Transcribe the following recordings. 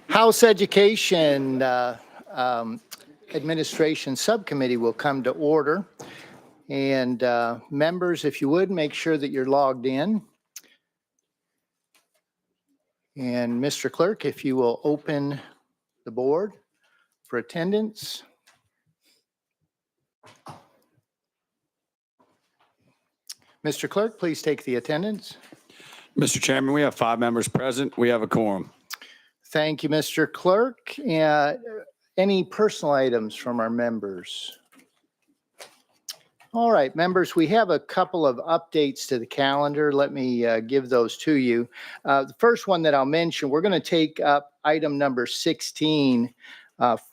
House Education Administration Subcommittee will come to order. And members, if you would, make sure that you're logged in. And Mr. Clerk, if you will open the board for attendance. Mr. Clerk, please take the attendance. Mr. Chairman, we have 5 members present. We have a quorum. Thank you, Mr. Clerk. Any personal items from our members? All right, members, we have a couple of updates to the calendar. Let me give those to you. The first one that I'll mention, we're going to take up item number 16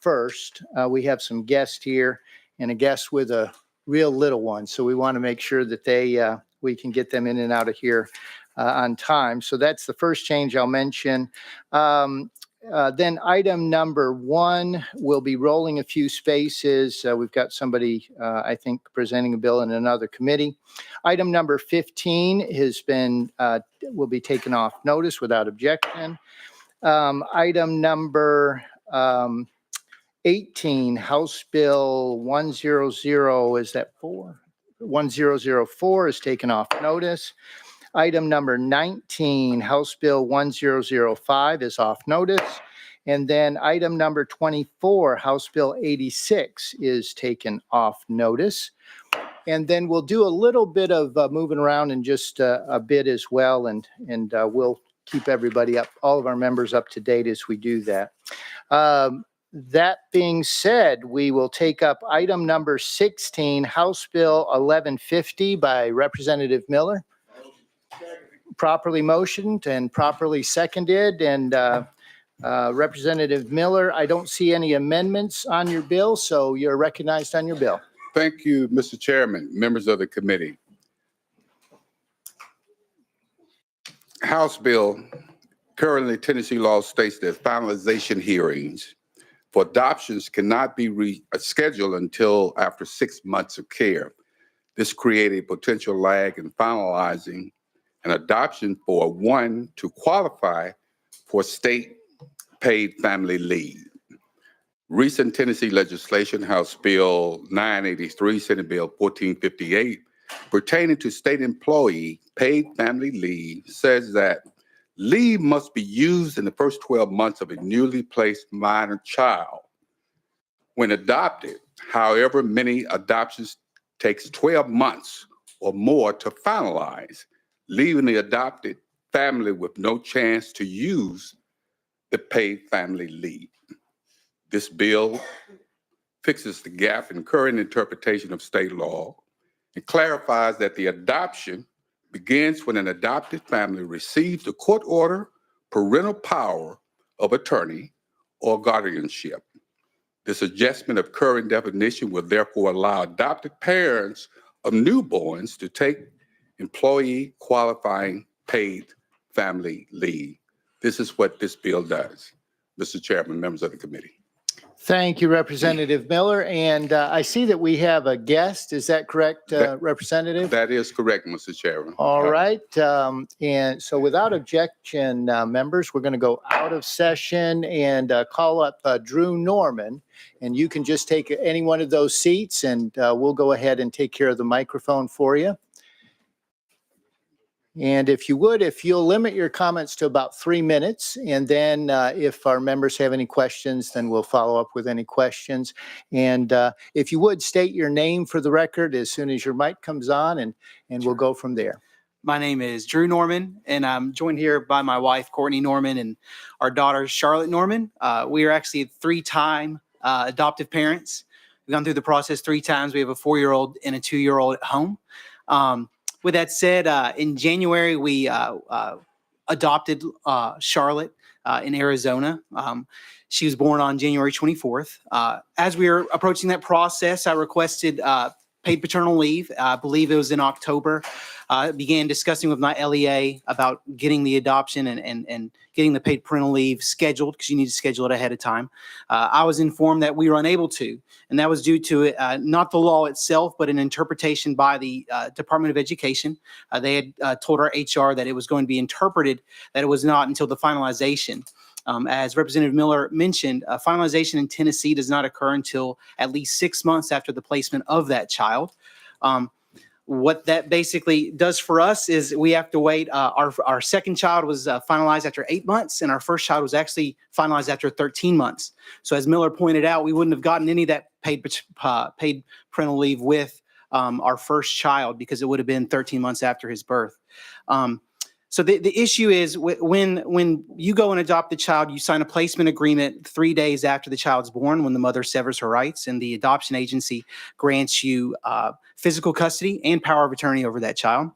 first. We have some guests here and a guest with a real little one, so we want to make sure that we can get them in and out of here on time. So that's the first change I'll mention. Then item number 1, we'll be rolling a few spaces. We've got somebody, I think, presenting a bill in another committee. Item number 15 has been, will be taken off notice without objection. Item number 18, House Bill 100, is that 4? 1004 is taken off notice. Item number 19, House Bill 1005 is off notice. And then item number 24, House Bill 86 is taken off notice. And then we'll do a little bit of moving around in just a bit as well. And we'll keep everybody up, all of our members up to date as we do that. That being said, we will take up item number 16, House Bill 1150 by Representative Miller. Properly motioned and properly seconded. And Representative Miller, I don't see any amendments on your bill, so you're recognized on your bill. Thank you, Mr. Chairman, members of the committee. House Bill, currently Tennessee law states that finalization hearings for adoptions cannot be rescheduled until after 6 months of care. This created a potential lag in finalizing an adoption for one to qualify for state paid family leave. Recent Tennessee legislation, House Bill 983, Senate Bill 1458, pertaining to state employee paid family leave, says that leave must be used in the first 12 months of a newly placed minor child. When adopted, however many adoptions takes 12 months or more to finalize, leaving the adopted family with no chance to use the paid family leave. This bill fixes the gap in current interpretation of state law and clarifies that the adoption begins when an adopted family receives the court order, parental power of attorney, or guardianship. This adjustment of current definition will therefore allow adopted parents of newborns to take employee qualifying paid family leave. This is what this bill does. Mr. Chairman, members of the committee. Thank you, Representative Miller. And I see that we have a guest. Is that correct, Representative? That is correct, Mr. Chairman. All right. And so without objection, members, we're going to go out of session and call up Drew Norman. And you can just take any one of those seats and we'll go ahead and take care of the microphone for you. And if you would, if you'll limit your comments to about 3 minutes, and then if our members have any questions, then we'll follow up with any questions. And if you would, state your name for the record as soon as your mic comes on, and we'll go from there. My name is Drew Norman, and I'm joined here by my wife, Courtney Norman, and our daughter, Charlotte Norman. We are actually 3-time adoptive parents. We've gone through the process 3 times. We have a 4-year-old and a 2-year-old at home. With that said, in January, we adopted Charlotte in Arizona. She was born on January 24th. As we were approaching that process, I requested paid paternal leave. I believe it was in October. began discussing with my LEA about getting the adoption and getting the paid parental leave scheduled, because you need to schedule it ahead of time. I was informed that we were unable to, and that was due to not the law itself, but an interpretation by the Department of Education. They had told our HR that it was going to be interpreted that it was not until the finalization. As Representative Miller mentioned, finalization in Tennessee does not occur until at least 6 months after the placement of that child. What that basically does for us is we have to wait. Our second child was finalized after 8 months, and our first child was actually finalized after 13 months. So as Miller pointed out, we wouldn't have gotten any of that paid parental leave with our first child, because it would have been 13 months after his birth. So the issue is when you go and adopt the child, you sign a placement agreement 3 days after the child's born, when the mother severs her rights, and the adoption agency grants you physical custody and power of attorney over that child.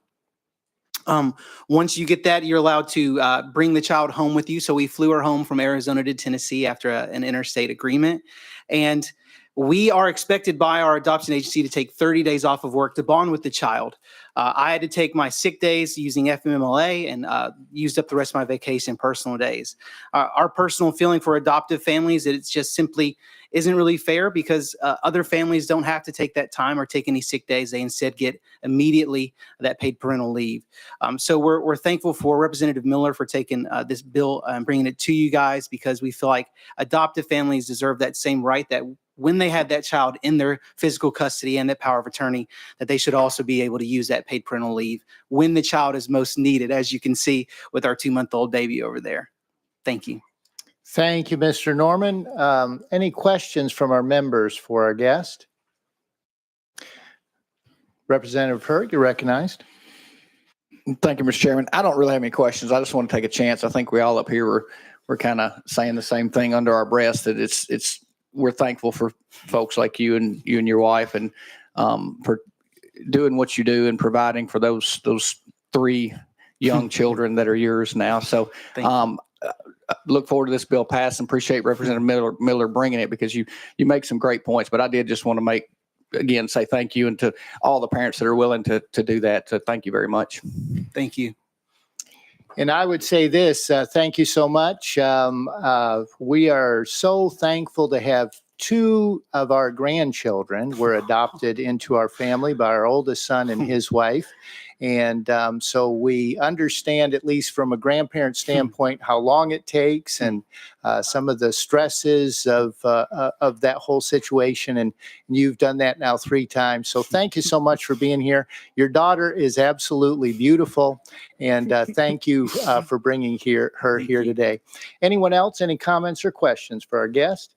Once you get that, you're allowed to bring the child home with you. So we flew her home from Arizona to Tennessee after an interstate agreement. And we are expected by our adoption agency to take 30 days off of work to bond with the child. I had to take my sick days using FMLA and used up the rest of my vacation personal days. Our personal feeling for adoptive families, it just simply isn't really fair, because other families don't have to take that time or take any sick days. They instead get immediately that paid parental leave. So we're thankful for Representative Miller for taking this bill and bringing it to you guys, because we feel like adoptive families deserve that same right, that when they have that child in their physical custody and that power of attorney, that they should also be able to use that paid parental leave when the child is most needed, as you can see with our 2-month-old baby over there. Thank you. Thank you, Mr. Norman. Any questions from our members for our guest? Representative Hurt, you're recognized. Thank you, Mr. Chairman. I don't really have any questions. I just want to take a chance. I think we all up here we're kind of saying the same thing under our breath, that we're thankful for folks like you and your wife, and for doing what you do and providing for those 3 young children that are yours now. So look forward to this bill passing. Appreciate Representative Miller bringing it, because you make some great points. But I did just want to say thank you, and to all the parents that are willing to do that. So thank you very much. Thank you. And I would say this, thank you so much. We are so thankful to have 2 of our grandchildren were adopted into our family by our oldest son and his wife. And so we understand, at least from a grandparent standpoint, how long it takes, and some of the stresses of that whole situation. And you've done that now 3 times. So thank you so much for being here. Your daughter is absolutely beautiful. And thank you for bringing her here today. Anyone else? Any comments or questions for our guest?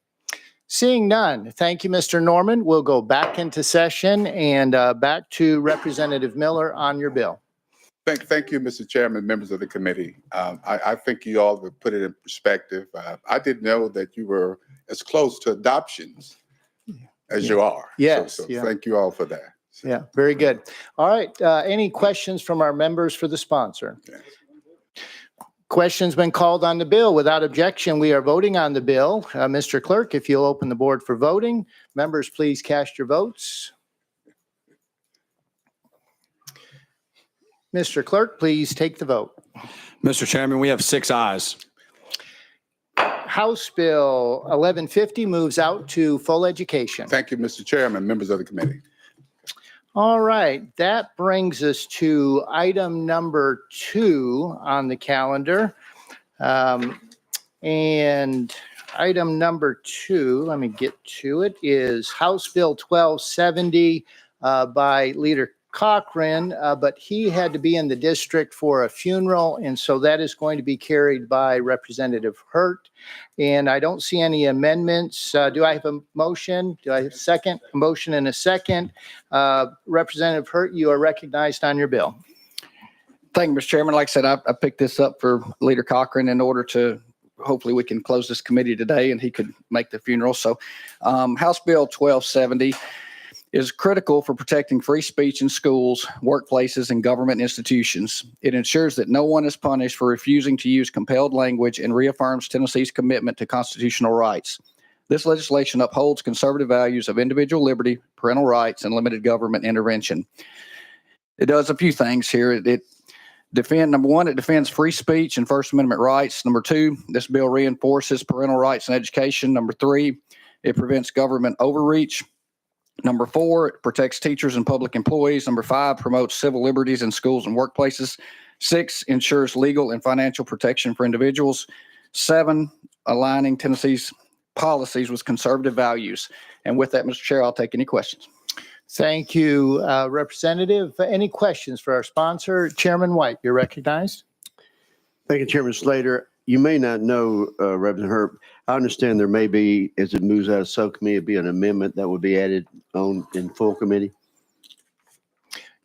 Seeing none, thank you, Mr. Norman. We'll go back into session and back to Representative Miller on your bill. Thank you, Mr. Chairman, members of the committee. I think you all have put it in perspective. I didn't know that you were as close to adoptions as you are. Yes. So thank you all for that. Yeah, very good. All right. Any questions from our members for the sponsor? Yes. Question's been called on the bill. Without objection, we are voting on the bill. Mr. Clerk, if you'll open the board for voting. Members, please cast your votes. Mr. Clerk, please take the vote. Mr. Chairman, we have 6 ayes. House Bill 1150 moves out to full education. Thank you, Mr. Chairman, members of the committee. All right, that brings us to item number 2 on the calendar. And item number 2, let me get to it, is House Bill 1270 by Leader Cochran, but he had to be in the district for a funeral, and so that is going to be carried by Representative Hurt. And I don't see any amendments. Do I have a motion? Do I have a second? A motion and a second. Representative Hurt, you are recognized on your bill. Thank you, Mr. Chairman. Like I said, I picked this up for Leader Cochran in order to, hopefully we can close this committee today and he could make the funeral. So House Bill 1270 is critical for protecting free speech in schools, workplaces, and government institutions. It ensures that no one is punished for refusing to use compelled language and reaffirms Tennessee's commitment to constitutional rights. This legislation upholds conservative values of individual liberty, parental rights, and limited government intervention. It does a few things here. Number one, it defends free speech and First Amendment rights. Number two, this bill reinforces parental rights in education. Number three, it prevents government overreach. Number four, it protects teachers and public employees. Number five, promotes civil liberties in schools and workplaces. Six, ensures legal and financial protection for individuals. Seven, aligning Tennessee's policies with conservative values. And with that, Mr. Chair, I'll take any questions. Thank you, Representative. Any questions for our sponsor? Chairman White, you're recognized. Thank you, Chairman Slater. You may not know, Representative Herb, I understand there may be, as it moves out of subcommittee, be an amendment that would be added on in full committee.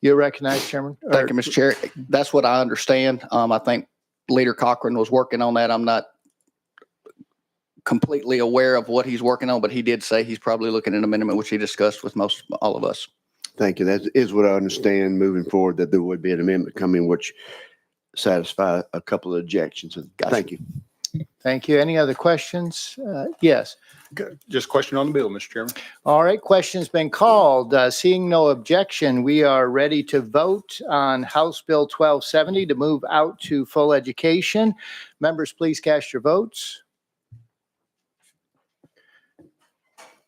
You're recognized, Chairman. Thank you, Mr. Chair. That's what I understand. I think Leader Cochran was working on that. I'm not completely aware of what he's working on, but he did say he's probably looking at an amendment, which he discussed with all of us. Thank you. That is what I understand moving forward, that there would be an amendment coming which satisfy a couple of objections. Gotcha. Thank you. Thank you. Any other questions? Yes. Just question on the bill, Mr. Chairman. All right. Question's been called. Seeing no objection, we are ready to vote on House Bill 1270 to move out to full education. Members, please cast your votes.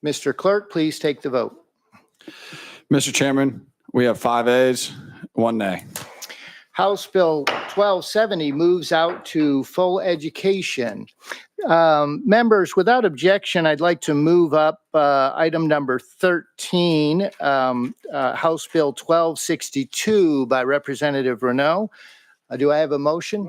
Mr. Clerk, please take the vote. Mr. Chairman, we have 5 ayes, 1 nay. House Bill 1270 moves out to full education. Members, without objection, I'd like to move up item number 13, House Bill 1262 by Representative Renaud. Do I have a motion?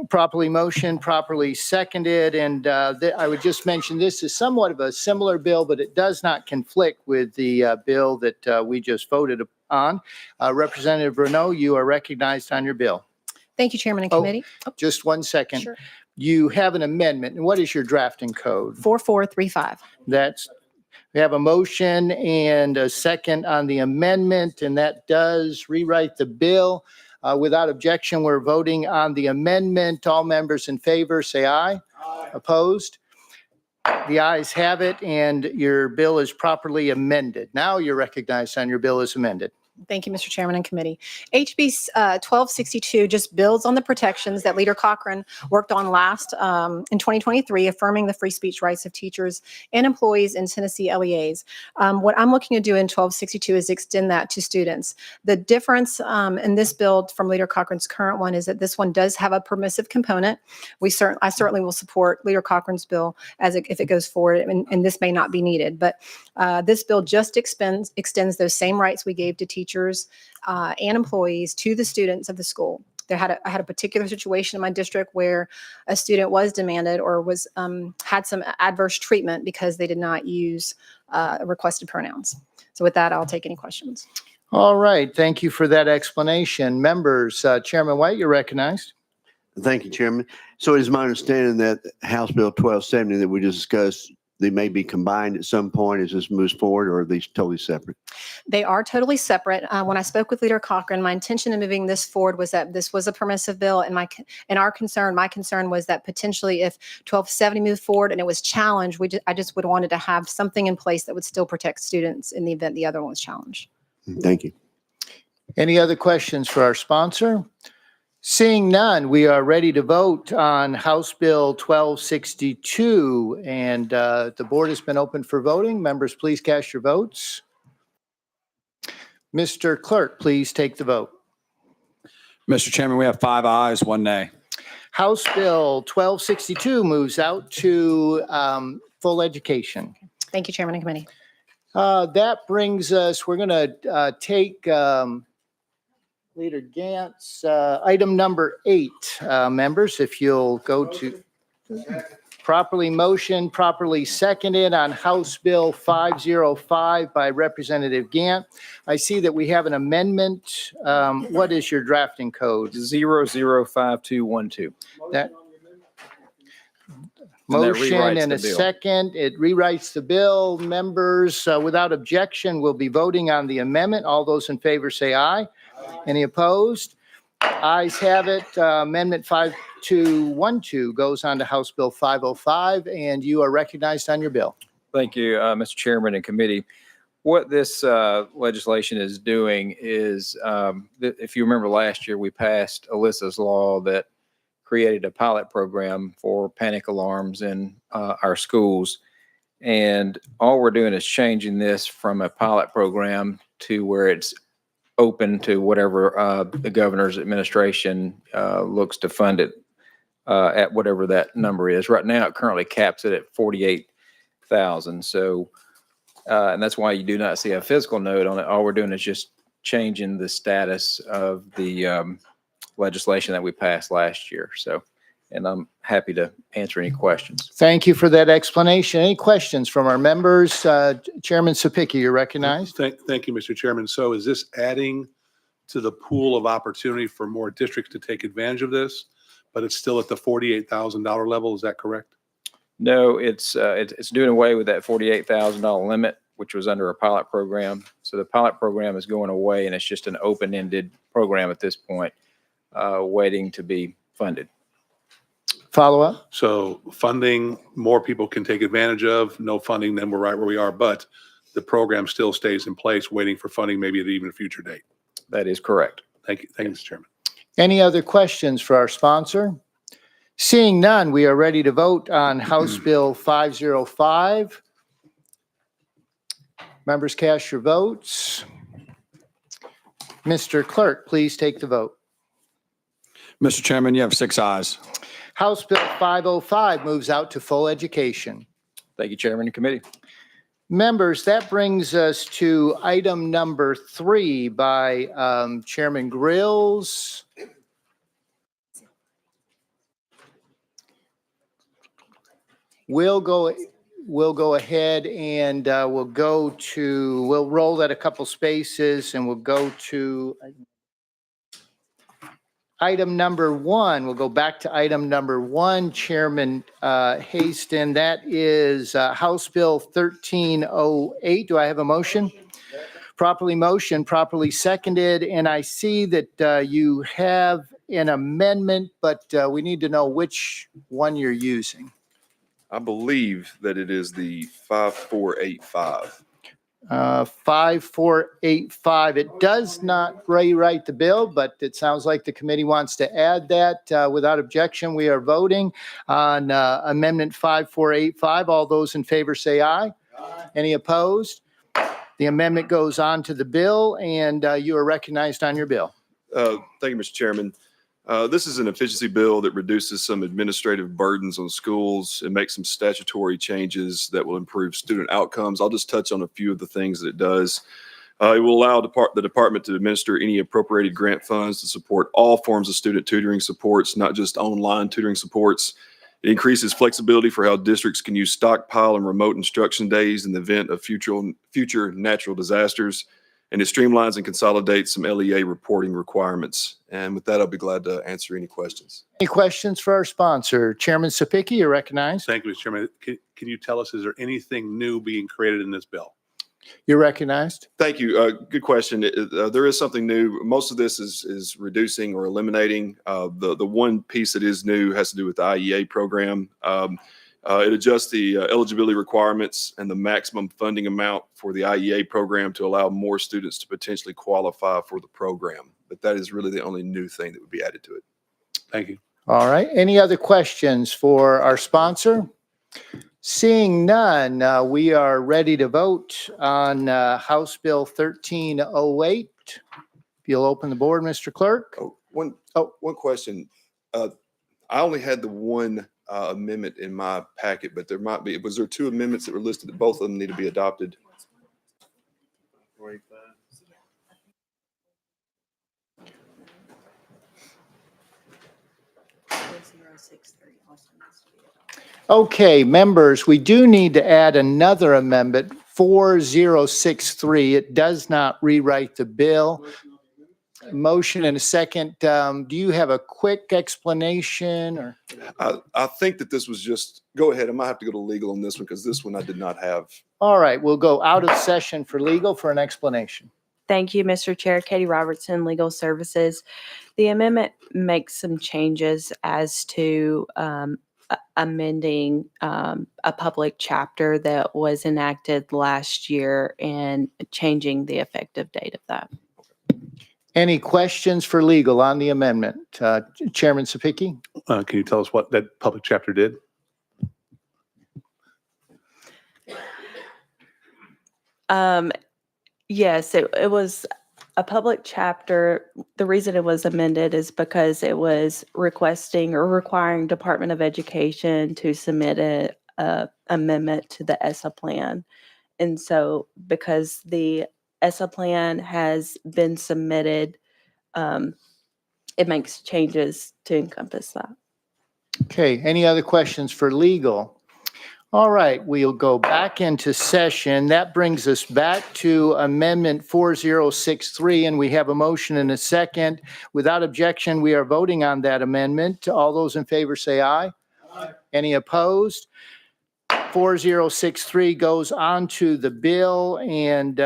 Properly motioned, properly seconded, and I would just mention this is somewhat of a similar bill, but it does not conflict with the bill that we just voted on. Representative Renaud, you are recognized on your bill. Thank you, Chairman and Committee. Just 1 second. Sure. You have an amendment. And what is your drafting code? 4435. We have a motion and a second on the amendment, and that does rewrite the bill. Without objection, we're voting on the amendment. All members in favor, say aye. Aye. Opposed? The ayes have it, and your bill is properly amended. Now you're recognized on your bill as amended. Thank you, Mr. Chairman and Committee. HB 1262 just builds on the protections that Leader Cochran worked on last in 2023, affirming the free speech rights of teachers and employees in Tennessee LEAs. What I'm looking to do in 1262 is extend that to students. The difference in this bill from Leader Cochran's current one is that this one does have a permissive component. I certainly will support Leader Cochran's bill if it goes forward, and this may not be needed. But this bill just extends those same rights we gave to teachers and employees to the students of the school. I had a particular situation in my district where a student was demanded or had some adverse treatment because they did not use requested pronouns. So with that, I'll take any questions. All right. Thank you for that explanation. Members, Chairman White, you're recognized. Thank you, Chairman. So it is my understanding that House Bill 1270 that we just discussed, they may be combined at some point as this moves forward, or are these totally separate? They are totally separate. When I spoke with Leader Cochran, my intention in moving this forward was that this was a permissive bill, and my concern was that potentially if 1270 moved forward and it was challenged, I just would wanted to have something in place that would still protect students in the event the other one was challenged. Thank you. Any other questions for our sponsor? Seeing none, we are ready to vote on House Bill 1262, and the board has been open for voting. Members, please cast your votes. Mr. Clerk, please take the vote. Mr. Chairman, we have 5 ayes, 1 nay. House Bill 1262 moves out to full education. Thank you, Chairman and Committee. That brings us, we're going to take Leader Gant's item number 8, members, if you'll go to properly motioned, properly seconded on House Bill 505 by Representative Gant. I see that we have an amendment. What is your drafting code? 005212. That motion and a second. It rewrites the bill. Members, without objection, will be voting on the amendment. All those in favor say aye. Any opposed? Ayes have it. Amendment 5212 goes on to House Bill 505, and you are recognized on your bill. Thank you, Mr. Chairman and Committee. What this legislation is doing is, if you remember last year, we passed Alyssa's law that created a pilot program for panic alarms in our schools. And all we're doing is changing this from a pilot program to where it's open to whatever the governor's administration looks to fund it at whatever that number is. Right now, it currently caps it at 48,000. So, and that's why you do not see a fiscal note on it. All we're doing is just changing the status of the legislation that we passed last year. So, and I'm happy to answer any questions. Thank you for that explanation. Any questions from our members? Chairman Sapicki, you're recognized. Thank you, Mr. Chairman. So is this adding to the pool of opportunity for more districts to take advantage of this, but it's still at the $48,000 level? Is that correct? No, it's doing away with that $48,000 limit, which was under a pilot program. So the pilot program is going away, and it's just an open-ended program at this point, waiting to be funded. Follow up? So funding, more people can take advantage of. No funding, then we're right where we are. But the program still stays in place, waiting for funding, maybe at even a future date. That is correct. Thank you. Thank you, Mr. Chairman. Any other questions for our sponsor? Seeing none, we are ready to vote on House Bill 505. Members, cast your votes. Mr. Clerk, please take the vote. Mr. Chairman, you have 6 ayes. House Bill 505 moves out to full education. Thank you, Chairman and committee. Members, that brings us to item number 3 by Chairman Grills. We'll go ahead and we'll roll that a couple spaces and we'll go to item number 1. We'll go back to item number 1, Chairman Haston. That is House Bill 1308. Do I have a motion? Properly motioned, properly seconded, and I see that you have an amendment, but we need to know which one you're using. I believe that it is the 5485. 5485. It does not rewrite the bill, but it sounds like the committee wants to add that. Without objection, we are voting on Amendment 5485. All those in favor say aye. Aye. Any opposed? The amendment goes on to the bill, and you are recognized on your bill. Thank you, Mr. Chairman. This is an efficiency bill that reduces some administrative burdens on schools and makes some statutory changes that will improve student outcomes. I'll just touch on a few of the things that it does. It will allow the department to administer any appropriated grant funds to support all forms of student tutoring supports, not just online tutoring supports. It increases flexibility for how districts can use stockpile and remote instruction days in the event of future natural disasters. And it streamlines and consolidates some LEA reporting requirements. And with that, I'll be glad to answer any questions. Any questions for our sponsor? Chairman Sapicki, you're recognized. Thank you, Mr. Chairman. Can you tell us, is there anything new being created in this bill? You're recognized. Thank you. Good question. There is something new. Most of this is reducing or eliminating. The one piece that is new has to do with the IEA program. It adjusts the eligibility requirements and the maximum funding amount for the IEA program to allow more students to potentially qualify for the program. But that is really the only new thing that would be added to it. Thank you. All right. Any other questions for our sponsor? Seeing none, we are ready to vote on House Bill 1308. If you'll open the board, Mr. Clerk. One question. I only had the one amendment in my packet, but was there 2 amendments that were listed that both of them need to be adopted? Okay, members, we do need to add another amendment, 4063. It does not rewrite the bill. Motion and a second. Do you have a quick explanation or? I think that this was just, go ahead. I might have to go to legal on this one because this one I did not have. All right, we'll go out of session for legal for an explanation. Thank you, Mr. Chair. Katie Robertson, Legal Services. The amendment makes some changes as to amending a public chapter that was enacted last year and changing the effective date of that. Any questions for legal on the amendment? Chairman Sapicki? Can you tell us what that public chapter did? Yes, it was a public chapter. The reason it was amended is because it was requesting or requiring Department of Education to submit a amendment to the ESSA plan. And so because the ESSA plan has been submitted, it makes changes to encompass that. Okay, any other questions for legal? All right, we'll go back into session. That brings us back to Amendment 4063, and we have a motion and a second. Without objection, we are voting on that amendment. All those in favor say aye. Aye. Any opposed? 4063 goes on to the bill, and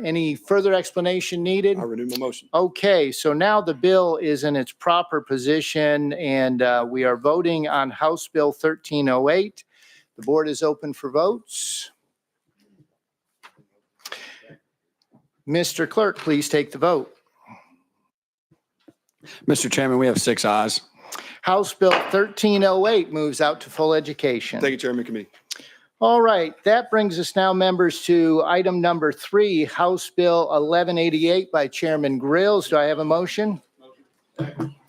any further explanation needed? I renew my motion. Okay, so now the bill is in its proper position, and we are voting on House Bill 1308. The board is open for votes. Mr. Clerk, please take the vote. Mr. Chairman, we have 6 ayes. House Bill 1308 moves out to full education. Thank you, Chairman Committee. All right, that brings us now, members, to item number 3, House Bill 1188 by Chairman Grills. Do I have a motion?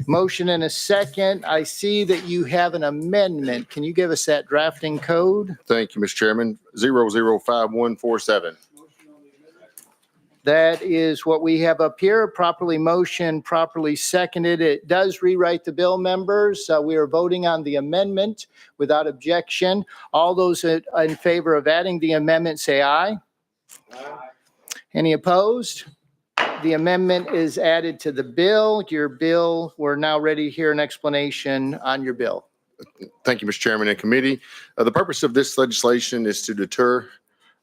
Motion and a second. I see that you have an amendment. Can you give us that drafting code? Thank you, Mr. Chairman. 005147. That is what we have up here. Properly motioned, properly seconded. It does rewrite the bill, members. We are voting on the amendment without objection. All those in favor of adding the amendment say aye. Aye. Any opposed? The amendment is added to the bill. Your bill, we're now ready to hear an explanation on your bill. Thank you, Mr. Chairman and committee. The purpose of this legislation is to deter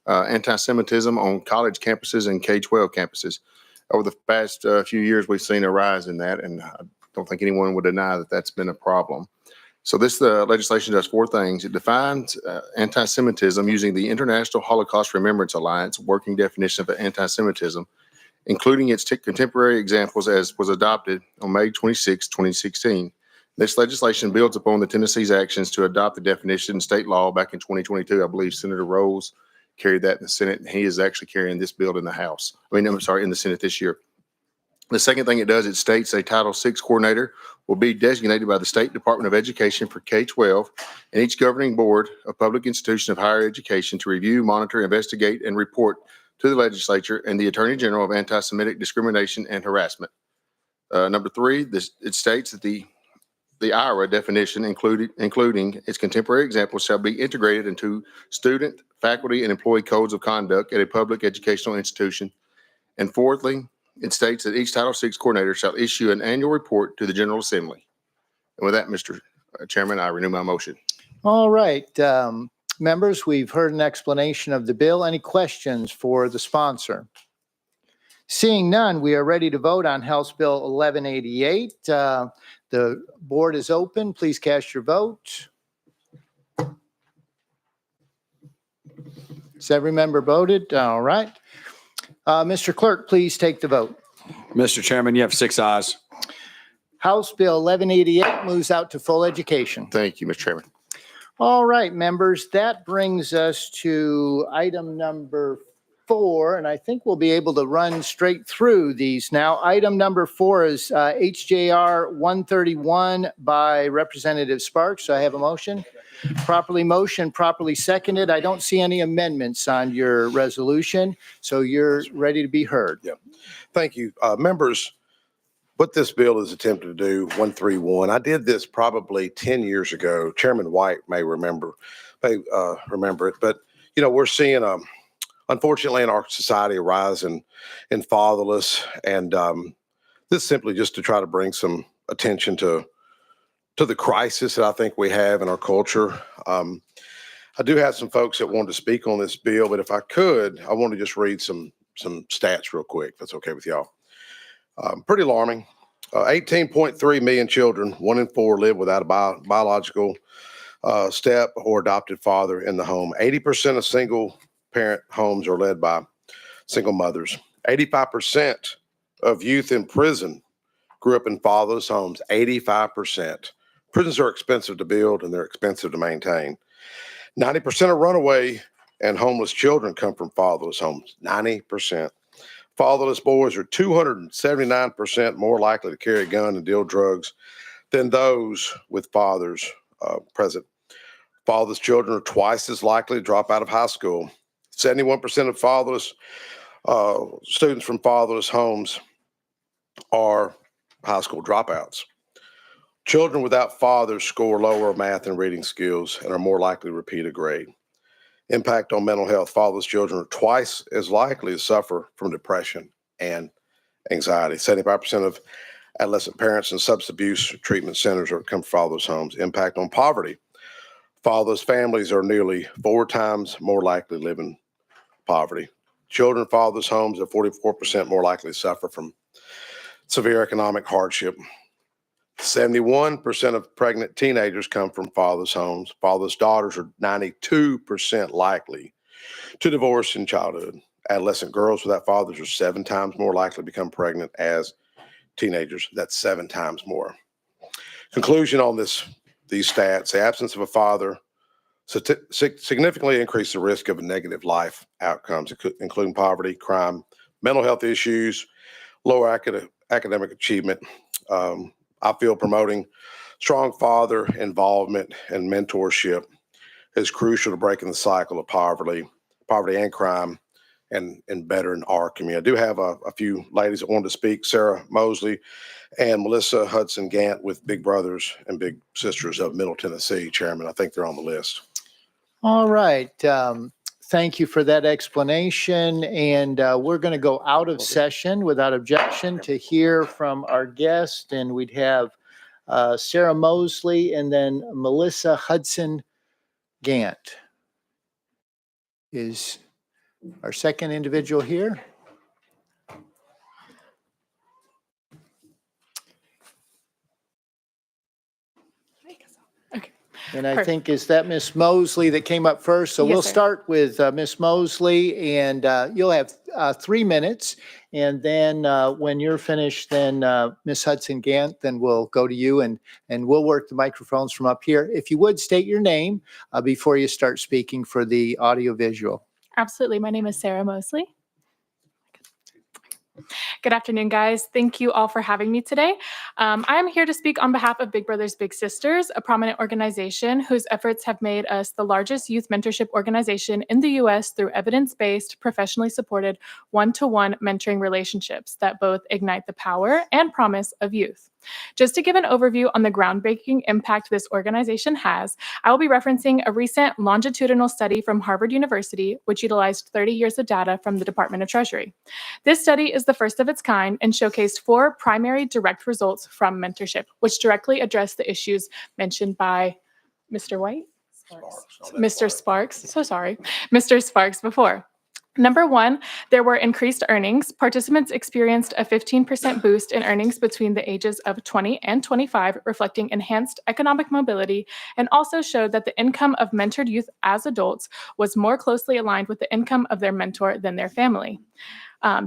anti-Semitism on college campuses and K-12 campuses. Over the past few years, we've seen a rise in that, and I don't think anyone would deny that that's been a problem. So this legislation does 4 things. It defines anti-Semitism using the International Holocaust Remembrance Alliance working definition of anti-Semitism, including its contemporary examples as was adopted on May 26, 2016. This legislation builds upon the Tennessee's actions to adopt the definition in state law back in 2022. I believe Senator Rose carried that in the Senate, and he is actually carrying this bill in the House. In the Senate this year. The second thing it does, it states a Title VI coordinator will be designated by the State Department of Education for K-12 and each governing board of public institution of higher education to review, monitor, investigate, and report to the legislature and the Attorney General of anti-Semitic discrimination and harassment. Number 3, it states that the IRA definition, including its contemporary examples, shall be integrated into student, faculty, and employee codes of conduct at a public educational institution. And fourthly, it states that each Title VI coordinator shall issue an annual report to the General Assembly. And with that, Mr. Chairman, I renew my motion. All right, members, we've heard an explanation of the bill. Any questions for the sponsor? Seeing none, we are ready to vote on House Bill 1188. The board is open. Please cast your vote. Has every member voted? All right. Mr. Clerk, please take the vote. Mr. Chairman, you have 6 ayes. House Bill 1188 moves out to full education. Thank you, Mr. Chairman. All right, members, that brings us to item number 4, and I think we'll be able to run straight through these now. Item number 4 is HJR 131 by Representative Sparks. So I have a motion. Properly motioned, properly seconded. I don't see any amendments on your resolution, so you're ready to be heard. Yeah. Thank you. Members, what this bill is attempting to do, 131, I did this probably 10 years ago. Chairman White may remember it, but we're seeing unfortunately in our society a rise in fatherless, and this is simply just to try to bring some attention to the crisis that I think we have in our culture. I do have some folks that want to speak on this bill, but if I could, I want to just read some stats real quick, if that's okay with y'all. Pretty alarming. 18.3 million children, 1 in 4, live without a biological step or adopted father in the home. 80% of single parent homes are led by single mothers. 85% of youth in prison grew up in fatherless homes. 85%. Prisons are expensive to build and they're expensive to maintain. 90% of runaway and homeless children come from fatherless homes. 90%. Fatherless boys are 279% more likely to carry a gun and deal drugs than those with fathers present. Fatherless children are twice as likely to drop out of high school. 71% of fatherless students from fatherless homes are high school dropouts. Children without fathers score lower math and reading skills and are more likely to repeat a grade. Impact on mental health. Fatherless children are twice as likely to suffer from depression and anxiety. 75% of adolescent parents in substance abuse treatment centers come from fatherless homes. Impact on poverty. Fatherless families are nearly 4 times more likely to live in poverty. Children in fatherless homes are 44% more likely to suffer from severe economic hardship. 71% of pregnant teenagers come from fatherless homes. Fatherless daughters are 92% likely to divorce in childhood. Adolescent girls without fathers are 7 times more likely to become pregnant as teenagers. That's 7 times more. Conclusion on these stats: the absence of a father significantly increases the risk of negative life outcomes, including poverty, crime, mental health issues, lower academic achievement. I feel promoting strong father involvement and mentorship is crucial to breaking the cycle of poverty and crime and bettering our community. I do have a few ladies that wanted to speak: Sarah Mosley and Melissa Hudson Gant with Big Brothers and Big Sisters of Middle Tennessee. Chairman, I think they're on the list. All right. Thank you for that explanation. And we're going to go out of session without objection to hear from our guest. And we'd have Sarah Mosley and then Melissa Hudson Gant. Is our second individual here? And I think, is that Miss Mosley that came up first? So Yes, we'll sir. start with Miss Mosley, and you'll have 3 minutes. And then when you're finished, then Miss Hudson Gant, then we'll go to you, and we'll work the microphones from up here. If you would, state your name before you start speaking for the audiovisual. Absolutely. My name is Sarah Mosley. Good afternoon, guys. Thank you all for having me today. I am here to speak on behalf of Big Brothers Big Sisters, a prominent organization whose efforts have made us the largest youth mentorship organization in the U.S. through evidence-based, professionally supported one-to-one mentoring relationships that both ignite the power and promise of youth. Just to give an overview on the groundbreaking impact this organization has, I will be referencing a recent longitudinal study from Harvard University, which utilized 30 years of data from the Department of Treasury. This study is the first of its kind and showcased 4 primary direct results from mentorship, which directly address the issues mentioned by Mr. White? Mr. Sparks. So sorry. Mr. Sparks before. Number 1, there were increased earnings. Participants experienced a 15% boost in earnings between the ages of 20 and 25, reflecting enhanced economic mobility, and also showed that the income of mentored youth as adults was more closely aligned with the income of their mentor than their family.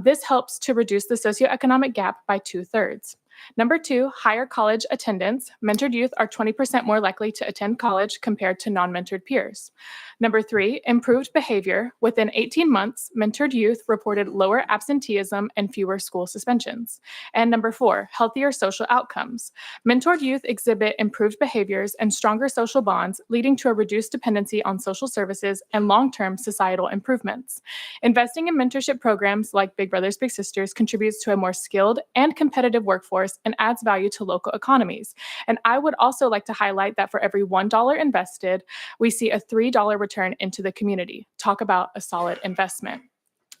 This helps to reduce the socioeconomic gap by 2/3. Number 2, higher college attendance. Mentored youth are 20% more likely to attend college compared to non-mentored peers. Number 3, improved behavior. Within 18 months, mentored youth reported lower absenteeism and fewer school suspensions. And number 4, healthier social outcomes. Mentored youth exhibit improved behaviors and stronger social bonds, leading to a reduced dependency on social services and long-term societal improvements. Investing in mentorship programs like Big Brothers Big Sisters contributes to a more skilled and competitive workforce and adds value to local economies. And I would also like to highlight that for every $1 invested, we see a $3 return into the community. Talk about a solid investment.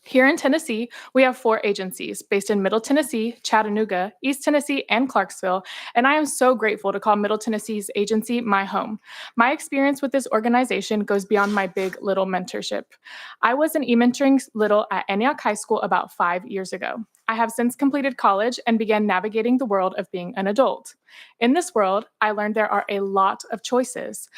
Here in Tennessee, we have 4 agencies based in Middle Tennessee, Chattanooga, East Tennessee, and Clarksville, and I am so grateful to call Middle Tennessee's agency my home. My experience with this organization goes beyond my Big Little mentorship. I was an e-mentoring little at Antioch High School about 5 years ago. I have since completed college and began navigating the world of being an adult. In this world, I learned there are a lot of choices,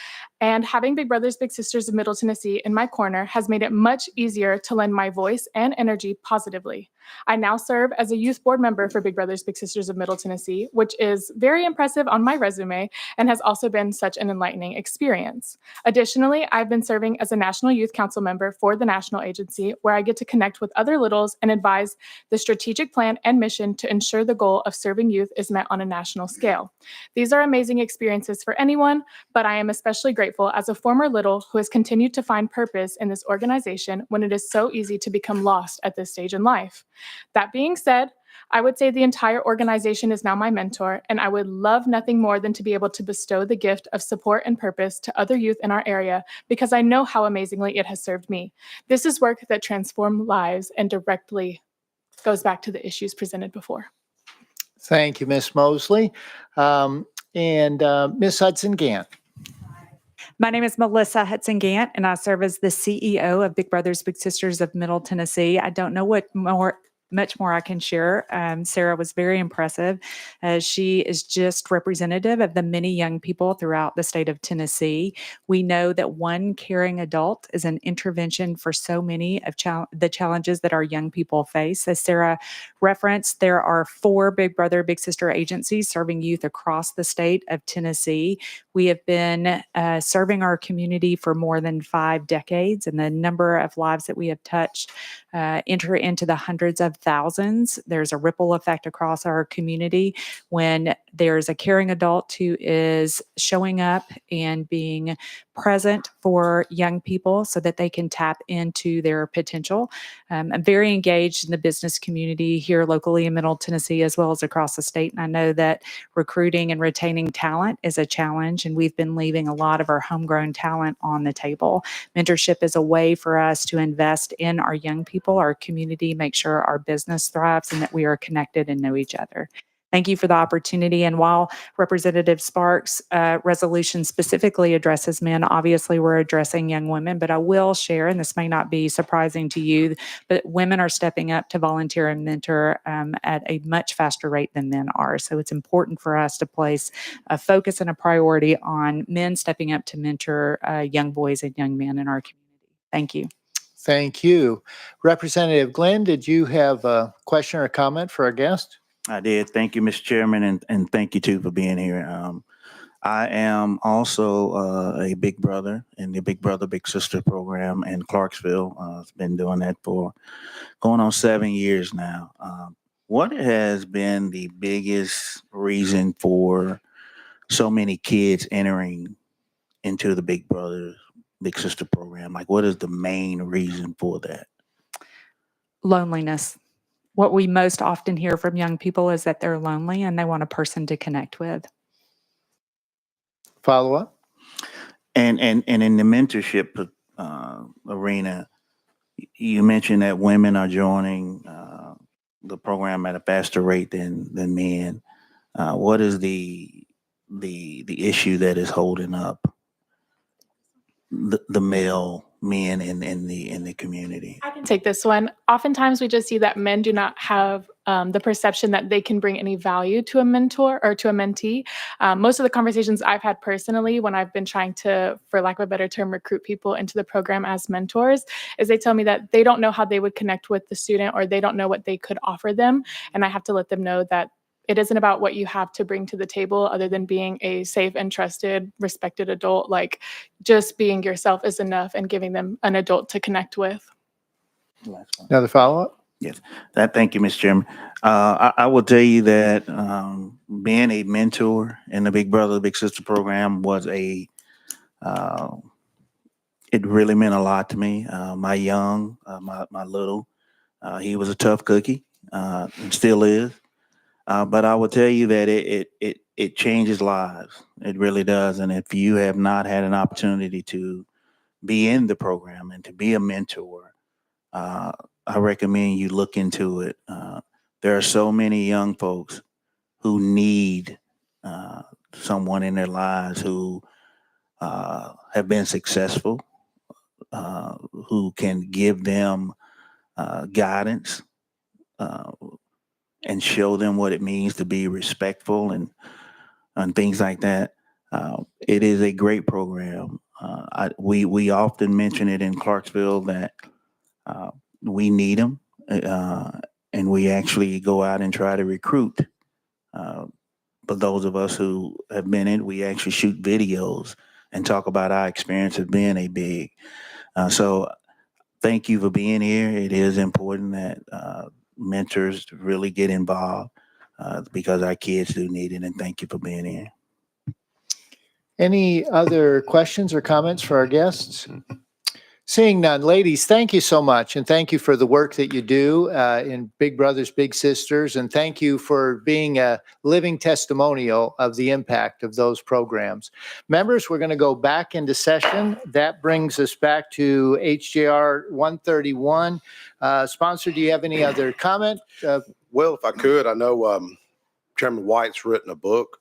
and having Big Brothers Big Sisters of Middle Tennessee in my corner has made it much easier to lend my voice and energy positively. I now serve as a youth board member for Big Brothers Big Sisters of Middle Tennessee, which is very impressive on my resume and has also been such an enlightening experience. Additionally, I've been serving as a National Youth Council member for the national agency, where I get to connect with other littles and advise the strategic plan and mission to ensure the goal of serving youth is met on a national scale. These are amazing experiences for anyone, but I am especially grateful as a former little who has continued to find purpose in this organization when it is so easy to become lost at this stage in life. That being said, I would say the entire organization is now my mentor, and I would love nothing more than to be able to bestow the gift of support and purpose to other youth in our area because I know how amazingly it has served me. This is work that transforms lives and directly goes back to the issues presented before. Thank you, Ms. Mosley. Ms. Hudson Gant. My name is Melissa Hudson Gant, and I serve as the CEO of Big Brothers Big Sisters of Middle Tennessee. I don't know much more I can share. Sarah was very impressive. She is just representative of the many young people throughout the state of Tennessee. We know that one caring adult is an intervention for so many of the challenges that our young people face. As Sarah referenced, there are 4 Big Brother Big Sister agencies serving youth across the state of Tennessee. We have been serving our community for more than 5 decades, and the number of lives that we have touched enter into the hundreds of thousands. There's a ripple effect across our community when there's a caring adult who is showing up and being present for young people so that they can tap into their potential. I'm very engaged in the business community here locally in Middle Tennessee as well as across the state. And I know that recruiting and retaining talent is a challenge, and we've been leaving a lot of our homegrown talent on the table. Mentorship is a way for us to invest in our young people, our community, make sure our business thrives and that we are connected and know each other. Thank you for the opportunity. And while Representative Sparks' resolution specifically addresses men, obviously we're addressing young women, but I will share, and this may not be surprising to you, but women are stepping up to volunteer and mentor at a much faster rate than men are. So it's important for us to place a focus and a priority on men stepping up to mentor young boys and young men in our community. Thank you. Thank you. Representative Glenn, did you have a question or comment for our guest? I did. Thank you, Mr. Chairman, and thank you too for being here. I am also a big brother in the Big Brother Big Sister program in Clarksville. I've been doing that for going on 7 years now. What has been the biggest reason for so many kids entering into the Big Brother Big Sister program? Like, what is the main reason for that? Loneliness. What we most often hear from young people is that they're lonely and they want a person to connect with. Follow up? And in the mentorship arena, you mentioned that women are joining the program at a faster rate than men. What is the issue that is holding up the male men in the community? I can take this one. Oftentimes we just see that men do not have the perception that they can bring any value to a mentor or to a mentee. Most of the conversations I've had personally when I've been trying to, for lack of a better term, recruit people into the program as mentors, is they tell me that they don't know how they would connect with the student or they don't know what they could offer them. And I have to let them know that it isn't about what you have to bring to the table other than being a safe and trusted, respected adult. Like, just being yourself is enough and giving them an adult to connect with. Another follow-up? Yes. Thank you, Mr. Chairman. I will tell you that being a mentor in the Big Brother Big Sister program was it really meant a lot to me. My young, my little, he was a tough cookie, and still is. But I will tell you that it changes lives. It really does. And if you have not had an opportunity to be in the program and to be a mentor, I recommend you look into it. There are so many young folks who need someone in their lives who have been successful, who can give them guidance, and show them what it means to be respectful and things like that. It is a great program. We often mention it in Clarksville that we need them, and we actually go out and try to recruit. For those of us who have been in, we actually shoot videos and talk about our experience of being a big. So thank you for being here. It is important that mentors really get involved because our kids do need it. And thank you for being here. Any other questions or comments for our guests? Seeing none, ladies, thank you so much. And thank you for the work that you do in Big Brothers Big Sisters. And thank you for being a living testimonial of the impact of those programs. Members, we're going to go back into session. That brings us back to HJR 131. Sponsor, do you have any other comment? Well, if I could, I know Chairman White's written a book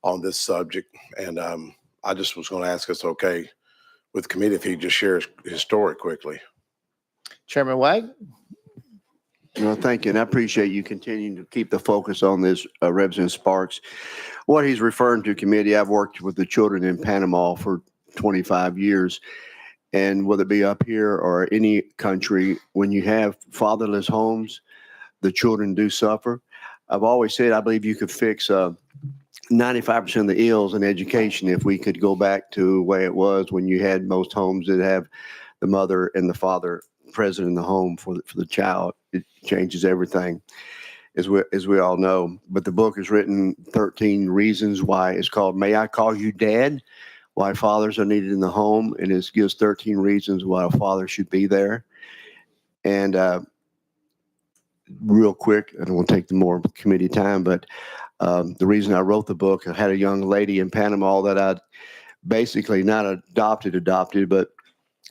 on this subject, and I just was going to ask us, okay, with the committee, if he just shares his story quickly. Chairman White? No, thank you. And I appreciate you continuing to keep the focus on this, Representative Sparks. What he's referring to, committee, I've worked with the children in Panama for 25 years. And whether it be up here or any country, when you have fatherless homes, the children do suffer. I've always said I believe you could fix 95% of the ills in education if we could go back to the way it was when you had most homes that have the mother and the father present in the home for the child. It changes everything, as we all know. But the book is written 13 reasons why. It's called May I Call You Dad? Why fathers are needed in the home. And it gives 13 reasons why a father should be there. And real quick, I don't want to take the more committee time, but the reason I wrote the book, I had a young lady in Panama that I'd basically not adopted, but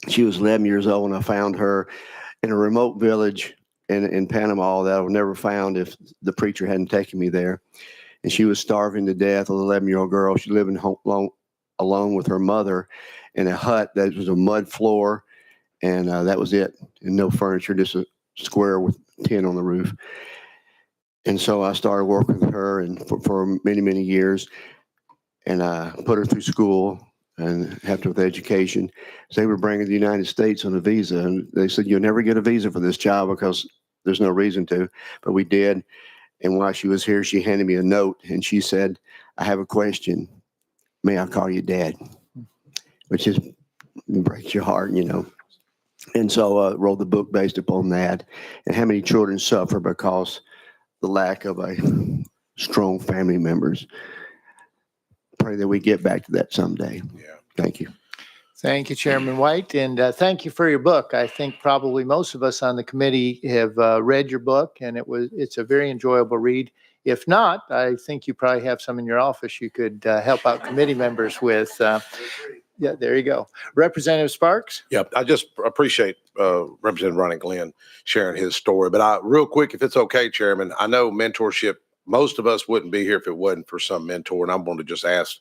she was 11 years old, and I found her in a remote village in Panama that I would never found if the preacher hadn't taken me there. And she was starving to death, an 11-year-old girl. She lived alone with her mother in a hut that was a mud floor, and that was it, and no furniture, just a square with tin on the roof. And so I started working with her and for many, many years, and I put her through school and helped her with education. So they were bringing the United States on a visa, and they said, you'll never get a visa for this child because there's no reason to, but we did. And while she was here, she handed me a note, and she said, I have a question. May I call you Dad? Which is breaks your heart, you know. And so I wrote the book based upon that and how many children suffer because the lack of a strong family members. Pray that we get back to that someday. Yeah. Thank you. Thank you, Chairman White, and thank you for your book. I think probably most of us on the committee have read your book, and it's a very enjoyable read. If not, I think you probably have some in your office you could help out committee members with. Yeah, there you go. Representative Sparks? Yep, I just appreciate Representative Ronnie Glenn sharing his story. But real quick, if it's okay, Chairman, I know mentorship, most of us wouldn't be here if it wasn't for some mentor. And I'm going to just ask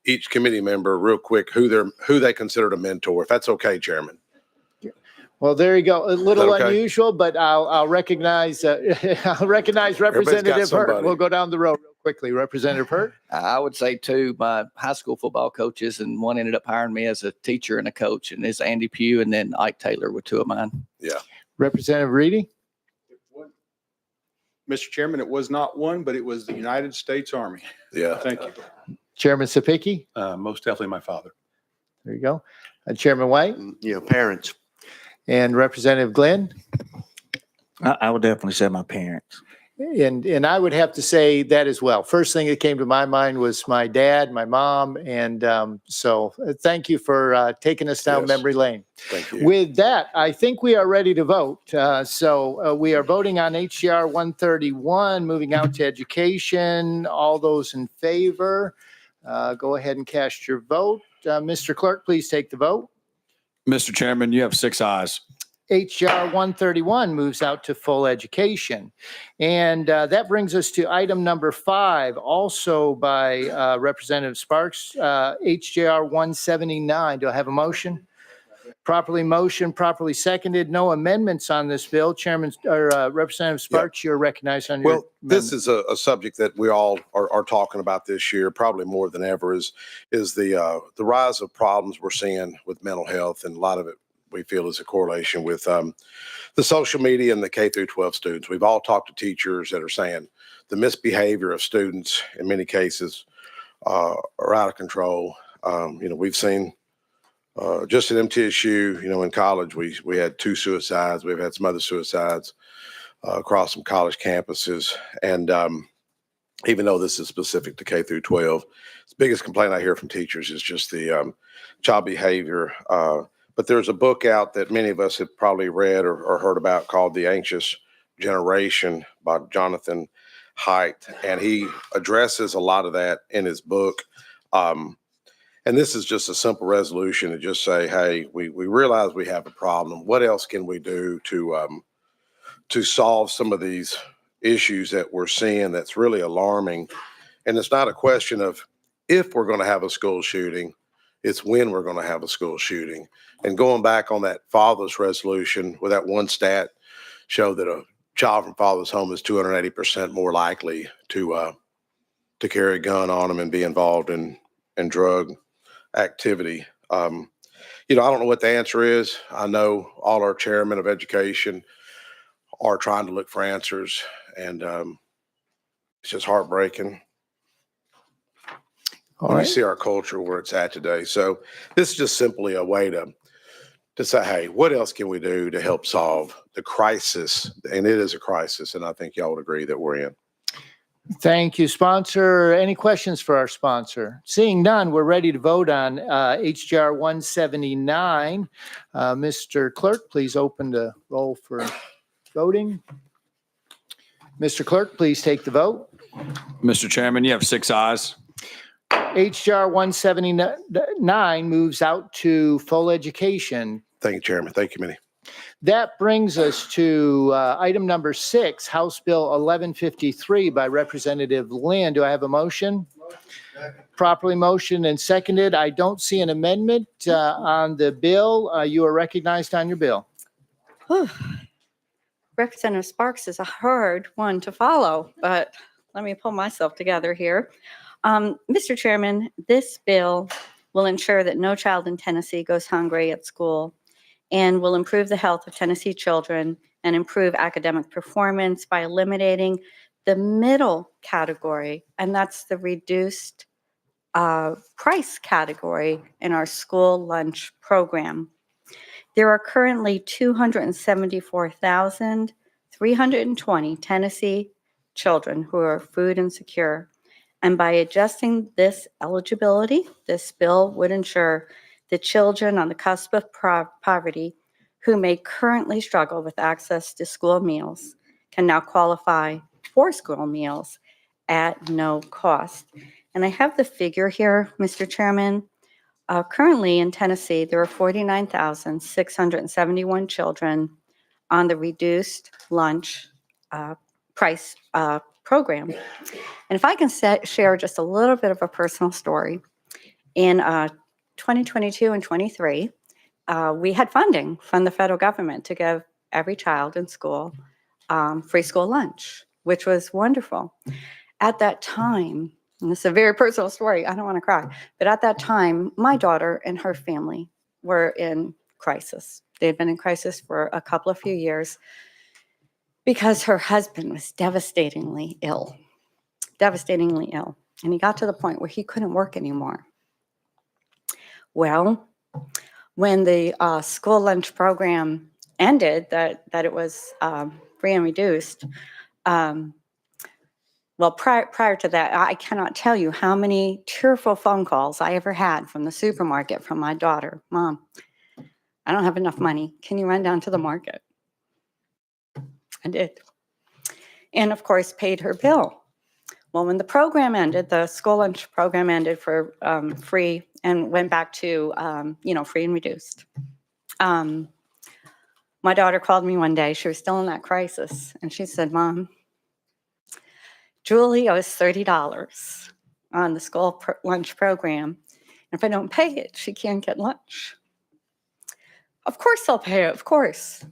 each committee member real quick who they considered a mentor, if that's okay, Chairman. Well, there you go. A little okay? unusual, but I'll recognize Representative Hurt. We'll go down the road real quickly. Representative Hurt? I would say two, my high school football coaches, and one ended up hiring me as a teacher and a coach, and it's Andy Pugh and then Ike Taylor were two of mine. Yeah. Representative Reedy? Mr. Chairman, it was not one, but it was the United States Army. Yeah. Thank you. Chairman Sapicki? Most definitely my father. There you go. Chairman White? Yeah, parents. And Representative Glenn? I would definitely say my parents. And I would have to say that as well. First thing that came to my mind was my dad, my mom, and so thank you for taking us down memory lane. Thank you. With that, I think we are ready to vote. So we are voting on HCR 131, moving out to education. All those in favor, go ahead and cast your vote. Mr. Clerk, please take the vote. Mr. Chairman, you have 6 ayes. HJR 131 moves out to full education. And that brings us to item number 5, also by Representative Sparks, HJR 179. Do I have a motion? Properly motioned, properly seconded. No amendments on this bill. Chairman or Representative Sparks, you're recognized on your Well, this amendment. is a subject that we all are talking about this year, probably more than ever, is the rise of problems we're seeing with mental health, and a lot of it we feel is a correlation with the social media and the K through 12 students. We've all talked to teachers that are saying the misbehavior of students in many cases are out of control. We've seen just at MTSU, in college, we had 2 suicides. We've had some other suicides across some college campuses. And even though this is specific to K through 12, the biggest complaint I hear from teachers is just the child behavior. But there's a book out that many of us have probably read or heard about called The Anxious Generation by Jonathan Haidt. And he addresses a lot of that in his book. And this is just a simple resolution to just say, hey, we realize we have a problem. What else can we do to solve some of these issues that we're seeing that's really alarming? And it's not a question of if we're going to have a school shooting, it's when we're going to have a school shooting. And going back on that fatherless resolution, where that one stat showed that a child from fatherless home is 280% more likely to carry a gun on them and be involved in drug activity. I don't know what the answer is. I know all our chairmen of education are trying to look for answers, and it's just heartbreaking when you see our culture where it's at today. So this is just simply a way to say, hey, what else can we do to help solve the crisis? And it is a crisis, and I think y'all would agree that we're in. Thank you, sponsor. Any questions for our sponsor? Seeing none, we're ready to vote on HJR 179. Mr. Clerk, please open the roll for voting. Mr. Clerk, please take the vote. Mr. Chairman, you have 6 ayes. HJR 179 moves out to full education. Thank you, Chairman. Thank you, Minnie. That brings us to item number 6, House Bill 1153 by Representative Lynn. Do I have a motion? Properly motioned and seconded. I don't see an amendment on the bill. You are recognized on your bill. Representative Sparks is a hard one to follow, but let me pull myself together here. Mr. Chairman, this bill will ensure that no child in Tennessee goes hungry at school, and will improve the health of Tennessee children and improve academic performance by eliminating the middle category, and that's the reduced price category in our school lunch program. There are currently 274,320 Tennessee children who are food insecure, and by adjusting this eligibility, this bill would ensure the children on the cusp of poverty who may currently struggle with access to school meals can now qualify for school meals at no cost. And I have the figure here, Mr. Chairman. Currently in Tennessee, there are 49,671 children on the reduced lunch price program. And if I can share just a little bit of a personal story, in 2022 and 23, we had funding from the federal government to give every child in school free school lunch, which was wonderful. At that time, and this is a very personal story, I don't want to cry, but at that time, my daughter and her family were in crisis. They had been in crisis for a couple of few years because her husband was devastatingly ill, and he got to the point where he couldn't work anymore. Well, when the school lunch program ended, that it was free and reduced, well, prior to that, I cannot tell you how many tearful phone calls I ever had from the supermarket from my daughter. Mom, I don't have enough money. Can you run down to the market? I did. And of course, paid her bill. Well, when the program ended, the school lunch program ended for free and went back to, free and reduced. My daughter called me one day. She was still in that crisis. And she said, Mom, Julie owes $30 on the school lunch program. And if I don't pay it, she can't get lunch. Of course they'll pay it, of course.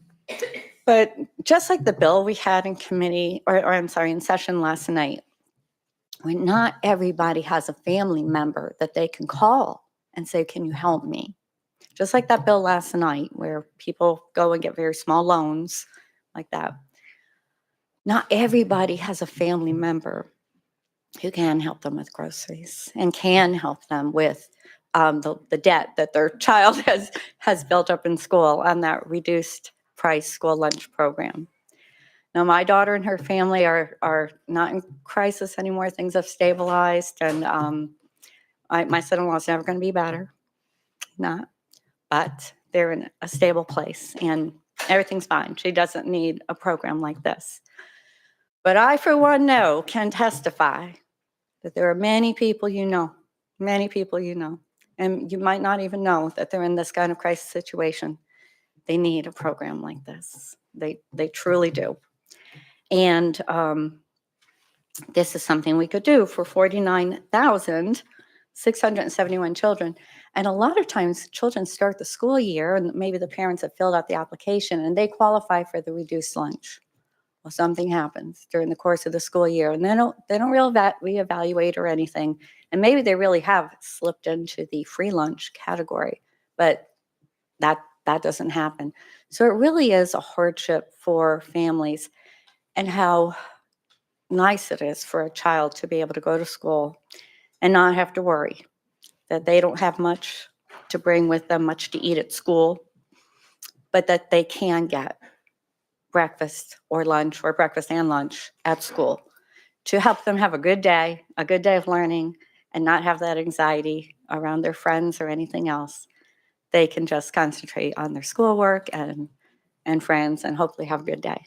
But just like the bill we had in committee, or I'm sorry, in session last night, when not everybody has a family member that they can call and say, can you help me? Just like that bill last night where people go and get very small loans like that. Not everybody has a family member who can help them with groceries and can help them with the debt that their child has built up in school on that reduced price school lunch program. Now, my daughter and her family are not in crisis anymore. Things have stabilized, and my son-in-law is never going to be better, not, but they're in a stable place, and everything's fine. She doesn't need a program like this. But I, for one, can testify that there are many people you know, and you might not even know that they're in this kind of crisis situation. They need a program like this. They truly do. And this is something we could do for 49,671 children. And a lot of times children start the school year and maybe the parents have filled out the application and they qualify for the reduced lunch. Well, something happens during the course of the school year and they don't reevaluate or anything. And maybe they really have slipped into the free lunch category, but that doesn't happen. So it really is a hardship for families, and how nice it is for a child to be able to go to school and not have to worry that they don't have much to bring with them, much to eat at school, but that they can get breakfast or lunch, or breakfast and lunch at school to help them have a good day of learning, and not have that anxiety around their friends or anything else. They can just concentrate on their schoolwork and friends and hopefully have a good day.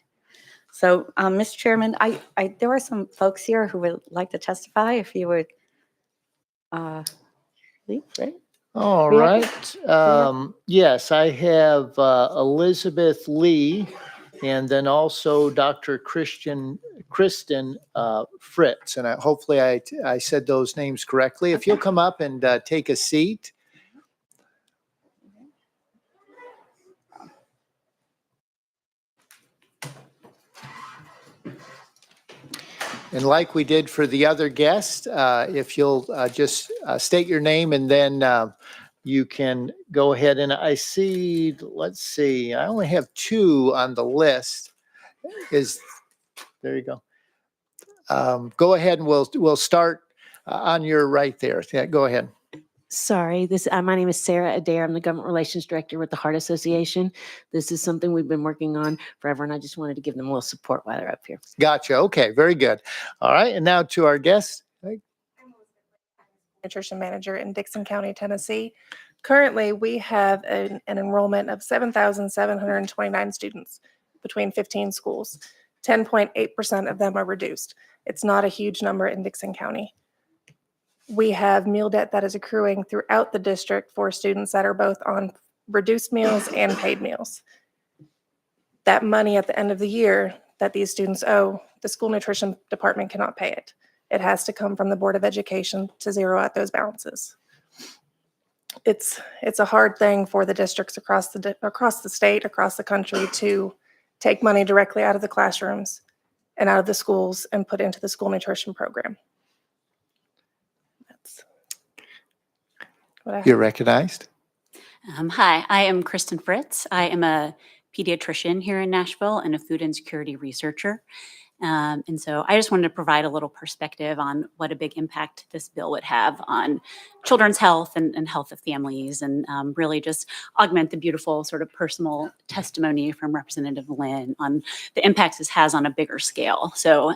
So, Mr. Chairman, there are some folks here who would like to testify, if you would leave, right? All We have- right. Yes, I have Elizabeth Lee, and then also Dr. Kristen Fritz. And hopefully I said those names correctly. If you'll come up and take a seat. And like we did for the other guest, if you'll just state your name, and then you can go ahead. And I see, let's see, I only have 2 on the list. There you go. Go ahead and we'll start on your right there. Yeah, go ahead. Sorry, my name is Sarah Adair. I'm the Government Relations Director with the Heart Association. This is something we've been working on forever, and I just wanted to give them a little support while they're up here. Gotcha. Okay, very good. All right, and now to our guest. Nutrition Manager in Dixon County, Tennessee. Currently, we have an enrollment of 7,729 students between 15 schools. 10.8% of them are reduced. It's not a huge number in Dixon County. We have meal debt that is accruing throughout the district for students that are both on reduced meals and paid meals. That money at the end of the year that these students owe, the school nutrition department cannot pay it. It has to come from the Board of Education to zero out those balances. It's a hard thing for the districts across the state, across the country, to take money directly out of the classrooms and out of the schools and put into the school nutrition program. You're recognized. Hi, I am Kristen Fritz. I am a pediatrician here in Nashville and a food insecurity researcher. And so I just wanted to provide a little perspective on what a big impact this bill would have on children's health and health of families, and really just augment the beautiful sort of personal testimony from Representative Lynn on the impacts this has on a bigger scale. So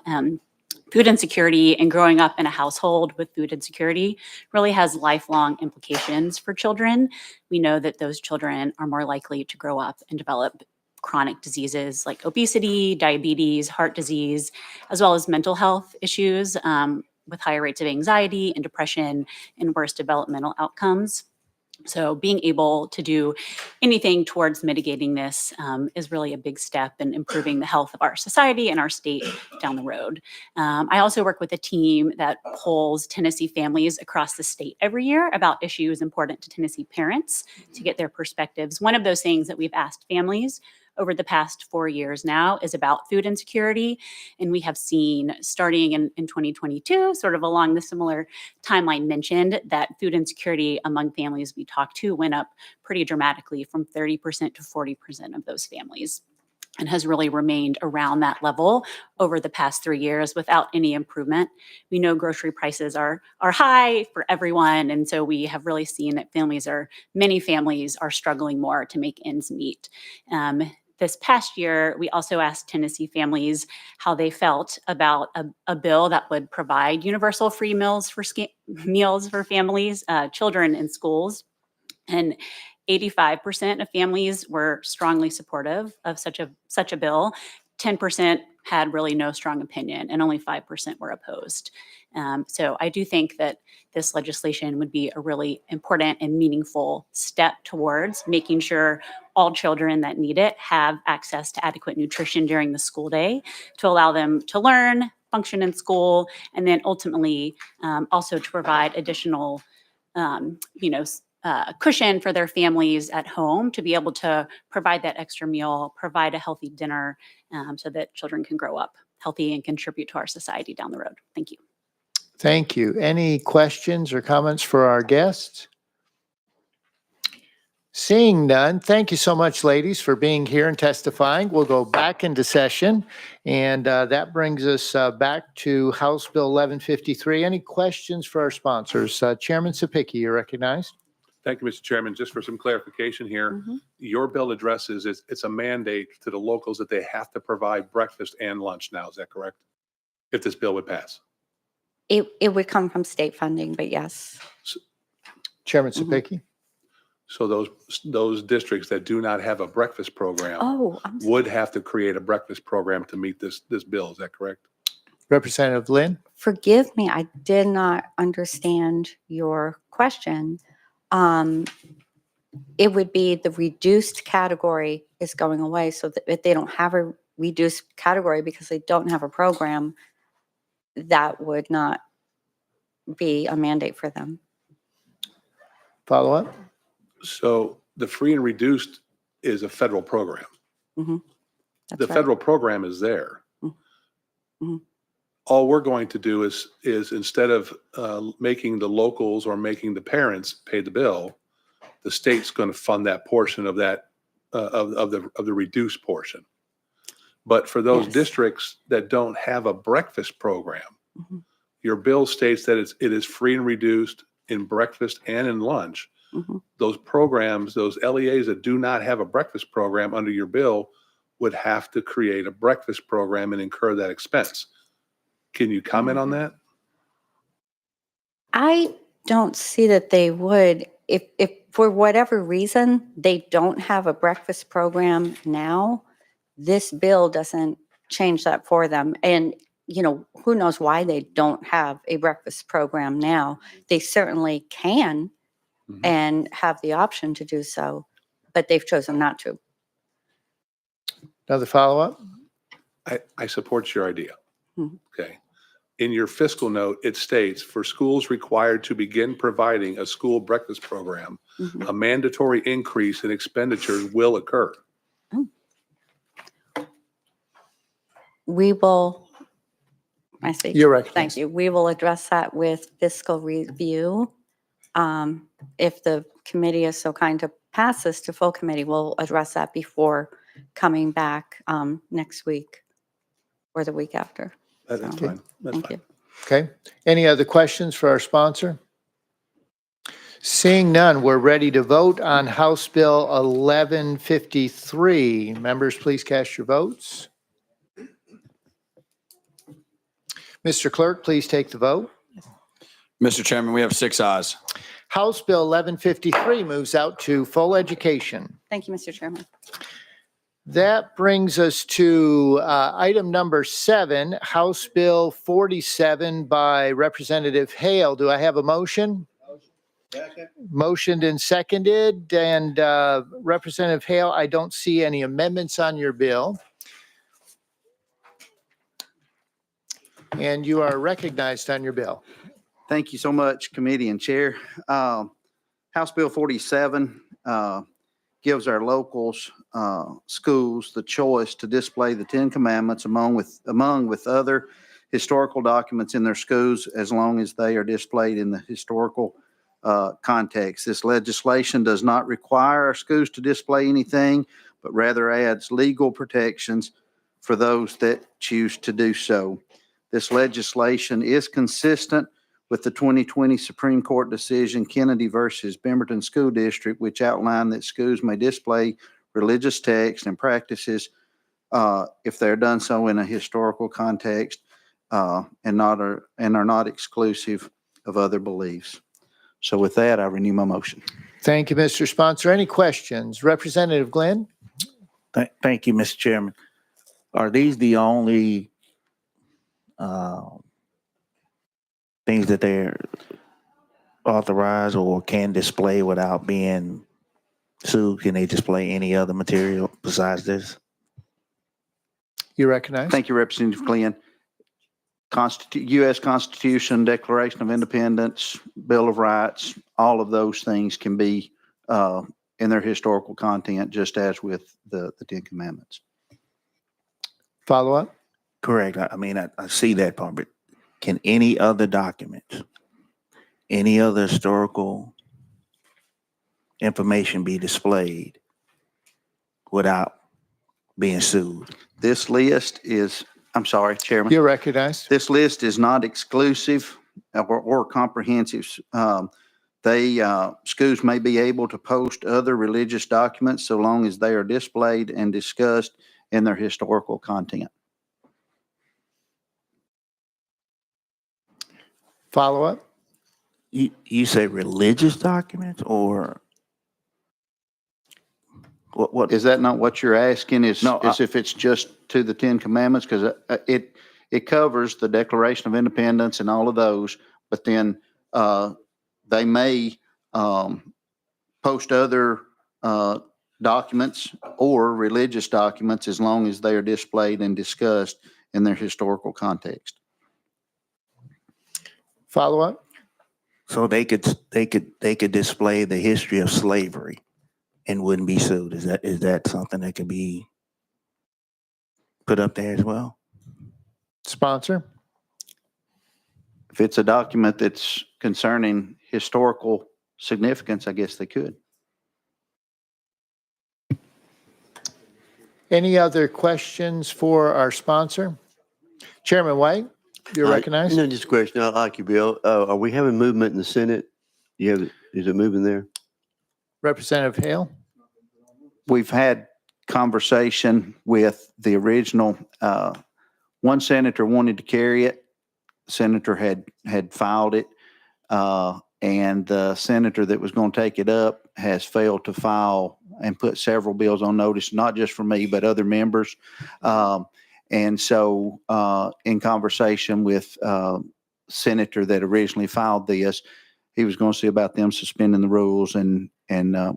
food insecurity and growing up in a household with food insecurity really has lifelong implications for children. We know that those children are more likely to grow up and develop chronic diseases like obesity, diabetes, heart disease, as well as mental health issues with higher rates of anxiety and depression and worse developmental outcomes. So being able to do anything towards mitigating this is really a big step in improving the health of our society and our state down the road. I also work with a team that polls Tennessee families across the state every year about issues important to Tennessee parents to get their perspectives. One of those things that we've asked families over the past 4 years now is about food insecurity. And we have seen, starting in 2022, sort of along the similar timeline mentioned, that food insecurity among families we talked to went up pretty dramatically from 30% to 40% of those families, and has really remained around that level over the past 3 years without any improvement. We know grocery prices are high for everyone, and so we have really seen that many families are struggling more to make ends meet. This past year, we also asked Tennessee families how they felt about a bill that would provide universal free meals for families, children in schools. And 85% of families were strongly supportive of such a bill. 10% had really no strong opinion, and only 5% were opposed. So I do think that this legislation would be a really important and meaningful step towards making sure all children that need it have access to adequate nutrition during the school day to allow them to learn, function in school, and then ultimately also to provide additional cushion for their families at home to be able to provide that extra meal, provide a healthy dinner, so that children can grow up healthy and contribute to our society down the road. Thank you. Thank you. Any questions or comments for our guests? Seeing none, thank you so much, ladies, for being here and testifying. We'll go back into session, and that brings us back to House Bill 1153. Any questions for our sponsors? Chairman Sapicki, you're recognized. Thank you, Mr. Chairman. Just for some clarification here, your bill addresses it's a mandate to the locals that they have to provide breakfast and lunch now. Is that correct? If this bill would pass. It would come from state funding, but yes. Chairman Sapicki. So those districts that do not have a breakfast program I'm would have to create a breakfast program to meet this bill. Is that correct? Representative Lynn. Forgive me, I did not understand your question. It would be the reduced category is going away, so that if they don't have a reduced category because they don't have a program, that would not be a mandate for them. Follow up. So the free and reduced is a federal program. That's The right. federal program is there. All we're going to do is instead of making the locals or making the parents pay the bill, the state's going to fund that portion of that of the reduced portion. But for those districts that don't have a breakfast program, your bill states that it is free and reduced in breakfast and in lunch. Those programs, those LEAs that do not have a breakfast program under your bill would have to create a breakfast program and incur that expense. Can you comment on that? I don't see that they would. If for whatever reason they don't have a breakfast program now, this bill doesn't change that for them. And, who knows why they don't have a breakfast program now. They certainly can and have the option to do so, but they've chosen not to. Another follow-up? I support your idea. Okay. In your fiscal note, it states, for schools required to begin providing a school breakfast program, a mandatory increase in expenditures will occur. We will, I see. You're recognized. Thank you. We will address that with fiscal review. If the committee is so kind to pass this to full committee, we'll address that before coming back next week or the week after. That's fine. That's Thank fine. you. Okay. Any other questions for our sponsor? Seeing none, we're ready to vote on House Bill 1153. Members, please cast your votes. Mr. Clerk, please take the vote. Mr. Chairman, we have 6 ayes. House Bill 1153 moves out to full education. Thank you, Mr. Chairman. That brings us to item number 7, House Bill 47 by Representative Hale. Do I have a motion? Motioned and seconded, and Representative Hale, I don't see any amendments on your bill. And you are recognized on your bill. Thank you so much, committee and chair. House Bill 47 gives our locals, schools, the choice to display the Ten Commandments among with other historical documents in their schools, as long as they are displayed in the historical context. This legislation does not require our schools to display anything, but rather adds legal protections for those that choose to do so. This legislation is consistent with the 2020 Supreme Court decision, Kennedy versus Pemberton School District, which outlined that schools may display religious texts and practices if they're done so in a historical context and are not exclusive of other beliefs. So with that, I renew my motion. Thank you, Mr. Sponsor. Any questions? Representative Glenn? Thank you, Mr. Chairman. Are these the only things that they're authorized or can display without being sued? Can they display any other material besides this? You recognize? Thank you, Representative Glenn. U.S. Constitution, Declaration of Independence, Bill of Rights, all of those things can be in their historical content, just as with the Ten Commandments. Follow up? Correct. I mean, I see that part, but can any other document, any other historical information be displayed without being sued? This list is, I'm sorry, Chairman. You're recognized. This list is not exclusive or comprehensive. Schools may be able to post other religious documents so long as they are displayed and discussed in their historical content. Follow up? You say religious documents or what? Is that not what you're asking? Is No, if it's just to the Ten Commandments? Because it covers the Declaration of Independence and all of those, but then they may post other documents or religious documents as long as they are displayed and discussed in their historical context. Follow up? So they could display the history of slavery and wouldn't be sued. Is that something that could be put up there as well? Sponsor? If it's a document that's concerning historical significance, I guess they could. Any other questions for our sponsor? Chairman White, you're recognized. No, just a question. I like you, Bill. Are we having movement in the Senate? Is it moving there? Representative Hale? We've had conversation with the original. One senator wanted to carry it. Senator had filed it, and the senator that was going to take it up has failed to file and put several bills on notice, not just for me, but other members. And so in conversation with senator that originally filed this, he was going to see about them suspending the rules and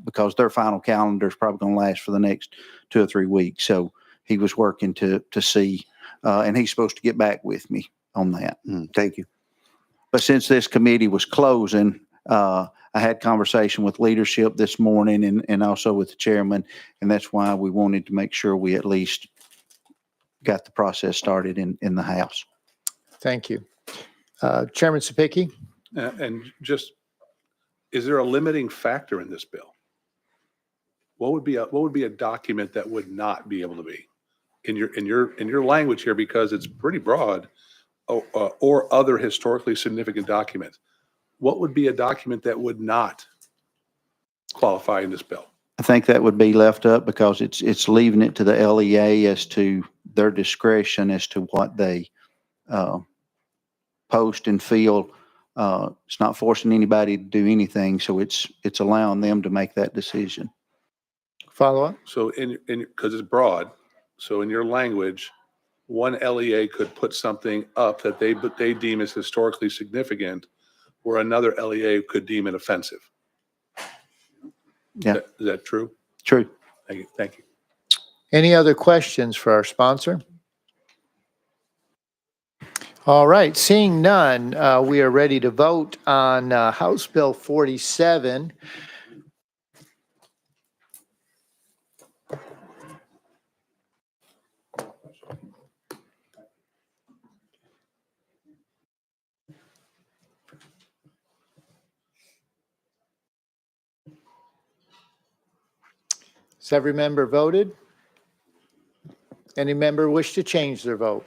because their final calendar is probably going to last for the next 2 or 3 weeks. So he was working to see, and he's supposed to get back with me on that. Thank you. But since this committee was closing, I had conversation with leadership this morning and also with the chairman, and that's why we wanted to make sure we at least got the process started in the House. Thank you. Chairman Sapicki? And just, is there a limiting factor in this bill? What would be a document that would not be able to be in your language here, because it's pretty broad, or other historically significant documents? What would be a document that would not qualify in this bill? I think that would be left up because it's leaving it to the LEA as to their discretion as to what they post and feel. It's not forcing anybody to do anything, so it's allowing them to make that decision. Follow up? So because it's broad, so in your language, one LEA could put something up that they deem as historically significant, where another LEA could deem it offensive. Yeah. Is that true? True. Thank you. Thank you. Any other questions for our sponsor? All right, seeing none, we are ready to vote on House Bill 47. Has every member voted? Any member wish to change their vote?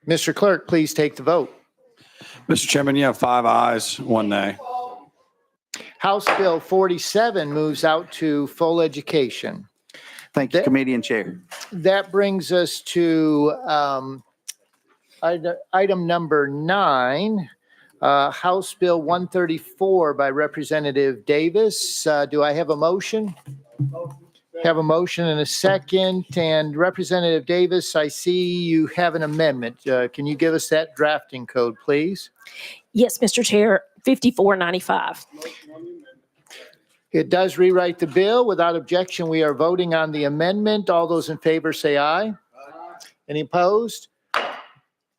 Mr. Clerk, please take the vote. Mr. Chairman, you have 5 ayes, 1 nay. House Bill 47 moves out to full education. Thank you, Committee and Chair. That brings us to item number 9, House Bill 134 by Representative Davis. Do I have a motion? Have a motion and a second. And Representative Davis, I see you have an amendment. Can you give us that drafting code, please? Yes, Mr. Chair, 5495. It does rewrite the bill. Without objection, we are voting on the amendment. All those in favor say aye. Any opposed?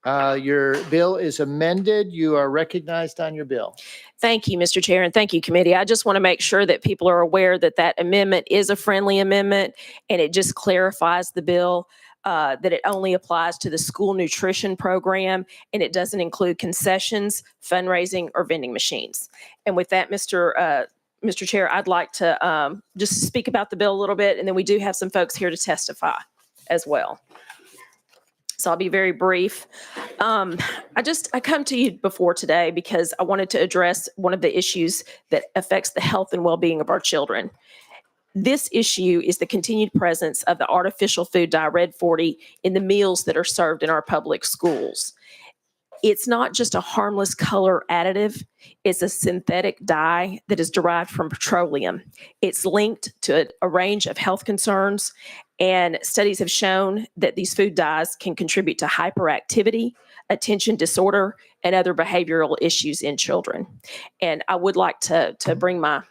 Your bill is amended. You are recognized on your bill. Thank you, Mr. Chair, and thank you, committee. I just want to make sure that people are aware that that amendment is a friendly amendment, and it just clarifies the bill, that it only applies to the school nutrition program, and it doesn't include concessions, fundraising, or vending machines. And with that, Mr. Chair, I'd like to just speak about the bill a little bit, and then we do have some folks here to testify as well. So I'll be very brief. I come to you before today because I wanted to address one of the issues that affects the health and well-being of our children. This issue is the continued presence of the artificial food dye Red 40 in the meals that are served in our public schools. It's not just a harmless color additive. It's a synthetic dye that is derived from petroleum. It's linked to a range of health concerns, and studies have shown that these food dyes can contribute to hyperactivity, attention disorder, and other behavioral issues in children. And I would like to bring my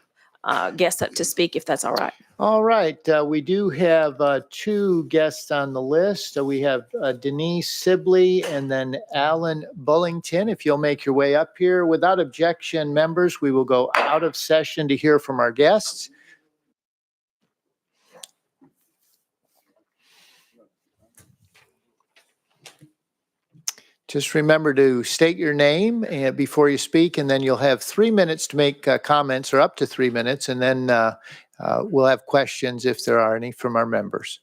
guests up to speak, if that's all right. All right. We do have 2 guests on the list. We have Denise Sibley and then Alan Bullington. If you'll make your way up here. Without objection, members, we will go out of session to hear from our guests. Just remember to state your name before you speak, and then you'll have 3 minutes to make comments, or up to 3 minutes, and then we'll have questions if there are any from our members.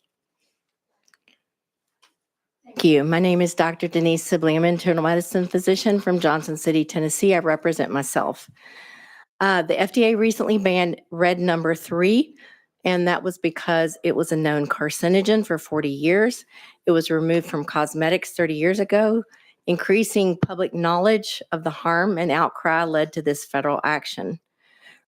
Thank you. My name is Dr. Denise Sibley. I'm an internal medicine physician from Johnson City, Tennessee. I represent myself. The FDA recently banned red number 3, and that was because it was a known carcinogen for 40 years. It was removed from cosmetics 30 years ago. Increasing public knowledge of the harm and outcry led to this federal action.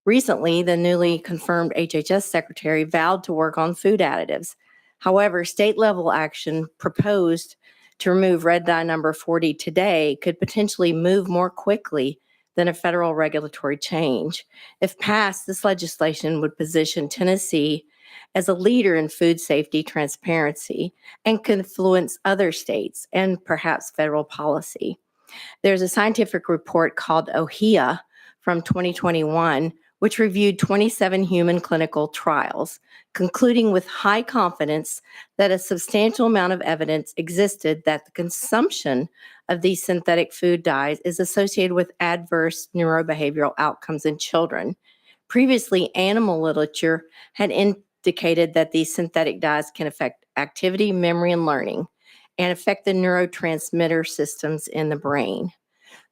Recently, the newly confirmed HHS secretary vowed to work on food additives. However, state-level action proposed to remove red dye number 40 today could potentially move more quickly than a federal regulatory change. If passed, this legislation would position Tennessee as a leader in food safety transparency and can influence other states and perhaps federal policy. There's a scientific report called OHIA from 2021, which reviewed 27 human clinical trials, concluding with high confidence that a substantial amount of evidence existed that the consumption of these synthetic food dyes is associated with adverse neurobehavioral outcomes in children. Previously, animal literature had indicated that these synthetic dyes can affect activity, memory, and learning, and affect the neurotransmitter systems in the brain.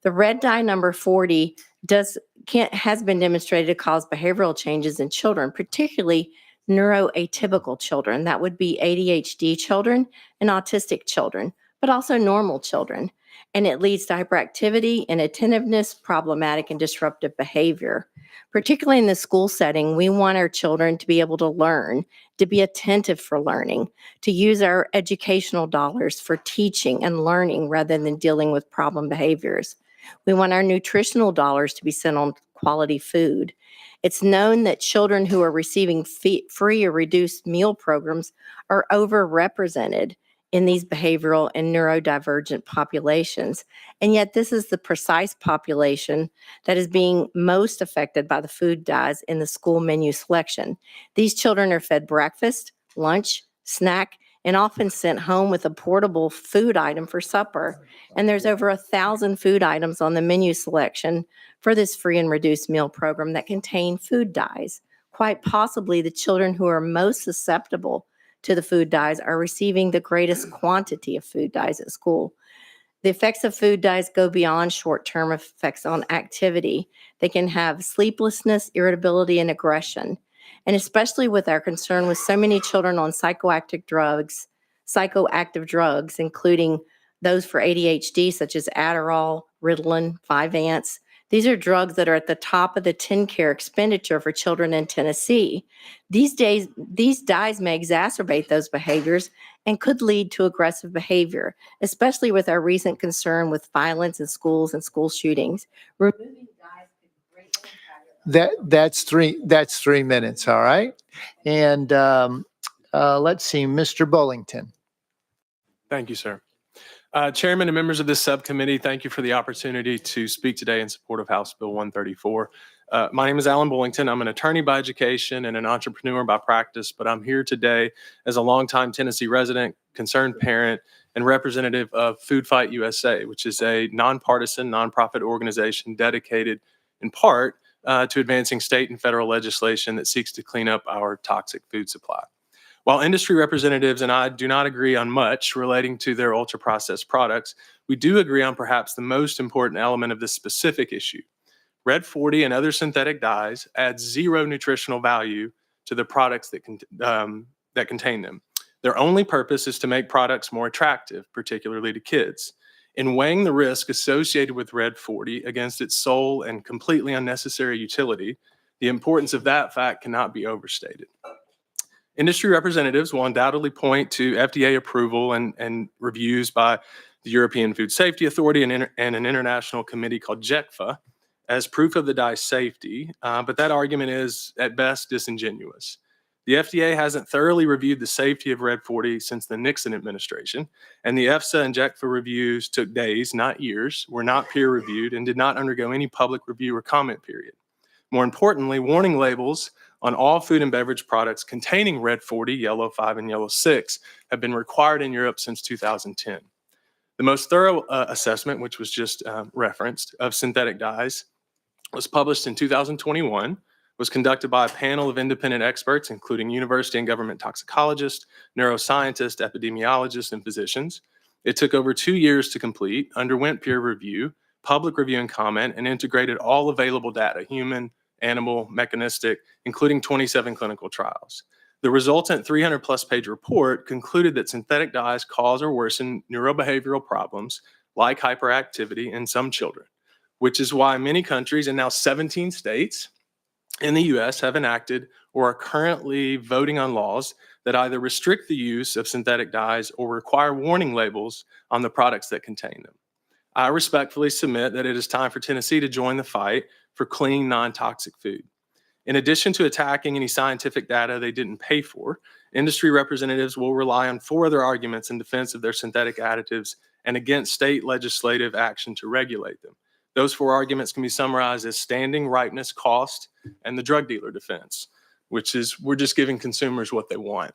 The red dye number 40 has been demonstrated to cause behavioral changes in children, particularly neuroatypical children. That would be ADHD children and autistic children, but also normal children. And it leads to hyperactivity, inattentiveness, problematic and disruptive behavior. Particularly in the school setting, we want our children to be able to learn, to be attentive for learning, to use our educational dollars for teaching and learning rather than dealing with problem behaviors. We want our nutritional dollars to be spent on quality food. It's known that children who are receiving free or reduced meal programs are overrepresented in these behavioral and neurodivergent populations. And yet this is the precise population that is being most affected by the food dyes in the school menu selection. These children are fed breakfast, lunch, snack, and often sent home with a portable food item for supper. And there's over 1,000 food items on the menu selection for this free and reduced meal program that contain food dyes. Quite possibly the children who are most susceptible to the food dyes are receiving the greatest quantity of food dyes at school. The effects of food dyes go beyond short-term effects on activity. They can have sleeplessness, irritability, and aggression. And especially with our concern with so many children on psychoactive drugs, including those for ADHD, such as Adderall, Ritalin, Vyvanse. These are drugs that are at the top of the TennCare expenditure for children in Tennessee. These dyes may exacerbate those behaviors and could lead to aggressive behavior, especially with our recent concern with violence in schools and school shootings. Removing dyes could greatly impact That's 3 minutes, all right? And let's see, Mr. Bullington. Thank you, sir. Chairman and members of this subcommittee, thank you for the opportunity to speak today in support of House Bill 134. My name is Alan Bullington. I'm an attorney by education and an entrepreneur by practice, but I'm here today as a longtime Tennessee resident, concerned parent, and representative of Food Fight USA, which is a nonpartisan, nonprofit organization dedicated in part to advancing state and federal legislation that seeks to clean up our toxic food supply. While industry representatives and I do not agree on much relating to their ultra-processed products, we do agree on perhaps the most important element of this specific issue. Red 40 and other synthetic dyes add zero nutritional value to the products that contain them. Their only purpose is to make products more attractive, particularly to kids. In weighing the risk associated with Red 40 against its sole and completely unnecessary utility, the importance of that fact cannot be overstated. Industry representatives will undoubtedly point to FDA approval and reviews by the European Food Safety Authority and an international committee called JECFA as proof of the dye's safety, but that argument is at best disingenuous. The FDA hasn't thoroughly reviewed the safety of Red 40 since the Nixon administration, and the EFSA and JECFA reviews took days, not years, were not peer-reviewed, and did not undergo any public review or comment period. More importantly, warning labels on all food and beverage products containing Red 40, Yellow 5, and Yellow 6 have been required in Europe since 2010. The most thorough assessment, which was just referenced, of synthetic dyes was published in 2021, was conducted by a panel of independent experts, including university and government toxicologists, neuroscientists, epidemiologists, and physicians. It took over 2 years to complete, underwent peer review, public review and comment, and integrated all available data, human, animal, mechanistic, including 27 clinical trials. The resultant 300-plus page report concluded that synthetic dyes cause or worsen neurobehavioral problems like hyperactivity in some children, which is why many countries and now 17 states in the U.S. have enacted or are currently voting on laws that either restrict the use of synthetic dyes or require warning labels on the products that contain them. I respectfully submit that it is time for Tennessee to join the fight for clean, non-toxic food. In addition to attacking any scientific data they didn't pay for, industry representatives will rely on 4 other arguments in defense of their synthetic additives and against state legislative action to regulate them. Those 4 arguments can be summarized as standing, ripeness, cost, and the drug dealer defense, which is we're just giving consumers what they want.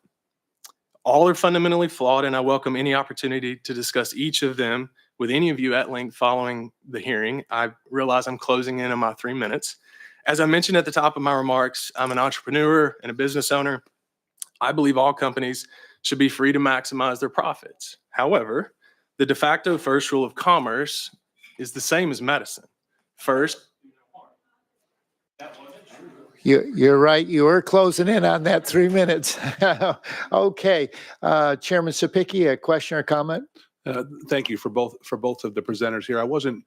All are fundamentally flawed, and I welcome any opportunity to discuss each of them with any of you at length following the hearing. I realize I'm closing in on my 3 minutes. As I mentioned at the top of my remarks, I'm an entrepreneur and a business owner. I believe all companies should be free to maximize their profits. However, the de facto first rule of commerce is the same as medicine. First, You're right. You were closing in on that 3 minutes. Okay. Chairman Sapicki, a question or comment? Thank you for both of the presenters here. I wasn't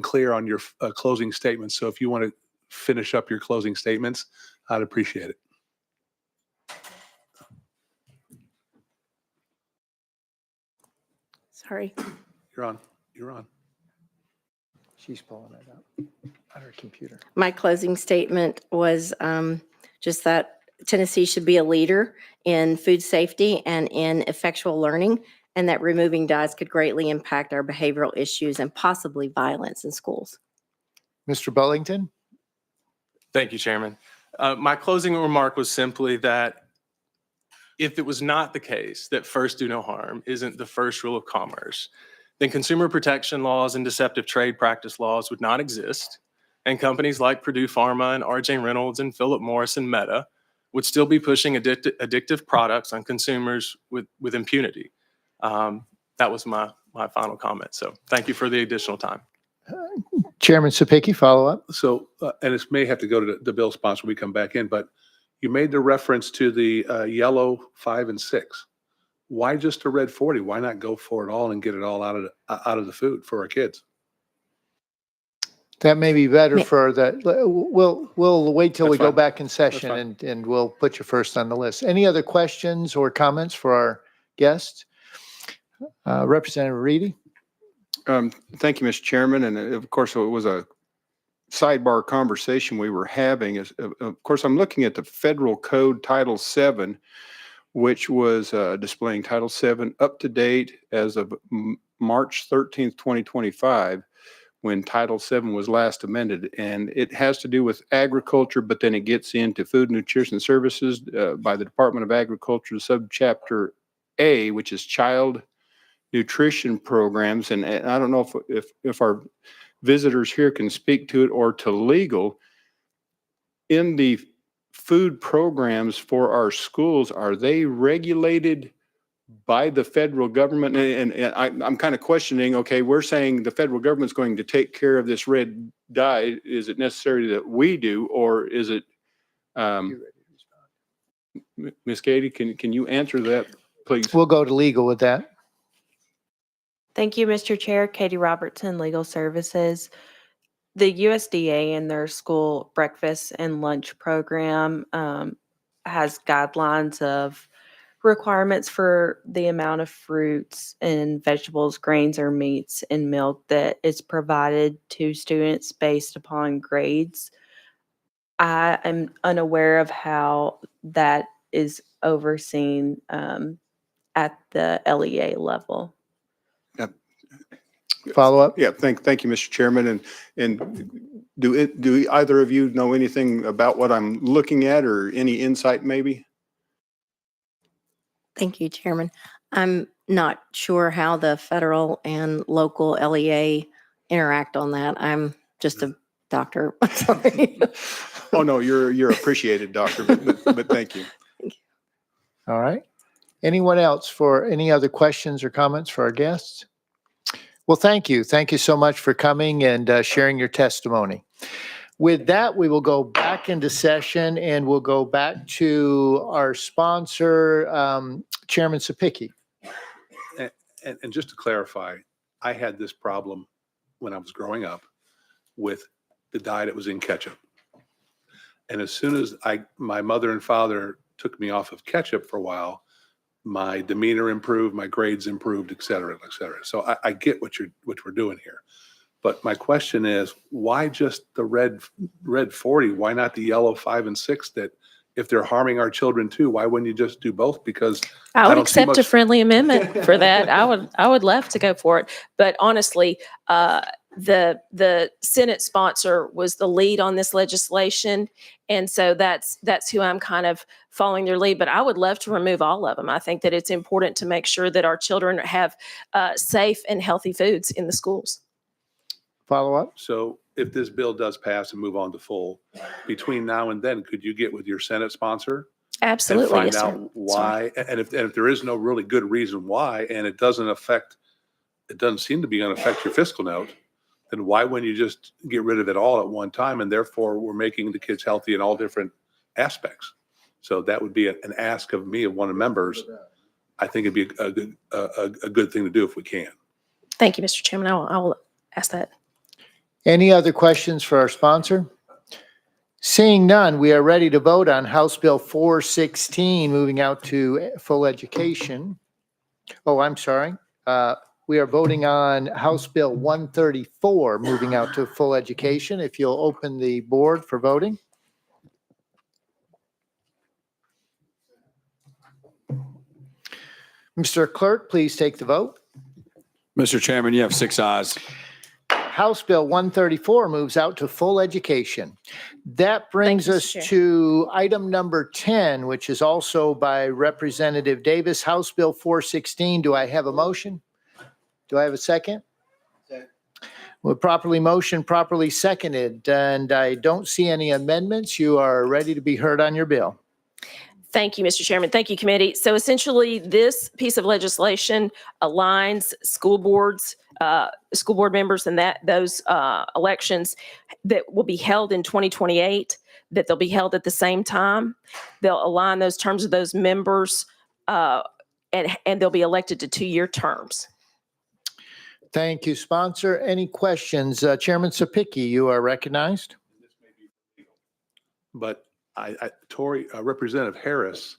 clear on your closing statements, so if you want to finish up your closing statements, I'd appreciate it. Sorry. You're on. She's pulling it up on her computer. My closing statement was just that Tennessee should be a leader in food safety and in effectual learning, and that removing dyes could greatly impact our behavioral issues and possibly violence in schools. Mr. Bullington? Thank you, Chairman. My closing remark was simply that if it was not the case that first do no harm isn't the first rule of commerce, then consumer protection laws and deceptive trade practice laws would not exist, and companies like Purdue Pharma and R.J. Reynolds and Philip Morris and Meta would still be pushing addictive products on consumers with impunity. That was my final comment. So thank you for the additional time. Chairman Sapicki, follow up. So, and it may have to go to the bill sponsor when we come back in, but you made the reference to the yellow 5 and 6. Why just a red 40? Why not go for it all and get it all out of the food for our kids? That may be better for the, we'll wait till That's we go fine. back in That's session fine. and we'll put you first on the list. Any other questions or comments for our guests? Representative Reedy? Thank you, Mr. Chairman. And of course, it was a sidebar conversation we were having. Of course, I'm looking at the Federal Code Title VII, which was displaying Title VII up to date as of March 13th, 2025, when Title VII was last amended. And it has to do with agriculture, but then it gets into food and nutrition services by the Department of Agriculture, subchapter A, which is child nutrition programs. And I don't know if our visitors here can speak to it or to legal. In the food programs for our schools, are they regulated by the federal government? And I'm kind of questioning, okay, we're saying the federal government's going to take care of this red dye. Is it necessary that we do, or is it, Ms. Katie, can you answer that, please? We'll go to legal with that. Thank you, Mr. Chair. Katie Robertson, Legal Services. The USDA in their school breakfast and lunch program has guidelines of requirements for the amount of fruits and vegetables, grains, or meats in milk that is provided to students based upon grades. I am unaware of how that is overseen at the LEA level. Follow up? Yeah, thank you, Mr. Chairman. And do either of you know anything about what I'm looking at, or any insight maybe? Thank you, Chairman. I'm not sure how the federal and local LEA interact on that. I'm just a doctor. I'm sorry. Oh, no, you're appreciated, doctor, but thank you. All right. Anyone else for any other questions or comments for our guests? Well, thank you. Thank you so much for coming and sharing your testimony. With that, we will go back into session and we'll go back to our sponsor, Chairman Sapicki. And just to clarify, I had this problem when I was growing up with the dye that was in ketchup. And as soon as my mother and father took me off of ketchup for a while, my demeanor improved, my grades improved, et cetera, et cetera. So I get what we're doing here. But my question is, why just the red 40? Why not the yellow 5 and 6? That if they're harming our children too, why wouldn't you just do both? Because I would don't see accept a much- friendly amendment for that. I would love to go for it. But honestly, the Senate sponsor was the lead on this legislation. And so that's who I'm kind of following their lead. But I would love to remove all of them. I think that it's important to make sure that our children have safe and healthy foods in the schools. Follow up? So if this bill does pass and move on to full, between now and then, could you get with your Senate sponsor? Absolutely. And find Yes, sir. out why, and if there is no really good reason why, and it doesn't seem to be going to affect your fiscal note, then why wouldn't you just get rid of it all at one time? And therefore, we're making the kids healthy in all different aspects. So that would be an ask of me, of one of the members. I think it'd be a good thing to do if we can. Thank you, Mr. Chairman. I will ask that. Any other questions for our sponsor? Seeing none, we are ready to vote on House Bill 416, moving out to full education. Oh, I'm sorry. We are voting on House Bill 134, moving out to full education. If you'll open the board for voting. Mr. Clerk, please take the vote. Mr. Chairman, you have 6 ayes. House Bill 134 moves out to full education. That brings you, Mr. us Chair. to item number 10, which is also by Representative Davis, House Bill 416. Do I have a motion? Do I have a second? Well, properly motioned, properly seconded, and I don't see any amendments. You are ready to be heard on your bill. Thank you, Mr. Chairman. Thank you, committee. So essentially, this piece of legislation aligns school board members and those elections that will be held in 2028, that they'll be held at the same time. They'll align those terms of those members, and they'll be elected to 2-year terms. Thank you, sponsor. Any questions? Chairman Sapicki, you are recognized. But Representative Harris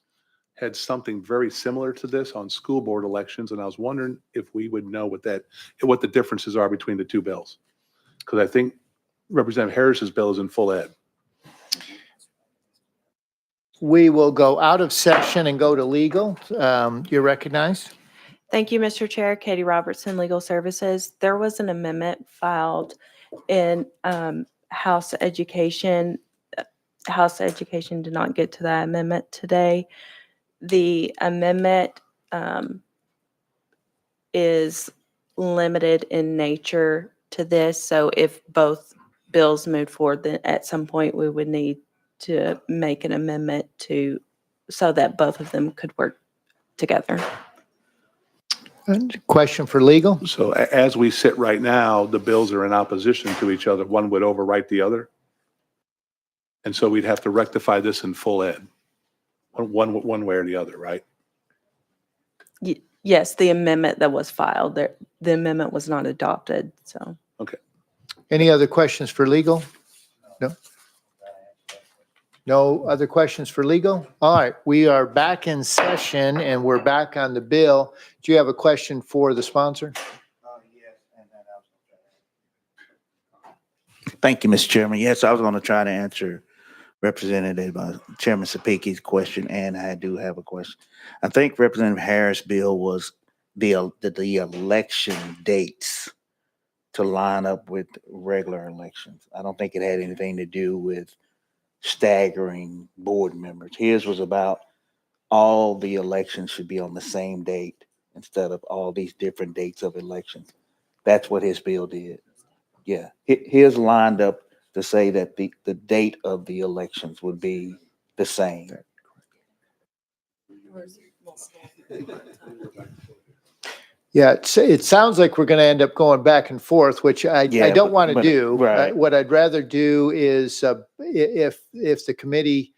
had something very similar to this on school board elections, and I was wondering if we would know what the differences are between the two bills. Because I think Representative Harris's bill is in full ed. We will go out of session and go to legal. You're recognized. Thank you, Mr. Chair. Katie Robertson, Legal Services. There was an amendment filed in House Education. House Education did not get to that amendment today. The amendment is limited in nature to this. So if both bills move forward, then at some point we would need to make an amendment so that both of them could work together. And question for legal. So as we sit right now, the bills are in opposition to each other. One would overwrite the other. And so we'd have to rectify this in full ed, one way or the other, right? Yes, the amendment that was filed, the amendment was not adopted, so. Okay. Any other questions for legal? No? No other questions for legal? All right, we are back in session and we're back on the bill. Do you have a question for the sponsor? Thank you, Mr. Chairman. Yes, I was going to try to answer Representative Chairman Sapicki's question, and I do have a question. I think Representative Harris' bill was the election dates to line up with regular elections. I don't think it had anything to do with staggering board members. His was about all the elections should be on the same date instead of all these different dates of elections. That's what his bill did. Yeah, his lined up to say that the date of the elections would be the same. Yeah, it sounds like we're going to end up going back and forth, which I don't want to do. Right. What I'd rather do is if the committee,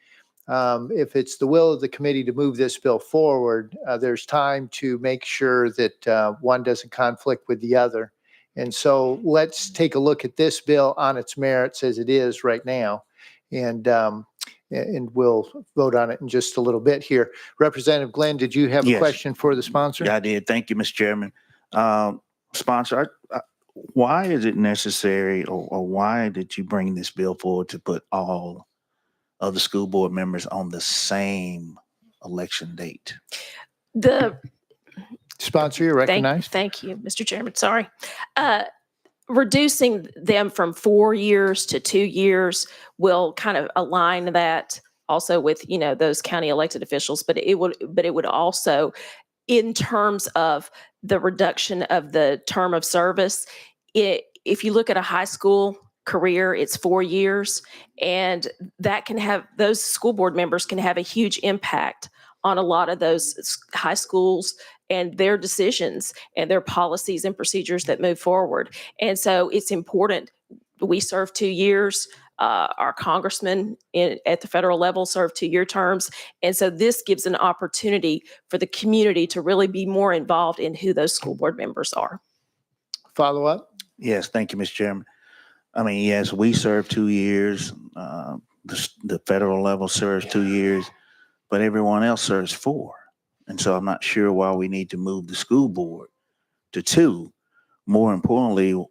if it's the will of the committee to move this bill forward, there's time to make sure that one doesn't conflict with the other. And so let's take a look at this bill on its merits as it is right now. And we'll vote on it in just a little bit here. Representative Glenn, did you have a Yes. question for the sponsor? Yeah, I did. Thank you, Mr. Chairman. Sponsor, why is it necessary or why did you bring this bill forward to put all of the school board members on the same election date? The Sponsor, you're recognized. Thank you, Mr. Chairman. Sorry. Reducing them from 4 years to 2 years will kind of align that also with, those county elected officials, but it would also, in terms of the reduction of the term of service, if you look at a high school career, it's 4 years, and that can have, those school board members can have a huge impact on a lot of those high schools and their decisions and their policies and procedures that move forward. And so it's important. We serve 2 years. Our congressmen at the federal level serve 2-year terms. And so this gives an opportunity for the community to really be more involved in who those school board members are. Follow up? Yes, thank you, Mr. Chairman. I mean, yes, we serve 2 years. The federal level serves 2 years, but everyone else serves 4. And so I'm not sure why we need to move the school board to two. More importantly,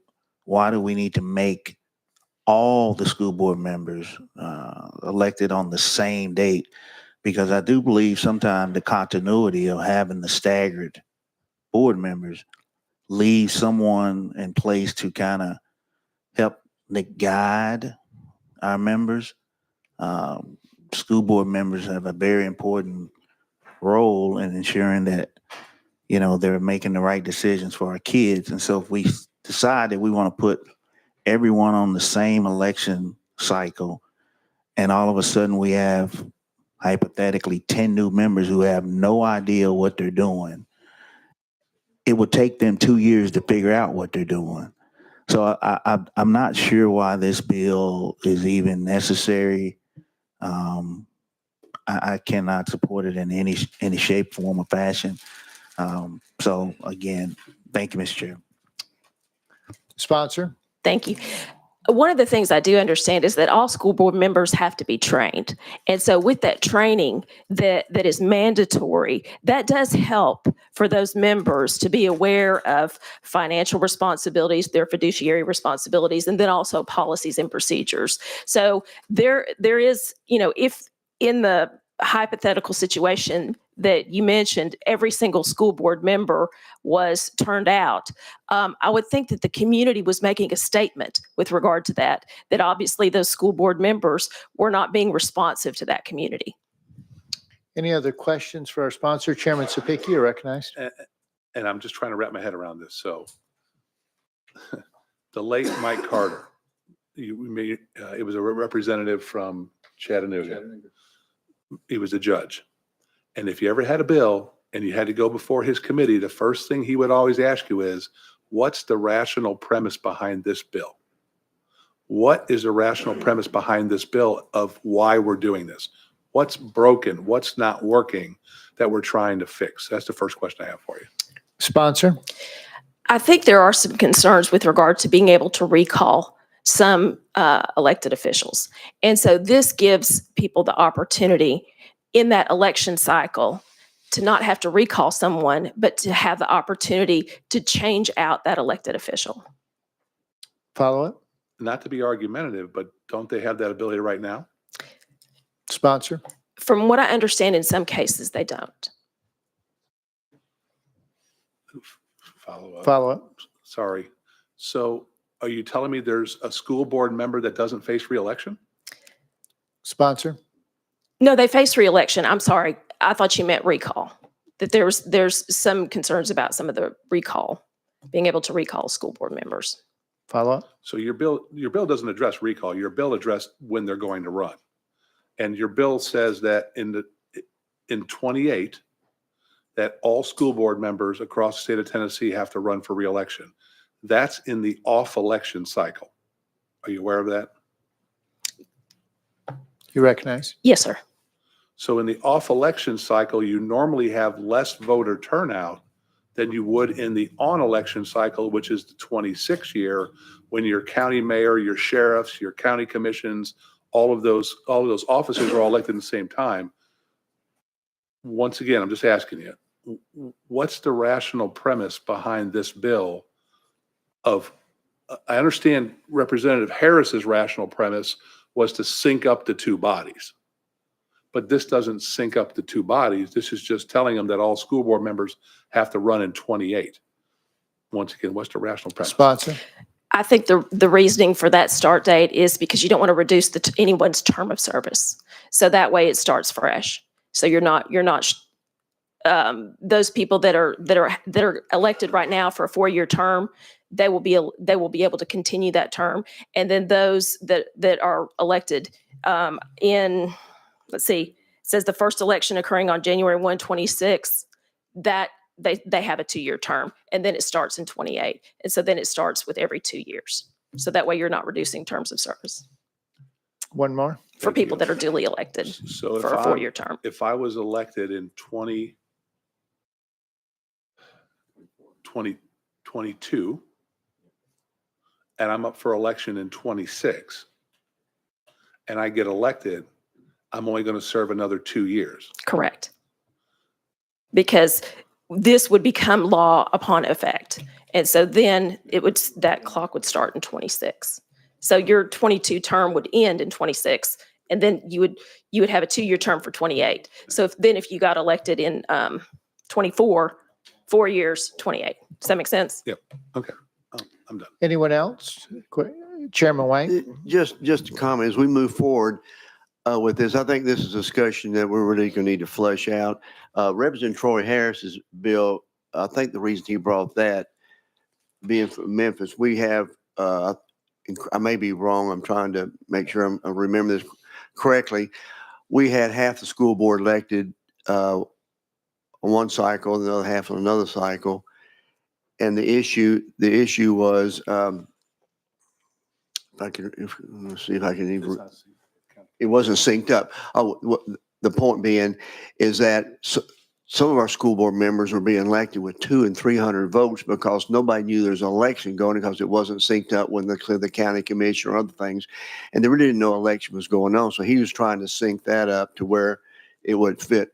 why do we need to make all the school board members elected on the same date? Because I do believe sometimes the continuity of having the staggered board members leaves someone in place to kind of help guide our members. School board members have a very important role in ensuring that, you know, they're making the right decisions for our kids. And so if we decide that we want to put everyone on the same election cycle, and all of a sudden we have hypothetically 10 new members who have no idea what they're doing, it would take them 2 years to figure out what they're doing. So I'm not sure why this bill is even necessary. I cannot support it in any shape, form, or fashion. So again, thank you, Mr. Chair. Sponsor? Thank you. One of the things I do understand is that all school board members have to be trained. And so with that training that is mandatory, that does help for those members to be aware of financial responsibilities, their fiduciary responsibilities, and then also policies and procedures. So there is, you know, if in the hypothetical situation that you mentioned, every single school board member was turned out, I would think that the community was making a statement with regard to that obviously those school board members were not being responsive to that community. Any other questions for our sponsor? Chairman Sapicki, you're recognized. And I'm just trying to wrap my head around this. So the late Mike Carter, it was a representative from Chattanooga. He was a judge. And if you ever had a bill and you had to go before his committee, the first thing he would always ask you is, what's the rational premise behind this bill? What is the rational premise behind this bill of why we're doing this? What's broken? What's not working that we're trying to fix? That's the first question I have for you. Sponsor? I think there are some concerns with regard to being able to recall some elected officials. And so this gives people the opportunity in that election cycle to not have to recall someone, but to have the opportunity to change out that elected official. Follow up? Not to be argumentative, but don't they have that ability right now? Sponsor? From what I understand, in some cases, they don't. Follow up. Follow up. Sorry. So are you telling me there's a school board member that doesn't face reelection? Sponsor? No, they face reelection. I'm sorry. I thought you meant recall. That there's some concerns about some of the recall, being able to recall school board members. Follow up? So your bill doesn't address recall. Your bill addressed when they're going to run. And your bill says that in 28, that all school board members across the state of Tennessee have to run for reelection. That's in the off election cycle. Are you aware of that? You recognize? Yes, sir. So in the off election cycle, you normally have less voter turnout than you would in the on election cycle, which is the 26 year, when your county mayor, your sheriffs, your county commissions, all of those officers are all elected at the same time. Once again, I'm just asking you, what's the rational premise behind this bill of, I understand Representative Harris's rational premise was to sync up the two bodies, but this doesn't sync up the two bodies. This is just telling them that all school board members have to run in 28. Once again, what's the rational premise? Sponsor? I think the reasoning for that start date is because you don't want to reduce anyone's term of service. So that way it starts fresh. So you're not those people that are elected right now for a 4-year term, they will be able to continue that term. And then those that are elected let's see, it says the first election occurring on January 1, 26, that they have a 2-year term, and then it starts in 28. And so then it starts with every 2 years. So that way you're not reducing terms of service One more. for people that are duly elected So for a 4-year term. If I was elected in 2022 and I'm up for election in 26 and I get elected, I'm only going to serve another 2 years. Correct. Because this would become law upon effect. And so then that clock would start in 26. So your 22 term would end in 26, and then you would have a 2-year term for 28. So if you got elected in 24, 4 years, 28. Does that make sense? Yep. Okay. I'm done. Anyone else? Chairman White? Just a comment, as we move forward with this, I think this is a discussion that we're really going to need to flesh out. Representative Troy Harris's bill, I think the reason he brought that, being from Memphis, we have, I may be wrong, I'm trying to make sure I remember this correctly. We had half the school board elected on one cycle and the other half on another cycle. And the issue was, let's see if I can even, it wasn't synced up. The point being is that some of our school board members were being elected with 200 and 300 votes because nobody knew there was an election going because it wasn't synced up with the county commission or other things. And they really didn't know election was going on. So he was trying to sync that up to where it would fit.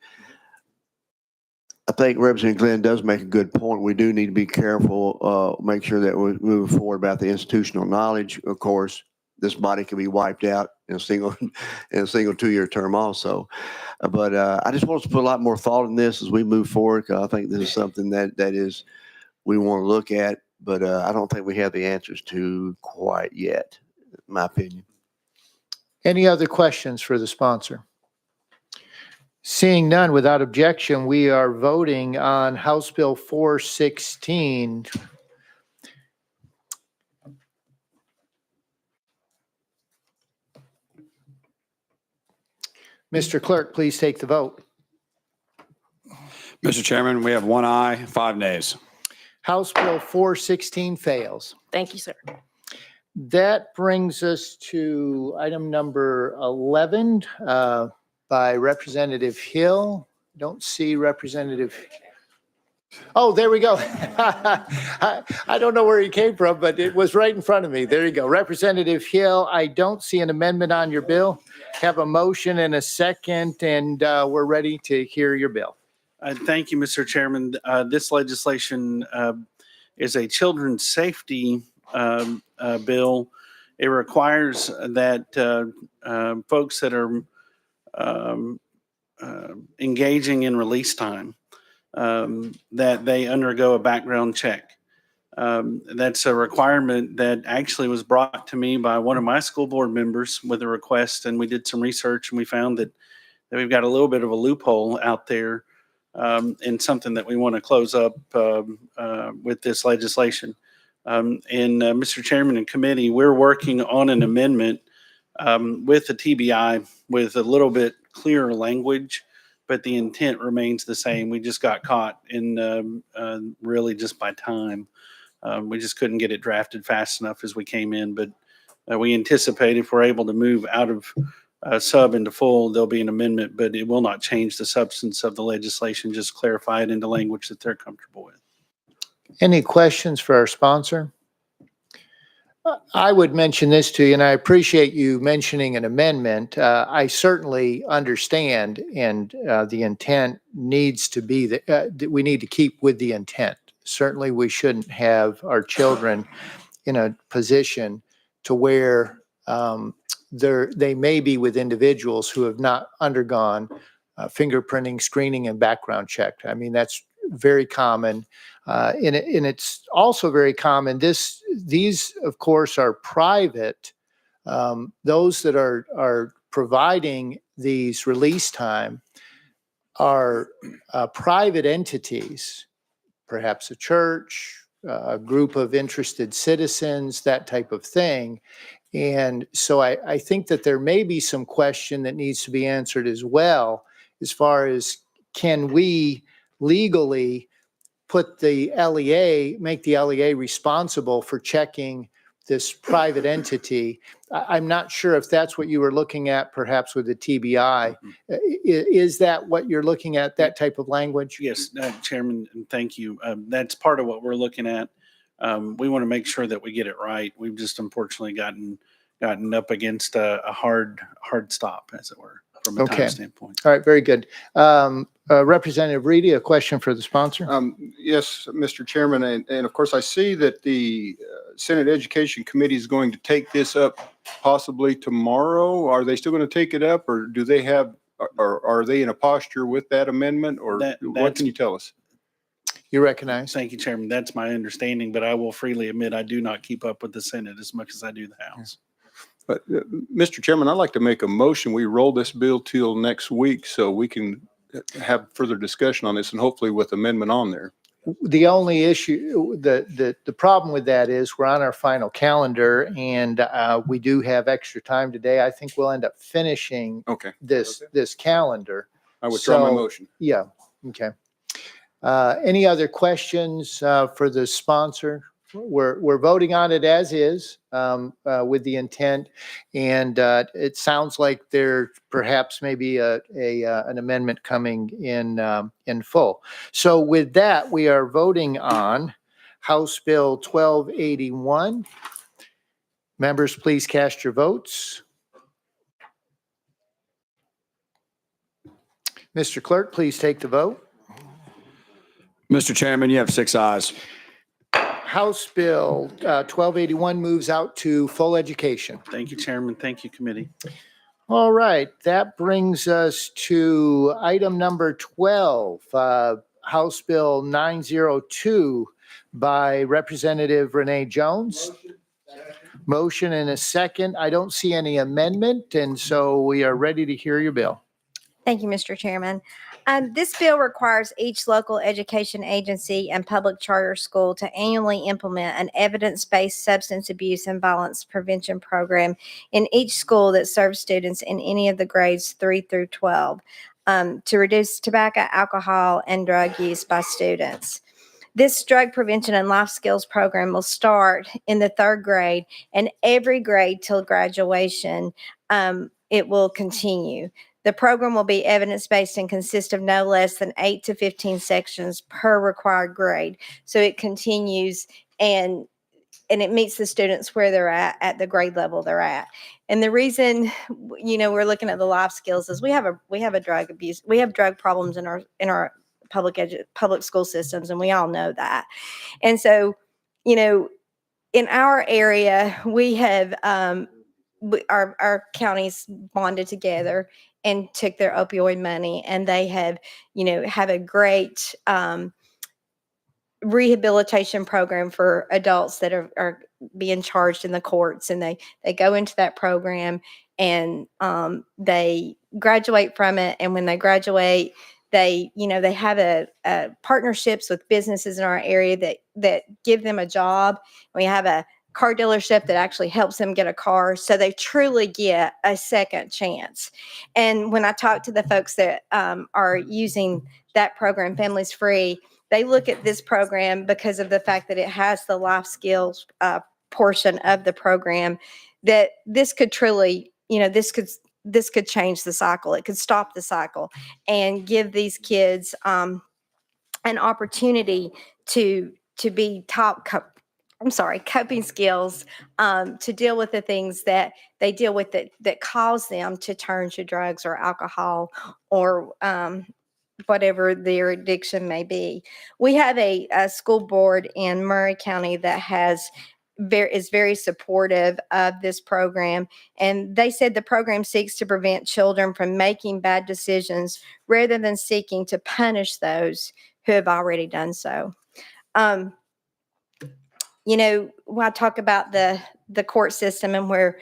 I think Representative Glenn does make a good point. We do need to be careful, make sure that we're moving forward about the institutional knowledge. Of course, this body can be wiped out in a single 2-year term also. But I just want us to put a lot more thought in this as we move forward. I think this is something that is we want to look at, but I don't think we have the answers to quite yet, in my opinion. Any other questions for the sponsor? Seeing none, without objection, we are voting on House Bill 416. Mr. Clerk, please take the vote. Mr. Chairman, we have 1 aye, 5 nays. House Bill 416 fails. Thank you, sir. That brings us to item number 11 by Representative Hill. Don't see Representative. Oh, there we go. I don't know where he came from, but it was right in front of me. There you go. Representative Hill, I don't see an amendment on your bill. Have a motion and a second, and we're ready to hear your bill. Thank you, Mr. Chairman. This legislation is a children's safety bill. It requires that folks that are engaging in release time, that they undergo a background check. That's a requirement that actually was brought to me by one of my school board members with a request, and we did some research and we found that we've got a little bit of a loophole out there, and something that we want to close up with this legislation. Mr. Chairman and committee, we're working on an amendment with the TBI with a little bit clearer language, but the intent remains the same. We just got caught in really just by time. We just couldn't get it drafted fast enough as we came in, but we anticipate if we're able to move out of sub into full, there'll be an amendment, but it will not change the substance of the legislation, just clarify it into language that they're comfortable with. Any questions for our sponsor? I would mention this to you, and I appreciate you mentioning an amendment. I certainly understand, and the intent needs to be that we need to keep with the intent. Certainly, we shouldn't have our children in a position to where they may be with individuals who have not undergone fingerprinting, screening, and background check. I mean, that's very common. And it's also very common. These, of course, are private. Those that are providing these release time are private entities, perhaps a church, a group of interested citizens, that type of thing. And so I think that there may be some question that needs to be answered as well, as far as can we legally put the LEA, make the LEA responsible for checking this private entity. I'm not sure if that's what you were looking at, perhaps with the TBI. Is that what you're looking at, that type of language? Yes, Chairman, and thank you. That's part of what we're looking at. We want to make sure that we get it right. We've just unfortunately gotten up against a hard stop, as it were. from a time Okay. standpoint. All right, very good. Representative Reedy, a question for the sponsor? Yes, Mr. Chairman, and of course, I see that the Senate Education Committee is going to take this up possibly tomorrow. Are they still going to take it up, or do they have, or are they in a posture with that amendment, or what That's- can you tell us? You recognize? Thank you, Chairman. That's my understanding, but I will freely admit I do not keep up with the Senate as much as I do the House. But, Mr. Chairman, I'd like to make a motion. We roll this bill till next week so we can have further discussion on this and hopefully with amendment on there. The only issue, the problem with that is we're on our final calendar and we do have extra time today. I think we'll end up finishing this calendar. I withdraw my So, motion. Yeah, okay. Any other questions for the sponsor? We're voting on it as is with the intent, and it sounds like there perhaps maybe an amendment coming in full. So with that, we are voting on House Bill 1281. Members, please cast your votes. Mr. Clerk, please take the vote. Mr. Chairman, you have 6 ayes. House Bill 1281 moves out to full education. Thank you, Chairman. Thank you, committee. All right, that brings us to item number 12, House Bill 902 by Representative Renee Jones. Motion and a second. I don't see any amendment, and so we are ready to hear your bill. Thank you, Mr. Chairman. This bill requires each local education agency and public charter school to annually implement an evidence-based substance abuse and violence prevention program in each school that serves students in any of the grades 3 through 12 to reduce tobacco, alcohol, and drug use by students. This drug prevention and life skills program will start in the 3rd grade, and every grade till graduation, it will continue. The program will be evidence-based and consist of no less than 8 to 15 sections per required grade. So it continues and it meets the students where they're at the grade level they're at. And the reason, we're looking at the life skills is we have a drug abuse, we have drug problems in our public school systems, and we all know that. And so, in our area, we have our counties bonded together and took their opioid money, and they have a great rehabilitation program for adults that are being charged in the courts, and they go into that program and they graduate from it. And when they graduate, they have a partnerships with businesses in our area that give them a job. We have a car dealership that actually helps them get a car, so they truly get a second chance. And when I talk to the folks that are using that program, Families Free, they look at this program because of the fact that it has the life skills portion of the program, that this could truly, this could change the cycle. It could stop the cycle and give these kids an opportunity to be coping skills to deal with the things that they deal with that cause them to turn to drugs or alcohol or whatever their addiction may be. We have a school board in Murray County that is very supportive of this program. And they said the program seeks to prevent children from making bad decisions rather than seeking to punish those who have already done so. When I talk about the court system and where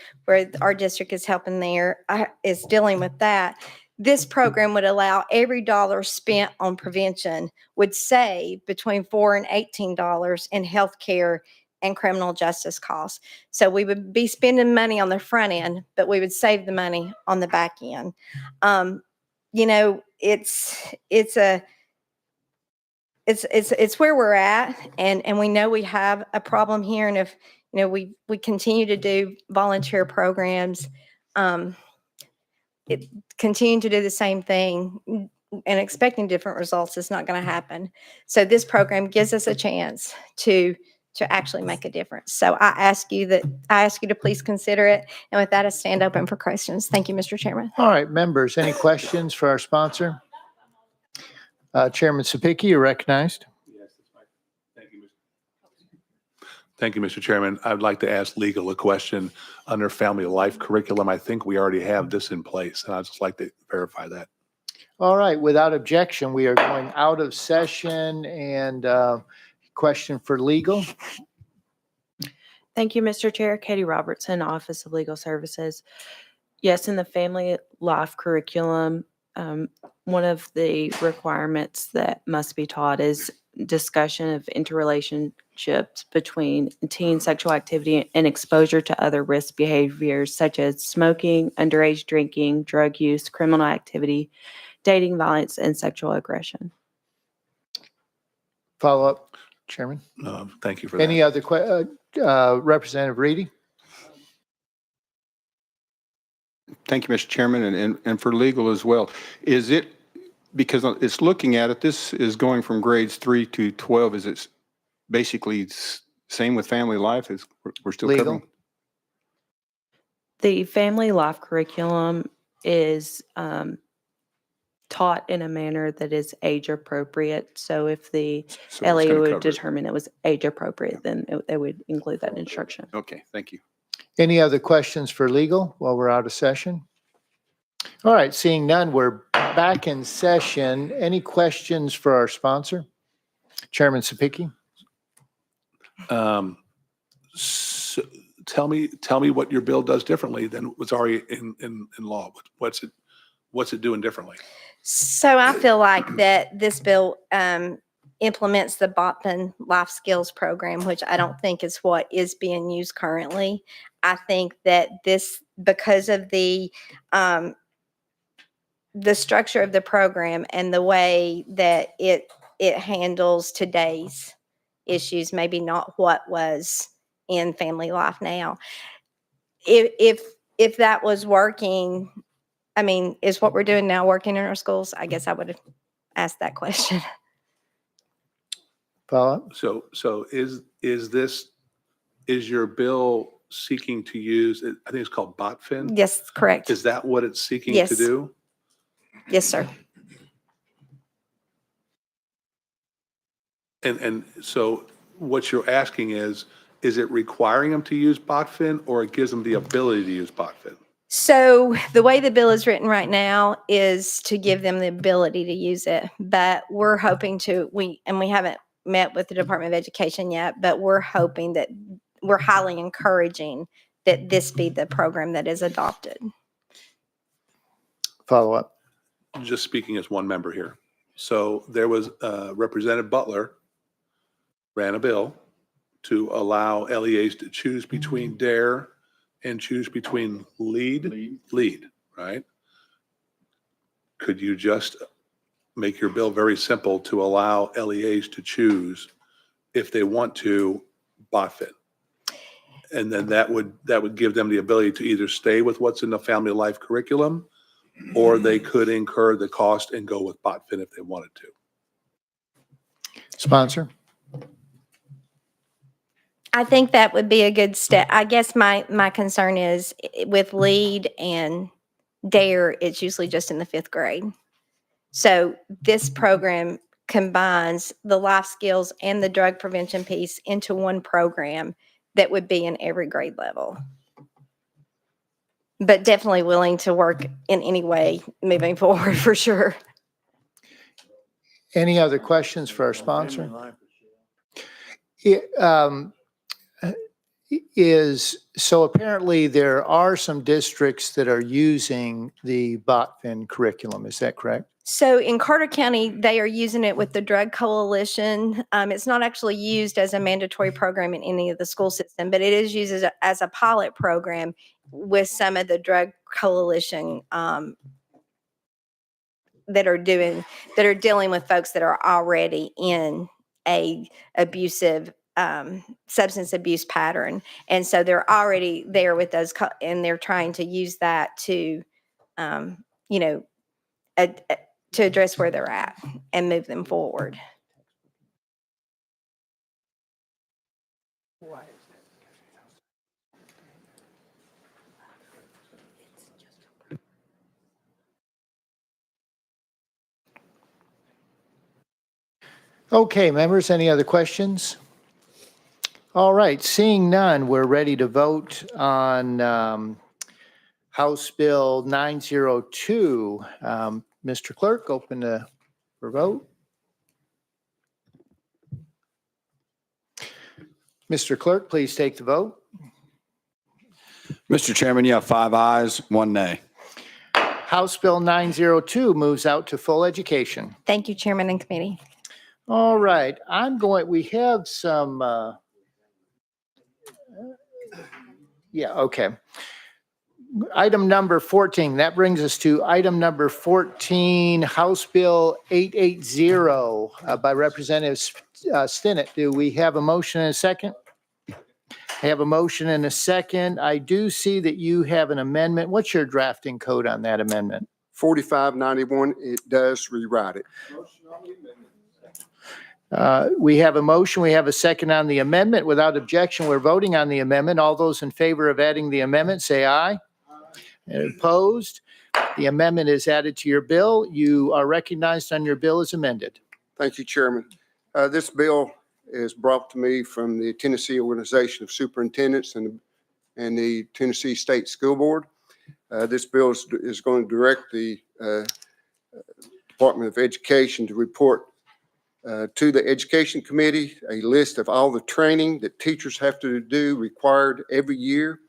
our district is helping there, is dealing with that. This program would allow every dollar spent on prevention would save between $4 and $18 in healthcare and criminal justice costs. So we would be spending money on the front end, but we would save the money on the back end. It's where we're at, and we know we have a problem here. And if we continue to do volunteer programs, continue to do the same thing and expecting different results is not going to happen. So this program gives us a chance to to actually make a difference. So I ask you to please consider it. And with that, I stand open for questions. Thank you, Mr. Chairman. All right, members, any questions for our sponsor? Chairman Sapicki, you're recognized. Thank you, Mr. Chairman. I'd like to ask legal a question under family life curriculum. I think we already have this in place, and I'd just like to verify that. All right, without objection, we are going out of session and question for legal. Thank you, Mr. Chair. Katie Robertson, Office of Legal Services. Yes, in the family life curriculum, one of the requirements that must be taught is discussion of interrelationships between teen sexual activity and exposure to other risk behaviors such as smoking, underage drinking, drug use, criminal activity, dating violence, and sexual aggression. Follow up, Chairman. Thank you for that. Any other Representative Reedy? Thank you, Mr. Chairman, and for legal as well. Is it, because it's looking at it, this is going from grades 3 to 12. Is it basically same with family life? Is we're still Legal. covering? The family life curriculum is taught in a manner that is age appropriate. So if the So it's LEA gonna would cover it. determine it was age appropriate, then they would include that instruction. Okay, thank you. Any other questions for legal while we're out of session? All right, seeing none, we're back in session. Any questions for our sponsor? Chairman Sapicki? So tell me what your bill does differently than what's already in law. What's it doing differently? So I feel like that this bill implements the Botman Life Skills Program, which I don't think is what is being used currently. I think that this, because of the structure of the program and the way that it handles today's issues, maybe not what was in family life now. If that was working, I mean, is what we're doing now working in our schools? I guess I would have asked that question. Follow up? So is your bill seeking to use, I think it's called BotFin? Yes, correct. Is that what it's seeking Yes. to do? Yes, sir. And so what you're asking is it requiring them to use BotFin, or it gives them the ability to use BotFin? So the way the bill is written right now is to give them the ability to use it, but we're hoping to, we haven't met with the Department of Education yet, but we're hoping that we're highly encouraging that this be the program that is adopted. Follow up. Just speaking as one member here. So there was Representative Butler ran a bill to allow LEAs to choose between DARE and choose between lead, right? Could you just make your bill very simple to allow LEAs to choose if they want to BotFin? And then that would give them the ability to either stay with what's in the family life curriculum, or they could incur the cost and go with BotFin if they wanted to. Sponsor? I think that would be a good step. I guess my concern is with LEAD and DARE, it's usually just in the 5th grade. So this program combines the life skills and the drug prevention piece into one program that would be in every grade level. But definitely willing to work in any way moving forward for sure. Any other questions for our sponsor? So apparently there are some districts that are using the BotFin curriculum. Is that correct? So in Carter County, they are using it with the Drug Coalition. It's not actually used as a mandatory program in any of the school system, but it is used as a pilot program with some of the Drug Coalition that are dealing with folks that are already in a abusive substance abuse pattern. And so they're already there with those, and they're trying to use that to, to address where they're at and move them forward. Okay, members, any other questions? All right, seeing none, we're ready to vote on House Bill 902. Mr. Clerk, open for vote. Mr. Clerk, please take the vote. Mr. Chairman, you have 5 ayes, 1 nay. House Bill 902 moves out to full education. Thank you, Chairman and Committee. All right, we have some, okay. Item number 14, that brings us to item number 14, House Bill 880 by Representative Stinnett. Do we have a motion and a second? I have a motion and a second. I do see that you have an amendment. What's your drafting code on that amendment? 4591, it does rewrite it. We have a motion. We have a second on the amendment. Without objection, we're voting on the amendment. All those in favor of adding the amendment, say aye. And opposed? The amendment is added to your bill. You are recognized on your bill as amended. Thank you, Chairman. This bill is brought to me from the Tennessee Organization of Superintendents and the Tennessee State School Board. This bill is going to direct the Department of Education to report to the Education Committee a list of all the training that teachers have to do required every year.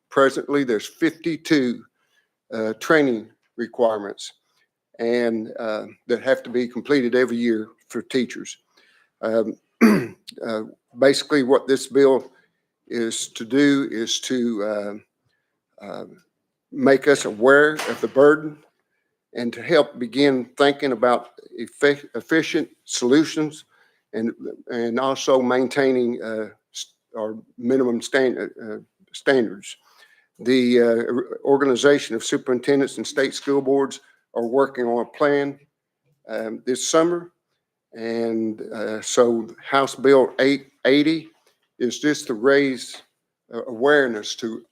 Presently, there's 52 training requirements and that have to be completed every year for teachers. Basically, what this bill is to do is to make us aware of the burden and to help begin thinking about efficient solutions and also maintaining our minimum standards. The Organization of Superintendents and State School Boards are working on a plan this summer. And so House Bill 880 is just to raise awareness to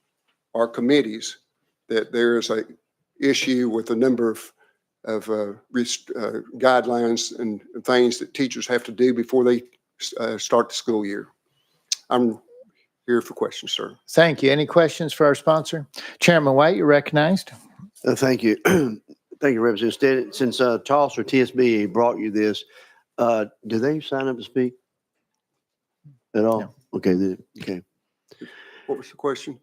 our committees that there is a issue with a number of guidelines and things that teachers have to do before they start the school year. I'm here for questions, sir. Thank you. Any questions for our sponsor? Chairman White, you're recognized. Thank you. Thank you, Representative Stinnett. Since TOSS or TSBA brought you this, do they sign up to speak at all? No. Okay. Okay. What was the question?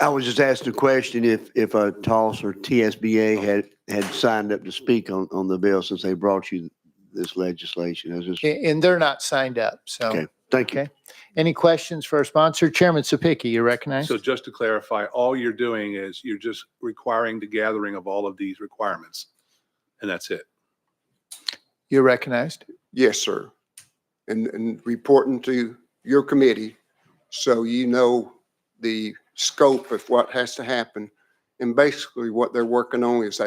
I was just asking a question if a TOSS or TSBA had signed up to speak on the bill since they brought you this legislation. I was just, And they're not signed up, so. okay. Thank you. Okay. Any questions for our sponsor? Chairman Sapicki, you recognized. So just to clarify, all you're doing is you're just requiring the gathering of all of these requirements, and that's it. You're recognized. Yes, sir. And reporting to your committee so you know the scope of what has to happen. And basically what they're working on is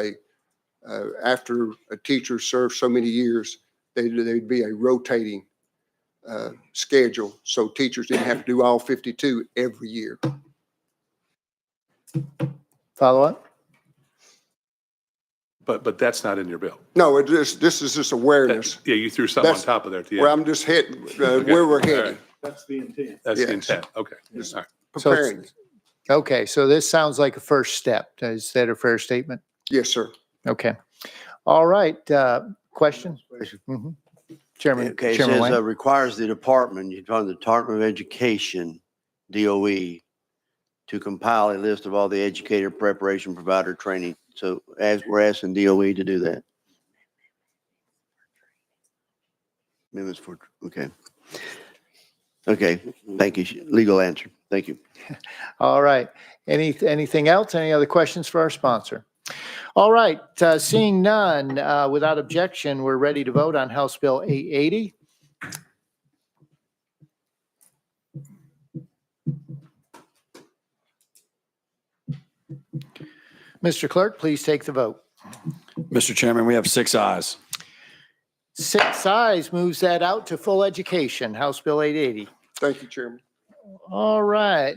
after a teacher serves so many years, there'd be a rotating schedule. So teachers didn't have to do all 52 every year. Follow up? But that's not in your bill. No, this is just awareness. Yeah, you threw something on top of there at the end. Where I'm just hitting where we're heading. Right. That's the intent. That's Yes. the intent. Okay. Yes. All right. Preparing. Okay, so this sounds like a first step. Is that a fair statement? Yes, sir. Okay. All right. Question? Mhm. Chairman. Okay, it Chairman says Wayne. requires the department, you're talking the Department of Education, DOE, to compile a list of all the educator preparation provider training. So as we're asking DOE to do that. Amendments for, okay. Okay, thank you. Legal answer. Thank you. All right. Anything else? Any other questions for our sponsor? All right. Seeing none, without objection, we're ready to vote on House Bill 880. Mr. Clerk, please take the vote. Mr. Chairman, we have 6 ayes. 6 ayes moves that out to full education, House Bill 880. Thank you, Chairman. All right.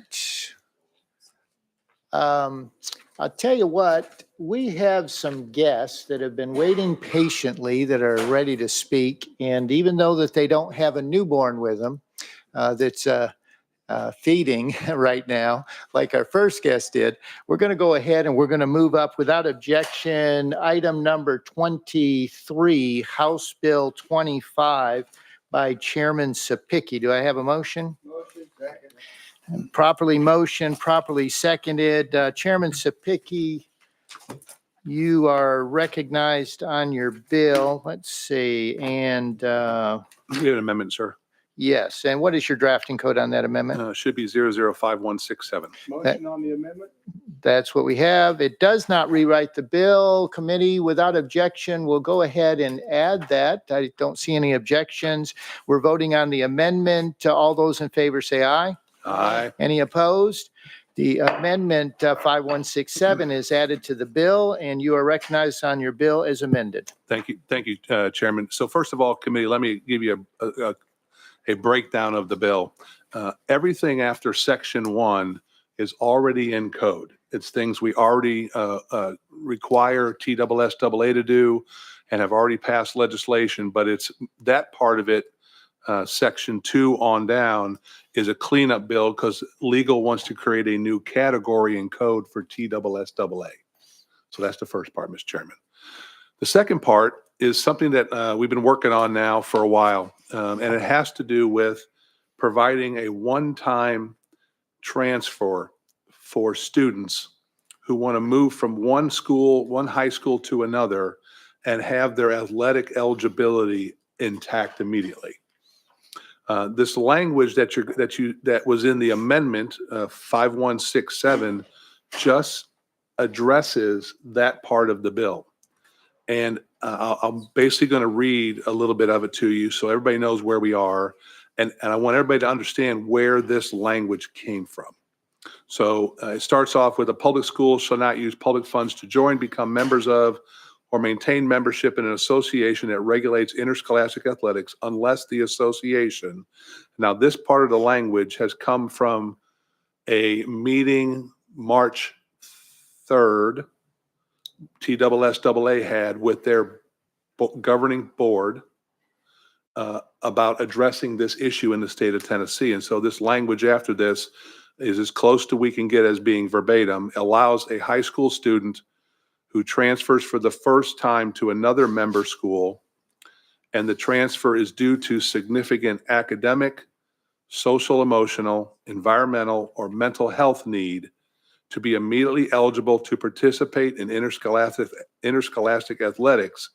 I'll tell you what, we have some guests that have been waiting patiently that are ready to speak. And even though that they don't have a newborn with them, that's feeding right now, like our first guest did, we're going to go ahead and we're going to move up without objection. Item number 23, House Bill 25 by Chairman Sapicki. Do I have a motion? Motion, second. And properly motioned, properly seconded. Chairman Sapicki, you are recognized on your bill. Let's see. And We have an amendment, sir. yes. And what is your drafting code on that amendment? Should be 005167. Motion on the amendment? That's what we have. It does not rewrite the bill. Committee, without objection, will go ahead and add that. I don't see any objections. We're voting on the amendment. All those in favor say aye. Aye. Any opposed? The amendment 5167 is added to the bill, and you are recognized on your bill as amended. Thank you, Chairman. So first of all, committee, let me give you a breakdown of the bill. Everything after section 1 is already in code. It's things we already require TSSAA to do and have already passed legislation, but it's that part of it, section 2 on down, is a cleanup bill because legal wants to create a new category in code for TSSAA. So that's the first part, Mr. Chairman. The second part is something that we've been working on now for a while, and it has to do with providing a one-time transfer for students who want to move from one school, one high school to another, and have their athletic eligibility intact immediately. This language that was in the amendment 5167 just addresses that part of the bill. And I'm basically going to read a little bit of it to you so everybody knows where we are. And I want everybody to understand where this language came from. So it starts off with: a public school shall not use public funds to join, become members of, or maintain membership in an association that regulates interscholastic athletics unless the association. Now, this part of the language has come from a meeting March 3rd, TSSAA had with their governing board about addressing this issue in the state of Tennessee. And so this language after this is as close to we can get as being verbatim, allows a high school student who transfers for the first time to another member school, and the transfer is due to significant academic, social, emotional, environmental, or mental health need, to be immediately eligible to participate in interscholastic athletics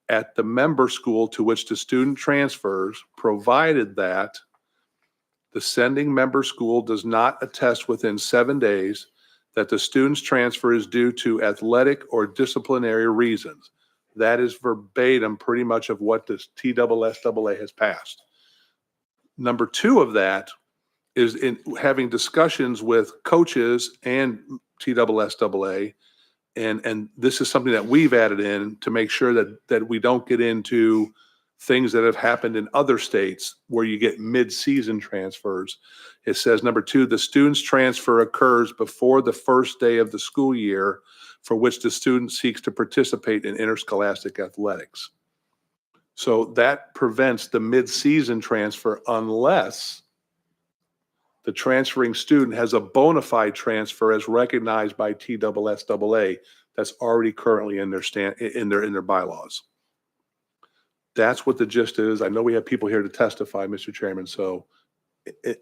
at the member school to which the student transfers, provided that the sending member school does not attest within 7 days that the student's transfer is due to athletic or disciplinary reasons. That is verbatim pretty much of what the TSSAA has passed. Number 2 of that is in having discussions with coaches and TSSAA, and this is something that we've added in to make sure that we don't get into things that have happened in other states where you get mid-season transfers. It says, number 2, the student's transfer occurs before the first day of the school year for which the student seeks to participate in interscholastic athletics. So that prevents the mid-season transfer unless the transferring student has a bona fide transfer as recognized by TSSAA that's already currently in their bylaws. That's what the gist is. I know we have people here to testify, Mr. Chairman, so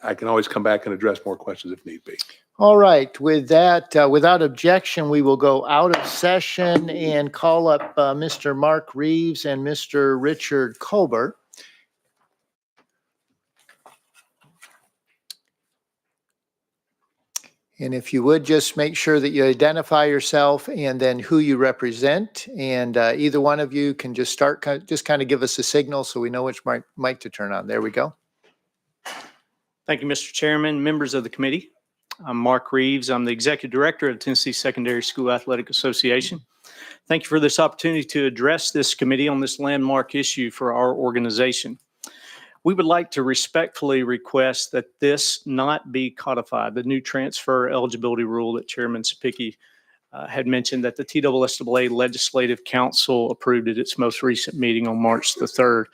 I can always come back and address more questions if need be. All right. With that, without objection, we will go out of session and call up Mr. Mark Reeves and Mr. Richard Colbert. And if you would, just make sure that you identify yourself and then who you represent. And either one of you can just start, just kind of give us a signal so we know which mic to turn on. There we go. Thank you, Mr. Chairman, members of the committee. I'm Mark Reeves. I'm the Executive Director of the Tennessee Secondary School Athletic Association. Thank you for this opportunity to address this committee on this landmark issue for our organization. We would like to respectfully request that this not be codified, the new transfer eligibility rule that Chairman Sapicki had mentioned that the TSSAA Legislative Council approved at its most recent meeting on March the 3rd.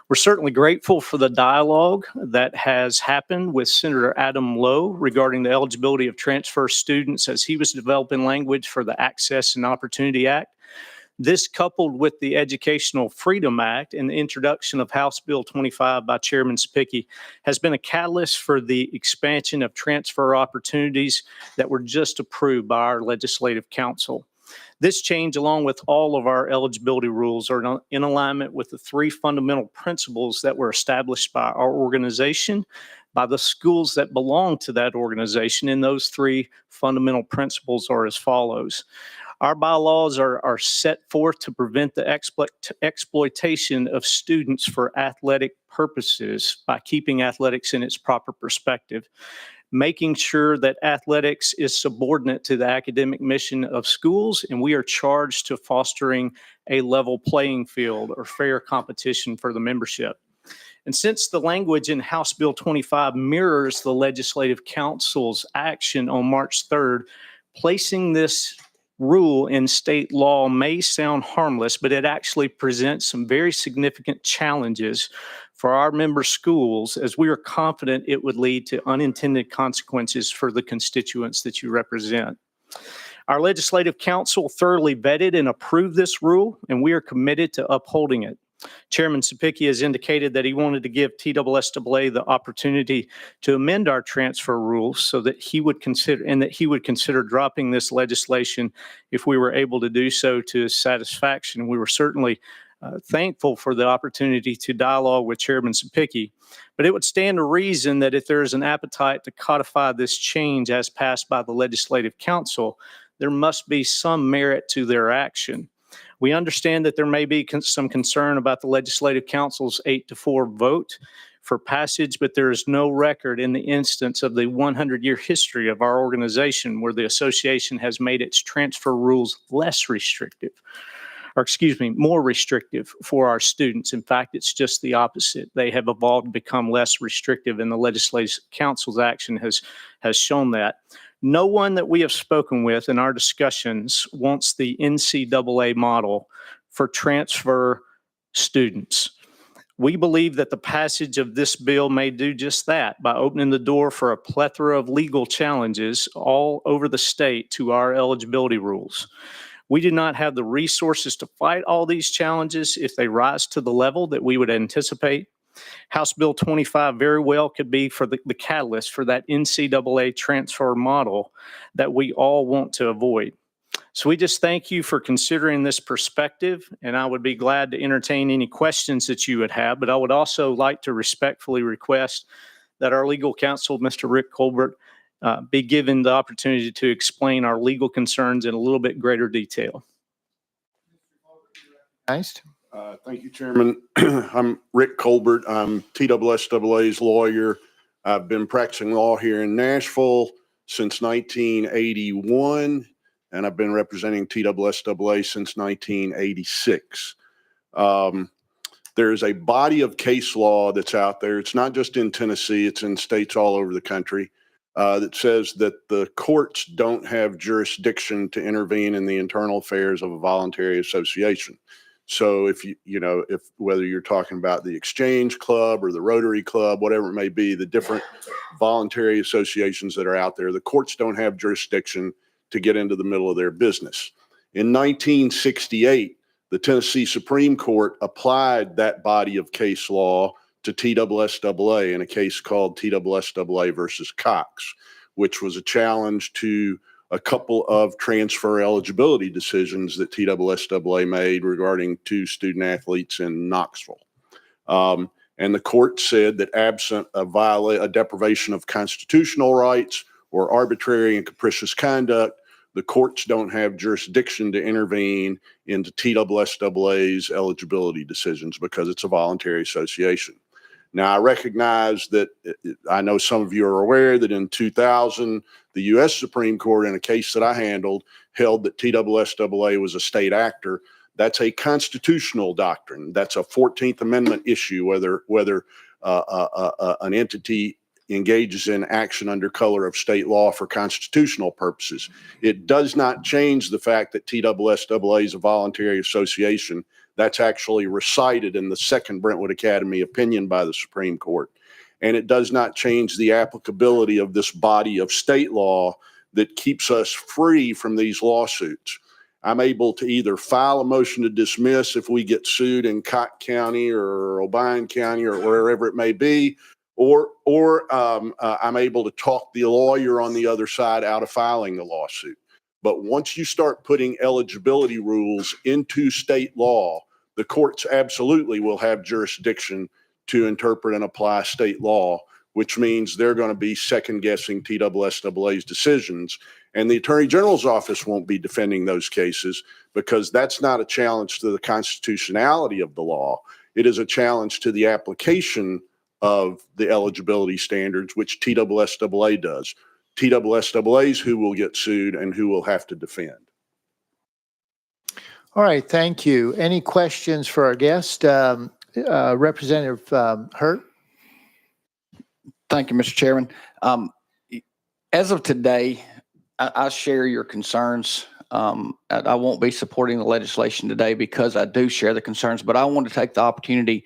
We're certainly grateful for the dialogue that has happened with Senator Adam Lowe regarding the eligibility of transfer students as he was developing language for the Access and Opportunity Act. This, coupled with the Educational Freedom Act and the introduction of House Bill 25 by Chairman Sapicki, has been a catalyst for the expansion of transfer opportunities that were just approved by our Legislative Council. This change, along with all of our eligibility rules, are in alignment with the three fundamental principles that were established by our organization, by the schools that belong to that organization, and those three fundamental principles are as follows. Our bylaws are set forth to prevent the exploitation of students for athletic purposes by keeping athletics in its proper perspective, making sure that athletics is subordinate to the academic mission of schools, and we are charged to fostering a level playing field or fair competition for the membership. And since the language in House Bill 25 mirrors the Legislative Council's action on March 3rd, placing this rule in state law may sound harmless, but it actually presents some very significant challenges for our member schools, as we are confident it would lead to unintended consequences for the constituents that you represent. Our Legislative Council thoroughly vetted and approved this rule, and we are committed to upholding it. Chairman Sapicki has indicated that he wanted to give TSSAA the opportunity to amend our transfer rules so that he would consider dropping this legislation if we were able to do so to his satisfaction. We were certainly thankful for the opportunity to dialogue with Chairman Sapicki, but it would stand to reason that if there is an appetite to codify this change as passed by the Legislative Council, there must be some merit to their action. We understand that there may be some concern about the Legislative Council's 8-4 vote for passage, but there is no record in the instance of the 100-year history of our organization where the association has made its transfer rules less restrictive, or more restrictive for our students. In fact, it's just the opposite. They have evolved to become less restrictive, and the Legislative Council's action has shown that. No one that we have spoken with in our discussions wants the NCAA model for transfer students. We believe that the passage of this bill may do just that by opening the door for a plethora of legal challenges all over the state to our eligibility rules. We do not have the resources to fight all these challenges if they rise to the level that we would anticipate. House Bill 25 very well could be for the catalyst for that NCAA transfer model that we all want to avoid. So we just thank you for considering this perspective, and I would be glad to entertain any questions that you would have, but I would also like to respectfully request that our legal counsel, Mr. Rick Colbert, be given the opportunity to explain our legal concerns in a little bit greater detail. Nice. Thank you, Chairman. I'm Rick Colbert. I'm TSSAA's lawyer. I've been practicing law here in Nashville since 1981, and I've been representing TSSAA since 1986. There's a body of case law that's out there. It's not just in Tennessee, it's in states all over the country, that says that the courts don't have jurisdiction to intervene in the internal affairs of a voluntary association. So if if whether you're talking about the Exchange Club or the Rotary Club, whatever it may be, the different voluntary associations that are out there, the courts don't have jurisdiction to get into the middle of their business. In 1968, the Tennessee Supreme Court applied that body of case law to TSSAA in a case called TSSAA versus Cox, which was a challenge to a couple of transfer eligibility decisions that TSSAA made regarding two student athletes in Knoxville. And the court said that absent a deprivation of constitutional rights or arbitrary and capricious conduct, the courts don't have jurisdiction to intervene into TSSAA's eligibility decisions because it's a voluntary association. Now, I recognize that I know some of you are aware that in 2000, the U.S. Supreme Court, in a case that I handled, held that TSSAA was a state actor. That's a constitutional doctrine. That's a 14th Amendment issue, whether an entity engages in action under color of state law for constitutional purposes. It does not change the fact that TSSAA is a voluntary association. That's actually recited in the second Brentwood Academy opinion by the Supreme Court. And it does not change the applicability of this body of state law that keeps us free from these lawsuits. I'm able to either file a motion to dismiss if we get sued in Cott County or Obion County or wherever it may be, or I'm able to talk the lawyer on the other side out of filing the lawsuit. But once you start putting eligibility rules into state law, the courts absolutely will have jurisdiction to interpret and apply state law, which means they're going to be second guessing TSSAA's decisions. And the Attorney General's office won't be defending those cases because that's not a challenge to the constitutionality of the law. It is a challenge to the application of the eligibility standards, which TSSAA does. TSSAA is who will get sued and who will have to defend. All right, thank you. Any questions for our guest? Representative Hurt? Thank you, Mr. Chairman. As of today, I share your concerns. I won't be supporting the legislation today because I do share the concerns, but I want to take the opportunity.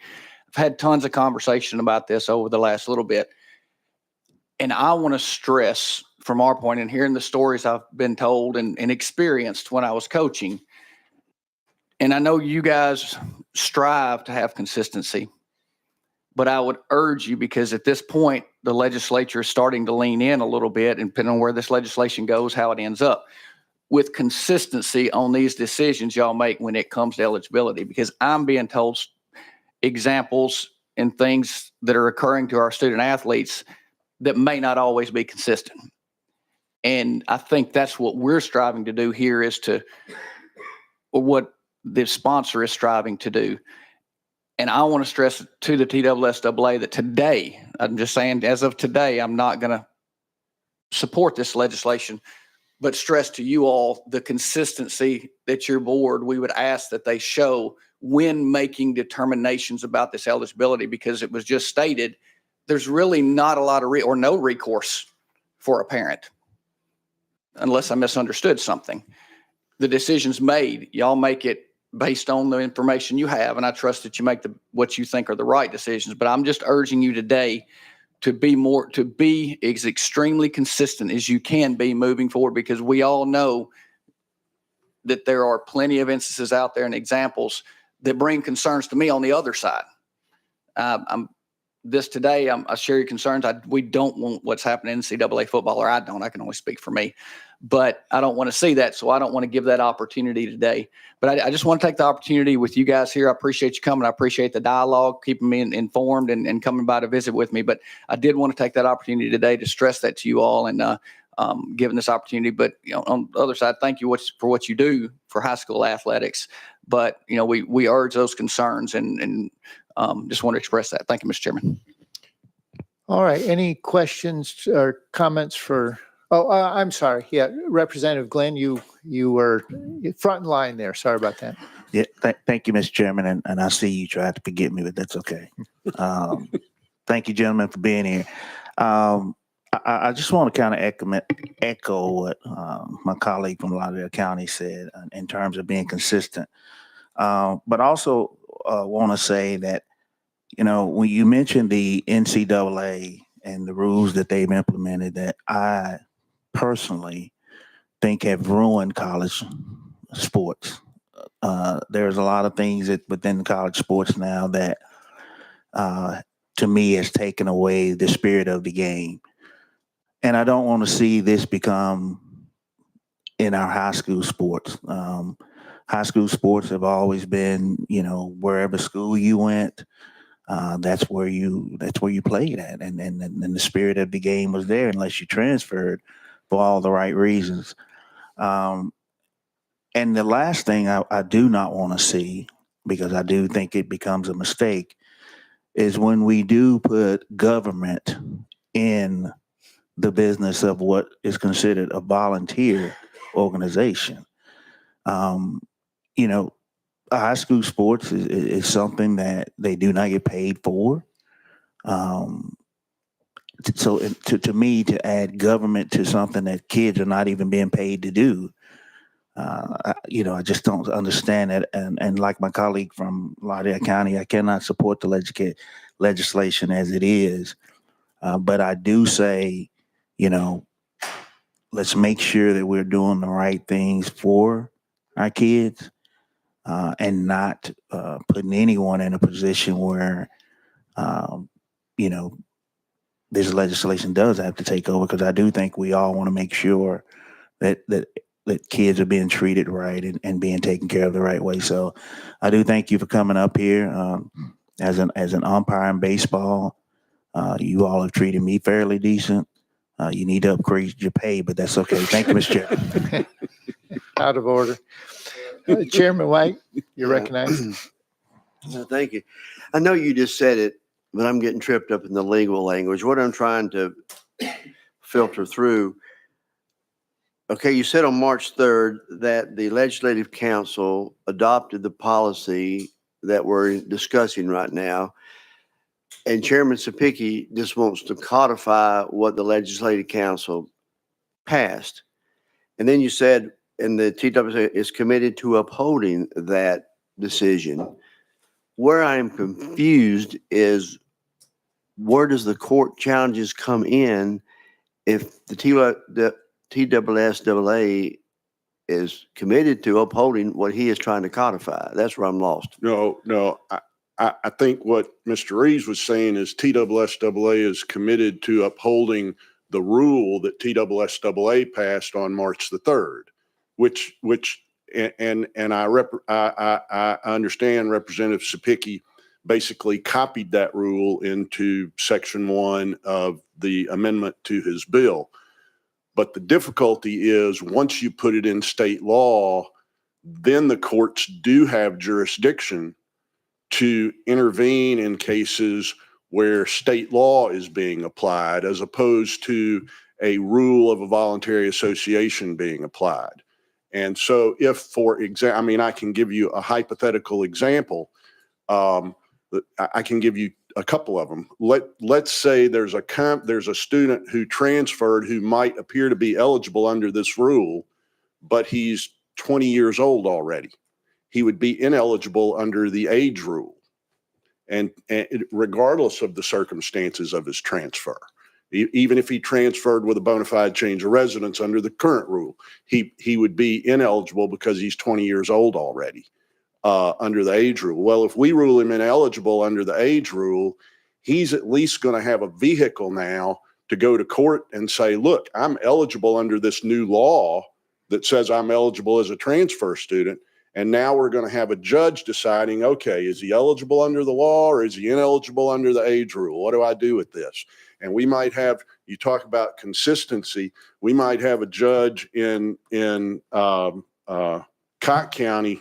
I've had tons of conversation about this over the last little bit, and I want to stress from our point and hearing the stories I've been told and experienced when I was coaching, and I know you guys strive to have consistency, but I would urge you, because at this point, the legislature is starting to lean in a little bit, and depending on where this legislation goes, how it ends up, with consistency on these decisions y'all make when it comes to eligibility, because I'm being told examples and things that are occurring to our student athletes that may not always be consistent. And I think that's what we're striving to do here, is to, or what the sponsor is striving to do. And I want to stress to the TSSAA that today, I'm just saying, as of today, I'm not going to support this legislation, but stress to you all the consistency that your board, we would ask that they show when making determinations about this eligibility, because it was just stated, there's really not a lot of or no recourse for a parent, unless I misunderstood something. The decision's made, y'all make it based on the information you have, and I trust that you make what you think are the right decisions. But I'm just urging you today to be as extremely consistent as you can be moving forward, because we all know that there are plenty of instances out there and examples that bring concerns to me on the other side. I share your concerns. We don't want what's happening in NCAA football, or I don't. I can only speak for me. But I don't want to see that, so I don't want to give that opportunity today. But I just want to take the opportunity with you guys here. I appreciate you coming. I appreciate the dialogue, keeping me informed and coming by to visit with me. But I did want to take that opportunity today to stress that to you all and giving this opportunity. But on the other side, thank you for what you do for high school athletics. But we urge those concerns and just want to express that. Thank you, Mr. Chairman. All right, any questions or comments for? Oh, I'm sorry. Yeah, Representative Glenn, you were front in line there. Sorry about that. Yeah, thank you, Mr. Chairman, and I see you tried to forget me, but that's okay. Thank you, gentlemen, for being here. I just want to kind of echo what my colleague from Lauderdale County said in terms of being consistent, but also want to say that, when you mentioned the NCAA and the rules that they've implemented, that I personally think have ruined college sports. There's a lot of things within college sports now that, to me, has taken away the spirit of the game. And I don't want to see this become in our high school sports. High school sports have always been, wherever school you went, that's where you played at, and the spirit of the game was there, unless you transferred for all the right reasons. And the last thing I do not want to see, because I do think it becomes a mistake, is when we do put government in the business of what is considered a volunteer organization. High school sports is something that they do not get paid for. To me, to add government to something that kids are not even being paid to do, I just don't understand it. And like my colleague from Lauderdale County, I cannot support the legislation as it is. But I do say, let's make sure that we're doing the right things for our kids, and not putting anyone in a position where, um, you know, this legislation does have to take over, because I do think we all want to make sure that kids are being treated right and being taken care of the right way. So I do thank you for coming up here. As an umpire in baseball, you all have treated me fairly decent. You need to upgrade your pay, but that's okay. Thank you, Mr. Chair. Out of order. Chairman White, you're recognized. No, thank you. I know you just said it, but I'm getting tripped up in the legal language. What I'm trying to filter through. Okay, you said on March 3rd that the Legislative Council adopted the policy that we're discussing right now. And Chairman Sapicki just wants to codify what the Legislative Council passed. And then you said, and the TWA is committed to upholding that decision. Where I am confused is, where does the court challenges come in if the TSSAA is committed to upholding what he is trying to codify? That's where I'm lost. No. I think what Mr. Reeves was saying is TSSAA is committed to upholding the rule that TSSAA passed on March the 3rd, which I understand Representative Sapicki basically copied that rule into section 1 of the amendment to his bill. But the difficulty is, once you put it in state law, then the courts do have jurisdiction to intervene in cases where state law is being applied, as opposed to a rule of a voluntary association being applied. And so if, for example, I can give you a hypothetical example. I can give you a couple of them. Let's say there's a student who transferred who might appear to be eligible under this rule, but he's 20 years old already. He would be ineligible under the age rule, and regardless of the circumstances of his transfer. Even if he transferred with a bona fide change of residence under the current rule, he would be ineligible because he's 20 years old already under the age rule. Well, if we rule him ineligible under the age rule, he's at least going to have a vehicle now to go to court and say, look, I'm eligible under this new law that says I'm eligible as a transfer student. And now we're going to have a judge deciding, okay, is he eligible under the law or is he ineligible under the age rule? What do I do with this? And we might have, you talk about consistency, we might have a judge in Cott County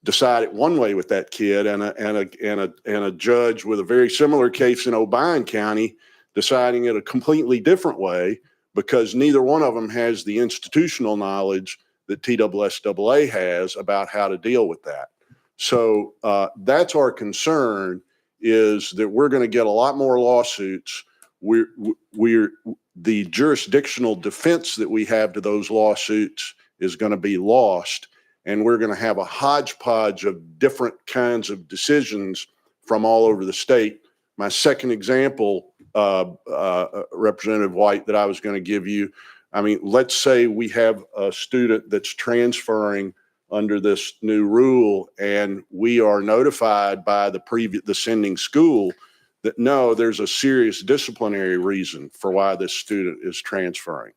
decide it one way with that kid, and a judge with a very similar case in Obion County deciding it a completely different way, because neither one of them has the institutional knowledge that TSSAA has about how to deal with that. So that's our concern, is that we're going to get a lot more lawsuits. The jurisdictional defense that we have to those lawsuits is going to be lost, and we're going to have a hodgepodge of different kinds of decisions from all over the state. My second example, Representative White, that I was going to give you, let's say we have a student that's transferring under this new rule, and we are notified by the sending school that no, there's a serious disciplinary reason for why this student is transferring.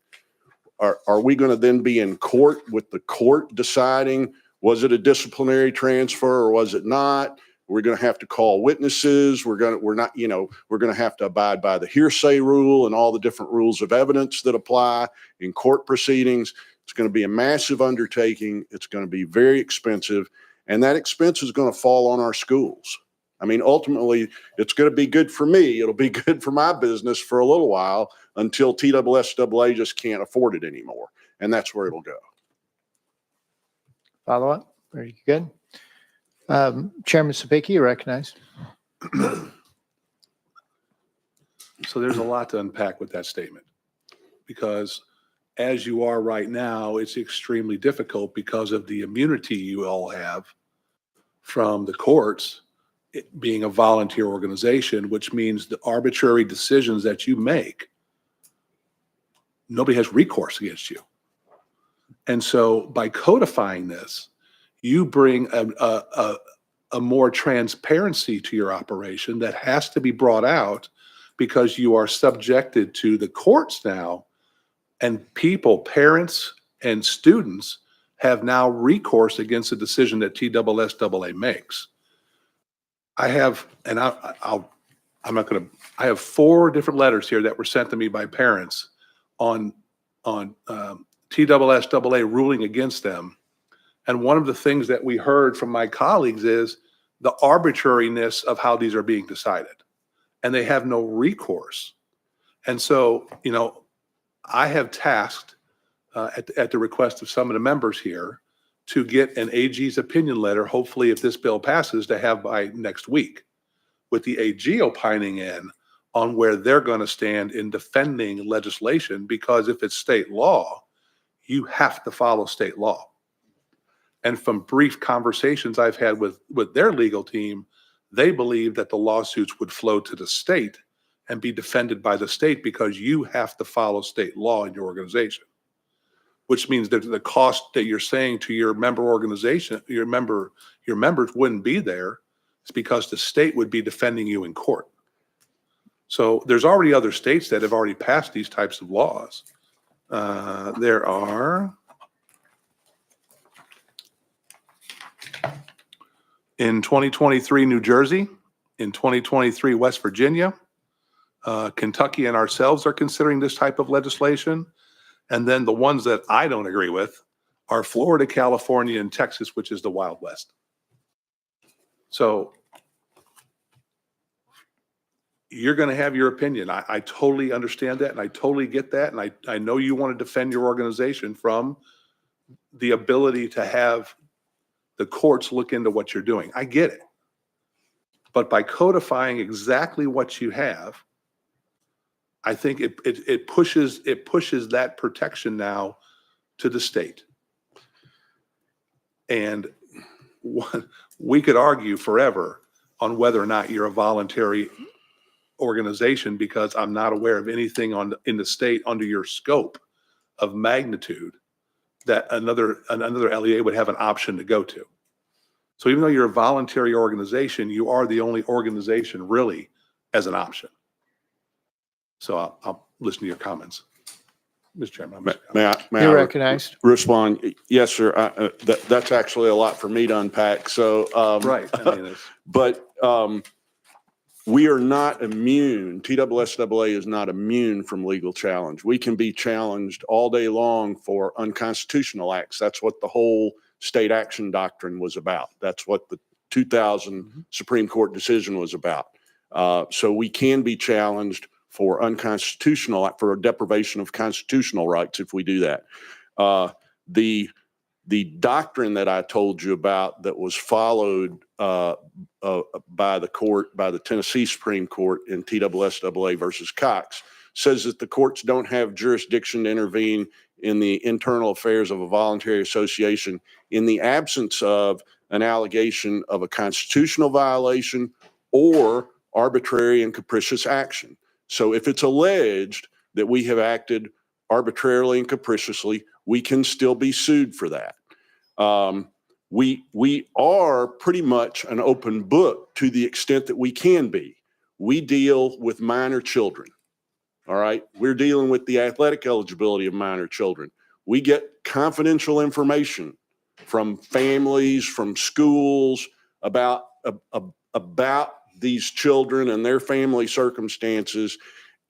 Are we going to then be in court with the court deciding, was it a disciplinary transfer or was it not? We're going to have to call witnesses. We're going to have to abide by the hearsay rule and all the different rules of evidence that apply in court proceedings. It's going to be a massive undertaking. It's going to be very expensive, and that expense is going to fall on our schools. Ultimately, it's going to be good for me. It'll be good for my business for a little while, until TSSAA just can't afford it anymore. And that's where it'll go. Follow up? Very good. Chairman Sapicki, you recognized. So there's a lot to unpack with that statement, because as you are right now, it's extremely difficult because of the immunity you all have from the courts, it being a volunteer organization, which means the arbitrary decisions that you make, nobody has recourse against you. And so by codifying this, you bring a more transparency to your operation that has to be brought out, because you are subjected to the courts now, and people, parents and students have now recourse against the decision that TSSAA makes. I have, and I'm not going to, I have 4 different letters here that were sent to me by parents on TSSAA ruling against them. And one of the things that we heard from my colleagues is the arbitrariness of how these are being decided, and they have no recourse. And so, you know, I have tasked at the request of some of the members here to get an AG's opinion letter, hopefully if this bill passes, to have by next week, with the AG opining in on where they're going to stand in defending legislation, because if it's state law, you have to follow state law. And from brief conversations I've had with their legal team, they believe that the lawsuits would flow to the state and be defended by the state, because you have to follow state law in your organization, which means that the cost that you're saying to your member organization, your members wouldn't be there. It's because the state would be defending you in court. So there's already other states that have already passed these types of laws. There are, in 2023, New Jersey, in 2023, West Virginia, Kentucky and ourselves are considering this type of legislation. And then the ones that I don't agree with are Florida, California, and Texas, which is the Wild West. So you're going to have your opinion. I totally understand that, and I totally get that. And I know you want to defend your organization from the ability to have the courts look into what you're doing. I get it. But by codifying exactly what you have, I think it pushes that protection now to the state. And we could argue forever on whether or not you're a voluntary organization, because I'm not aware of anything in the state under your scope of magnitude that another LEA would have an option to go to. So even though you're a voluntary organization, you are the only organization really as an option. So I'll listen to your comments. Mr. Chairman. May You're I recognized. respond? Yes, sir. That's actually a lot for me to unpack. So, Right. I mean, but we are not immune. TSSAA is not immune from legal challenge. We can be challenged all day long for unconstitutional acts. That's what the whole state action doctrine was about. That's what the 2000 Supreme Court decision was about. So we can be challenged for for a deprivation of constitutional rights if we do that. The doctrine that I told you about that was followed by the Tennessee Supreme Court in TSSAA versus Cox says that the courts don't have jurisdiction to intervene in the internal affairs of a voluntary association in the absence of an allegation of a constitutional violation or arbitrary and capricious action. So if it's alleged that we have acted arbitrarily and capriciously, we can still be sued for that. We are pretty much an open book to the extent that we can be. We deal with minor children. All right. We're dealing with the athletic eligibility of minor children. We get confidential information from families, from schools about these children and their family circumstances.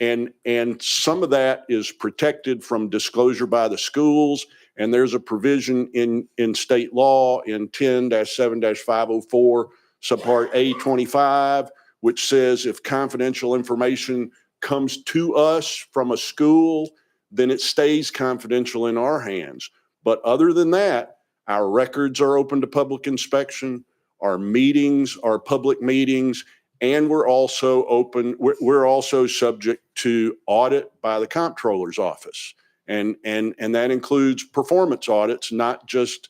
And some of that is protected from disclosure by the schools. And there's a provision in state law in 10-7-504, subpart A25, which says if confidential information comes to us from a school, then it stays confidential in our hands. But other than that, our records are open to public inspection. Our meetings are public meetings, And we're also we're also subject to audit by the comptroller's office. And that includes performance audits, not just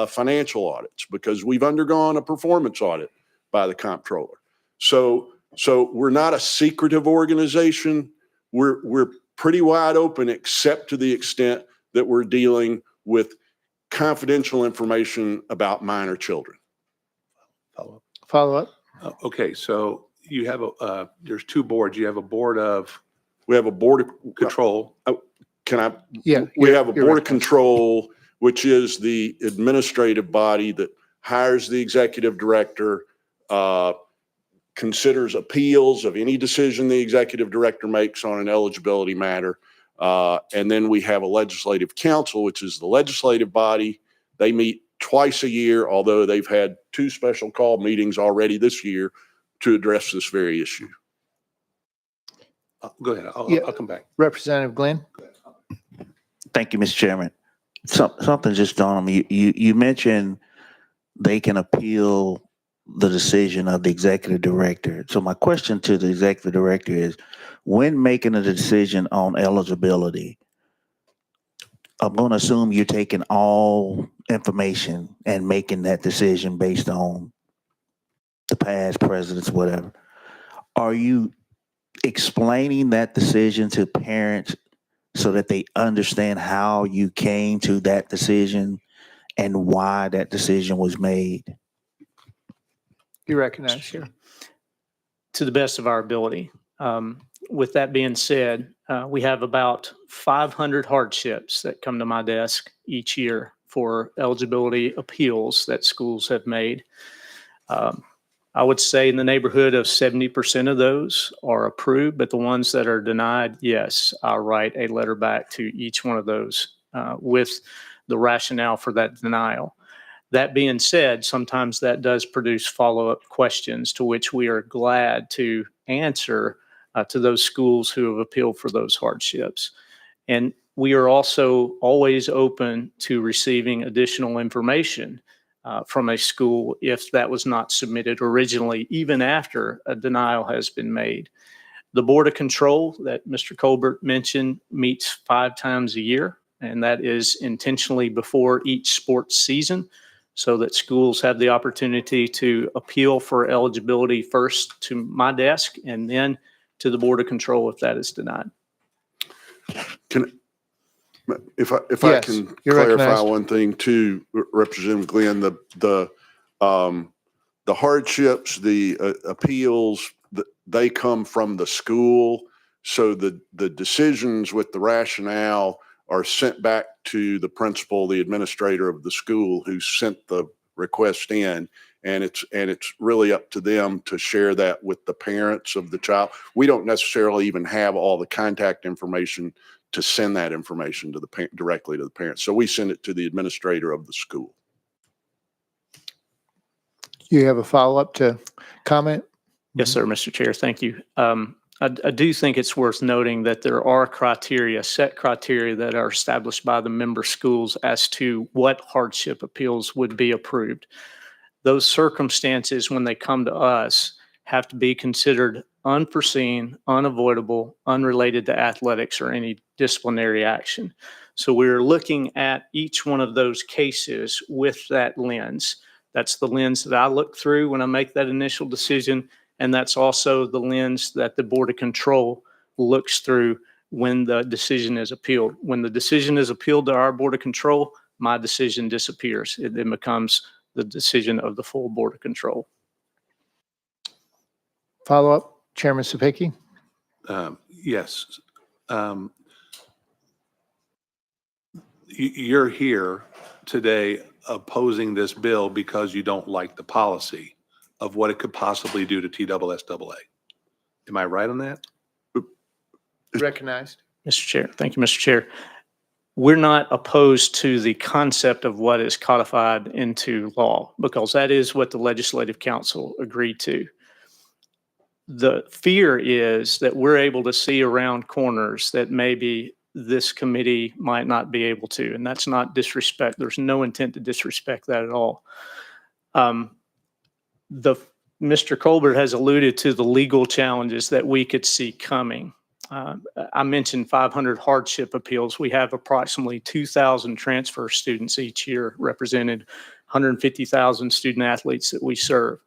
financial audits, because we've undergone a performance audit by the comptroller. So we're not a secretive organization. We're pretty wide open, except to the extent that we're dealing with confidential information about minor children. Follow up. Okay, so you have there's two boards. You have a board of. We have a board of control. Yeah. We have a board of control, which is the administrative body that hires the executive director, considers appeals of any decision the executive director makes on an eligibility matter. And then we have a legislative council, which is the legislative body. They meet twice a year, although they've had 2 special call meetings already this year to address this very issue. Go ahead. I'll come back. Representative Glenn. Thank you, Mr. Chairman. Something just dawned on me. You mentioned they can appeal the decision of the executive director. So my question to the executive director is, when making a decision on eligibility, I'm going to assume you're taking all information and making that decision based on the past presidents, whatever. Are you explaining that decision to parents so that they understand how you came to that decision and why that decision was made? You recognize here. To the best of our ability. With that being said, we have about 500 hardships that come to my desk each year for eligibility appeals that schools have made. I would say in the neighborhood of 70% of those are approved, but the ones that are denied, yes, I'll write a letter back to each one of those with the rationale for that denial. That being said, sometimes that does produce follow-up questions to which we are glad to answer to those schools who have appealed for those hardships. And we are also always open to receiving additional information from a school if that was not submitted originally, even after a denial has been made. The Board of Control that Mr. Colbert mentioned meets 5 times a year, and that is intentionally before each sports season so that schools have the opportunity to appeal for eligibility first to my desk and then to the Board of Control if that is denied. If I Yes, can you're clarify recognized. one thing too, Representative Glenn, the hardships, the appeals, they come from the school. So the decisions with the rationale are sent back to the principal, the administrator of the school who sent the request in. And it's really up to them to share that with the parents of the child. We don't necessarily even have all the contact information to send that information to the directly to the parents. So we send it to the administrator of the school. You have a follow-up to comment? Yes, sir, Mr. Chair. Thank you. I do think it's worth noting that there are set criteria that are established by the member schools as to what hardship appeals would be approved. Those circumstances, when they come to us, have to be considered unforeseen, unavoidable, unrelated to athletics or any disciplinary action. So we're looking at each one of those cases with that lens. That's the lens that I look through when I make that initial decision. And that's also the lens that the Board of Control looks through when the decision is appealed. When the decision is appealed to our Board of Control, my decision disappears. It then becomes the decision of the full Board of Control. Follow-up, Chairman Sapicki? Yes. You're here today opposing this bill because you don't like the policy of what it could possibly do to TSSAA. Am I right on that? Recognized. Mr. Chair, thank you, Mr. Chair. We're not opposed to the concept of what is codified into law because that is what the Legislative Council agreed to. The fear is that we're able to see around corners that maybe this committee might not be able to, and that's not disrespect. There's no intent to disrespect that at all. The Mr. Colbert has alluded to the legal challenges that we could see coming. I mentioned 500 hardship appeals. We have approximately 2,000 transfer students each year, represented 150,000 student athletes that we serve.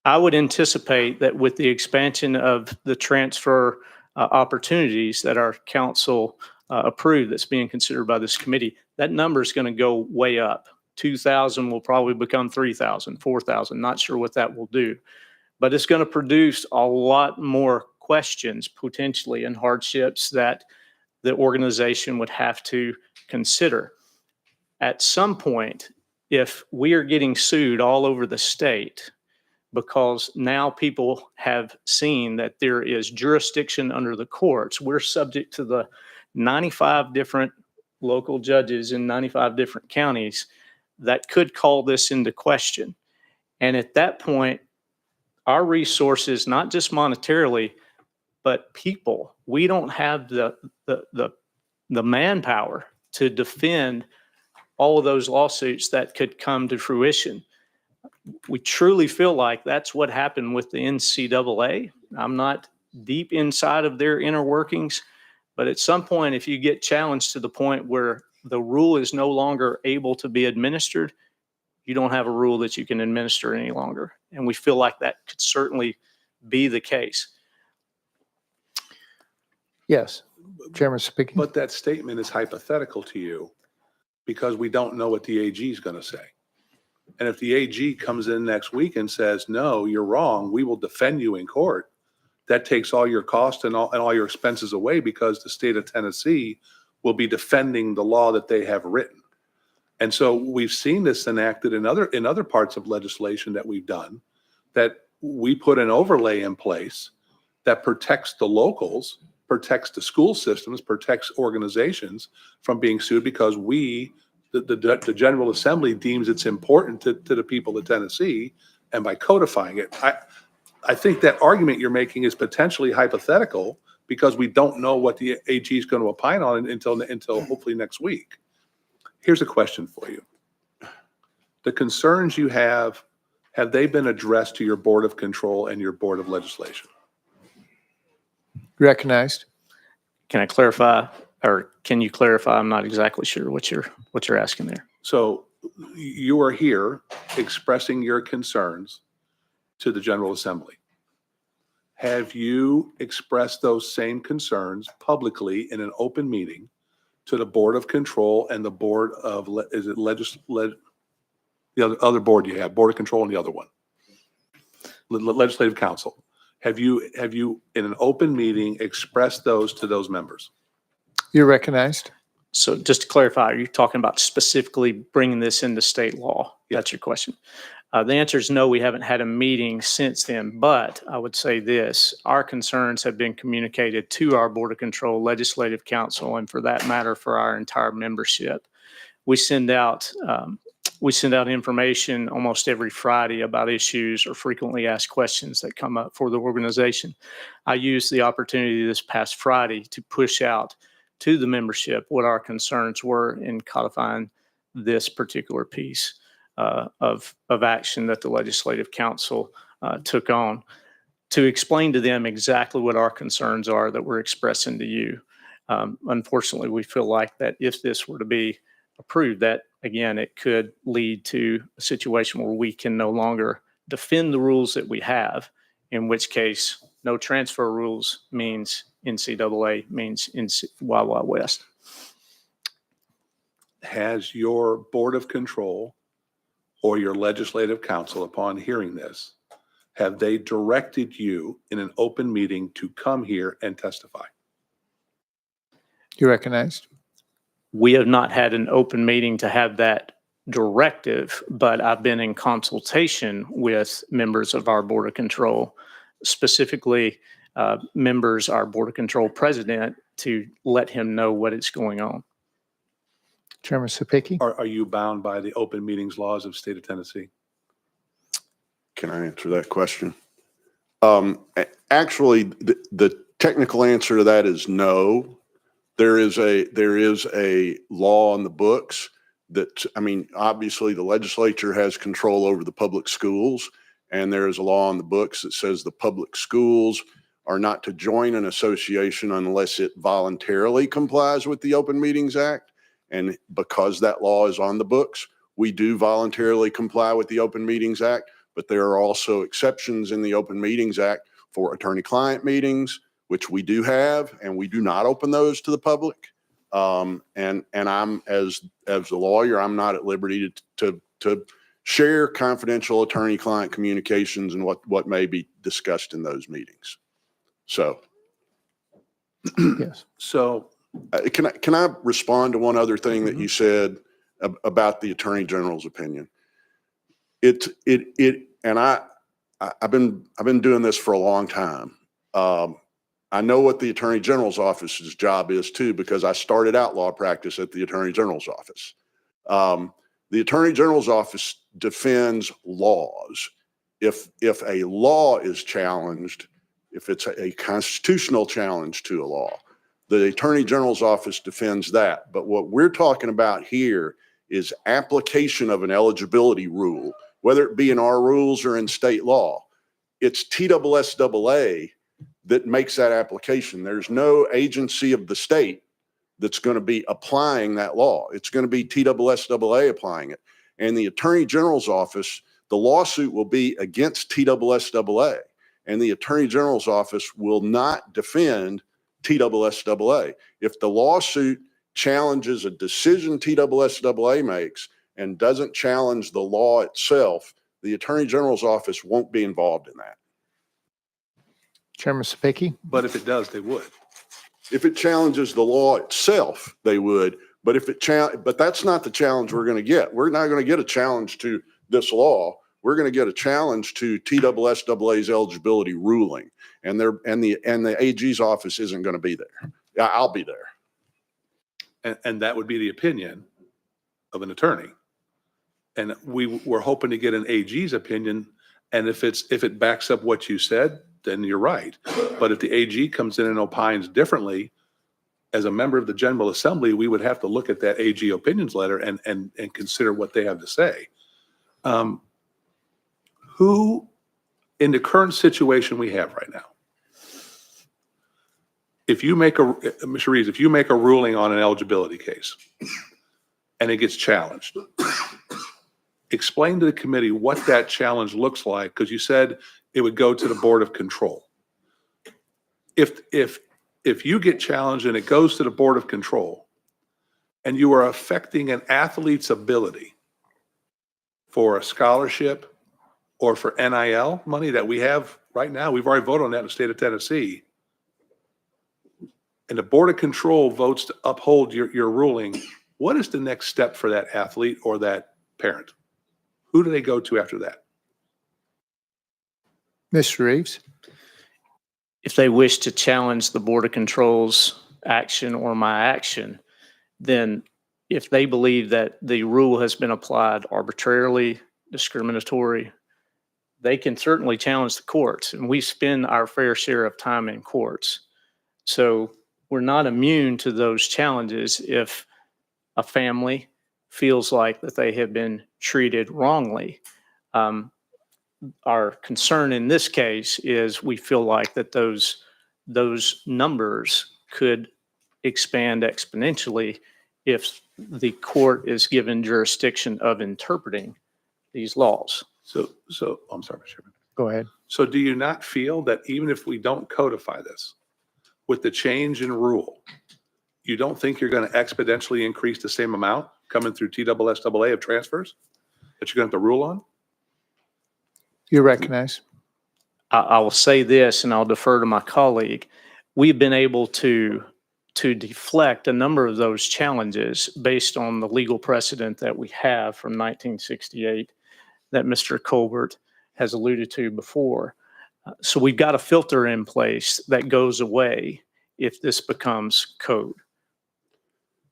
I would anticipate that with the expansion of the transfer opportunities that our council approved that's being considered by this committee, that number is going to go way up. 2,000 will probably become 3,000, 4,000. Not sure what that will do, but it's going to produce a lot more questions potentially and hardships that the organization would have to consider. At some point, if we are getting sued all over the state because now people have seen that there is jurisdiction under the courts, we're subject to the 95 different local judges in 95 different counties that could call this into question. And at that point, our resources, not just monetarily, but people, we don't have the manpower to defend all of those lawsuits that could come to fruition. We truly feel like that's what happened with the NCAA. I'm not deep inside of their inner workings, but at some point, if you get challenged to the point where the rule is no longer able to be administered, you don't have a rule that you can administer any longer. And we feel like that could certainly be the case. Yes, Chairman speaking. But that statement is hypothetical to you because we don't know what the AG is going to say. And if the AG comes in next week and says, no, you're wrong, we will defend you in court, that takes all your costs and all your expenses away because the state of Tennessee will be defending the law that they have written. And so we've seen this enacted in other parts of legislation that we've done, that we put an overlay in place that protects the locals, protects the school systems, protects organizations from being sued because the General Assembly deems it's important to the people of Tennessee, and by codifying it, I think that argument you're making is potentially hypothetical because we don't know what the AG is going to opine on until hopefully next week. Here's a question for you. The concerns you have they been addressed to your Board of Control and your Board of Legislation? Recognized. Can I clarify, or can you clarify? I'm not exactly sure what you're asking there. So you are here expressing your concerns to the General Assembly. Have you expressed those same concerns publicly in an open meeting to the Board of Control and the Board of, the other board you have, Board of Control and the other one, Legislative Council? Have you in an open meeting expressed those to those members? You're recognized. So just to clarify, are you talking about specifically bringing this into state law? That's your question. The answer is no, we haven't had a meeting since then, but I would say this, our concerns have been communicated to our Board of Control, Legislative Council, and for that matter, for our entire membership. We send out information almost every Friday about issues or frequently asked questions that come up for the organization. I used the opportunity this past Friday to push out to the membership what our concerns were in codifying this particular piece of action that the Legislative Council took on, to explain to them exactly what our concerns are that we're expressing to you. Unfortunately, we feel like that if this were to be approved, that again, it could lead to a situation where we can no longer defend the rules that we have, in which case no transfer rules means NCAA means Wild Wild West. Has your Board of Control or your Legislative Council, upon hearing this, have they directed you in an open meeting to come here and testify? You're recognized. We have not had an open meeting to have that directive, but I've been in consultation with members of our Board of Control, specifically members, our Board of Control president, to let him know what is going on. Chairman Sapicki. Are you bound by the open meetings laws of the state of Tennessee? Can I answer that question? Actually, the technical answer to that is no. There is a law on the books that, I mean, obviously the legislature has control over the public schools, And there is a law on the books that says the public schools are not to join an association unless it voluntarily complies with the Open Meetings Act. And because that law is on the books, we do voluntarily comply with the Open Meetings Act, but there are also exceptions in the Open Meetings Act for attorney-client meetings, which we do have, and we do not open those to the public. And I'm, as the lawyer, I'm not at liberty to share confidential attorney-client communications and what may be discussed in those meetings. So, Yes. so can I respond to one other thing that you said about the Attorney General's opinion? And I've been doing this for a long time. I know what the Attorney General's office's job is too, because I started out law practice at the Attorney General's office. The Attorney General's office defends laws. If a law is challenged, if it's a constitutional challenge to a law, the Attorney General's office defends that. But what we're talking about here is application of an eligibility rule, whether it be in our rules or in state law. It's TSSAA that makes that application. There's no agency of the state that's going to be applying that law. It's going to be TSSAA applying it. And the Attorney General's office, the lawsuit will be against TSSAA. And the Attorney General's office will not defend TSSAA. If the lawsuit challenges a decision TSSAA makes and doesn't challenge the law itself, the Attorney General's office won't be involved in that. Chairman Sapicki? But if it does, they would. If it challenges the law itself, they would. But but that's not the challenge we're going to get. We're not going to get a challenge to this law. We're going to get a challenge to TSSAA's eligibility ruling, and the AG's office isn't going to be there. I'll be there. And that would be the opinion of an attorney. And we're hoping to get an AG's opinion. And if it backs up what you said, then you're right. But if the AG comes in and opines differently, as a member of the General Assembly, we would have to look at that AG opinions letter and consider what they have to say. Who, in the current situation we have right now, if you make Mr. Reeves, if you make a ruling on an eligibility case and it gets challenged, explain to the committee what that challenge looks like, because you said it would go to the Board of Control. If you get challenged and it goes to the Board of Control and you are affecting an athlete's ability for a scholarship or for NIL money that we have right now, we've already voted on that in the state of Tennessee, and the Board of Control votes to uphold your ruling, what is the next step for that athlete or that parent? Who do they go to after that? Mr. Reeves? If they wish to challenge the Board of Control's action or my action, then if they believe that the rule has been applied arbitrarily, discriminatory, they can certainly challenge the courts, and we spend our fair share of time in courts. So we're not immune to those challenges if a family feels like that they have been treated wrongly. Our concern in this case is we feel like that those numbers could expand exponentially if the court is given jurisdiction of interpreting these laws. So I'm sorry, Mr. Chairman. Go ahead. So do you not feel that even if we don't codify this with the change in rule, you don't think you're going to exponentially increase the same amount coming through TSSAA of transfers that you're going to have to rule on? You recognize. I will say this, and I'll defer to my colleague. We've been able to deflect a number of those challenges based on the legal precedent that we have from 1968 that Mr. Colbert has alluded to before. So we've got a filter in place that goes away if this becomes code.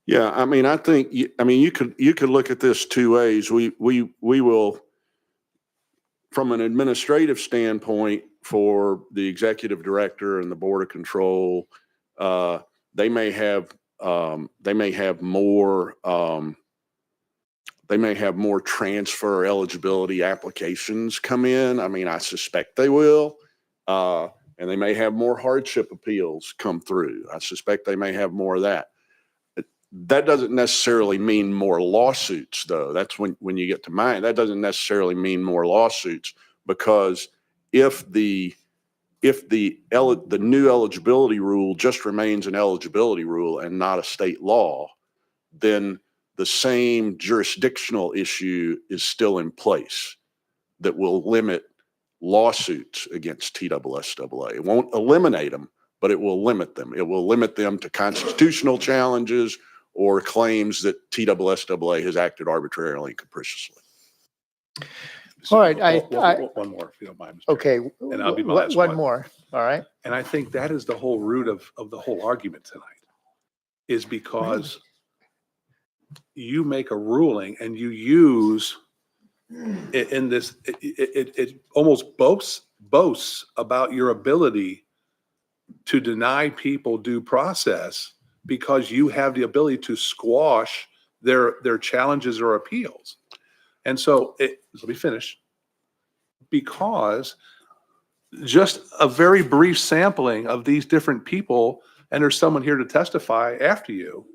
Yeah, I mean, I think you could look at this two ways. We will, from an administrative standpoint, for the executive director and the Board of Control, they may have more They may have more transfer eligibility applications come in. I mean, I suspect they will. And they may have more hardship appeals come through. I suspect they may have more of that. That doesn't necessarily mean more lawsuits, though. That's when you get to mine. That doesn't necessarily mean more lawsuits, because if the new eligibility rule just remains an eligibility rule and not a state law, then the same jurisdictional issue is still in place that will limit lawsuits against TSSAA. It won't eliminate them, but it will limit them. It will limit them to constitutional challenges or claims that TSSAA has acted arbitrarily and capriciously. All right, One more, if you don't mind. Mr. Okay. And I'll be my last one more. All right. And I think that is the whole root of the whole argument tonight, is because you make a ruling and you use in this, it almost boasts about your ability to deny people due process because you have the ability to squash their challenges or appeals. And so let me finish. Because just a very brief sampling of these different people, and there's someone here to testify after you,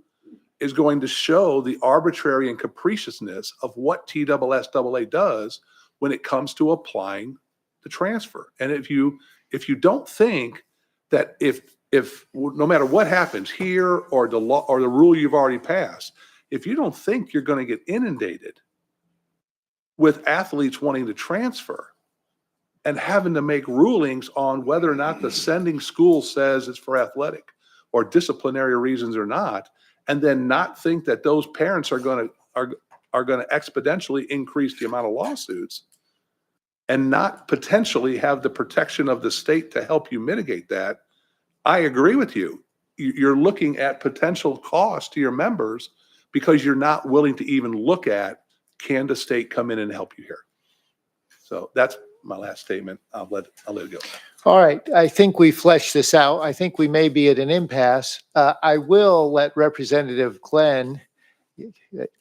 is going to show the arbitrary and capriciousness of what TSSAA does when it comes to applying the transfer. And if you don't think that if no matter what happens here or the law or the rule you've already passed, if you don't think you're going to get inundated with athletes wanting to transfer and having to make rulings on whether or not the sending school says it's for athletic or disciplinary reasons or not, and then not think that those parents are going to exponentially increase the amount of lawsuits and not potentially have the protection of the state to help you mitigate that, I agree with you. You're looking at potential cost to your members because you're not willing to even look at, can the state come in and help you here? So that's my last statement. I'll let it go. All right. I think we fleshed this out. I think we may be at an impasse. I will let Representative Glenn,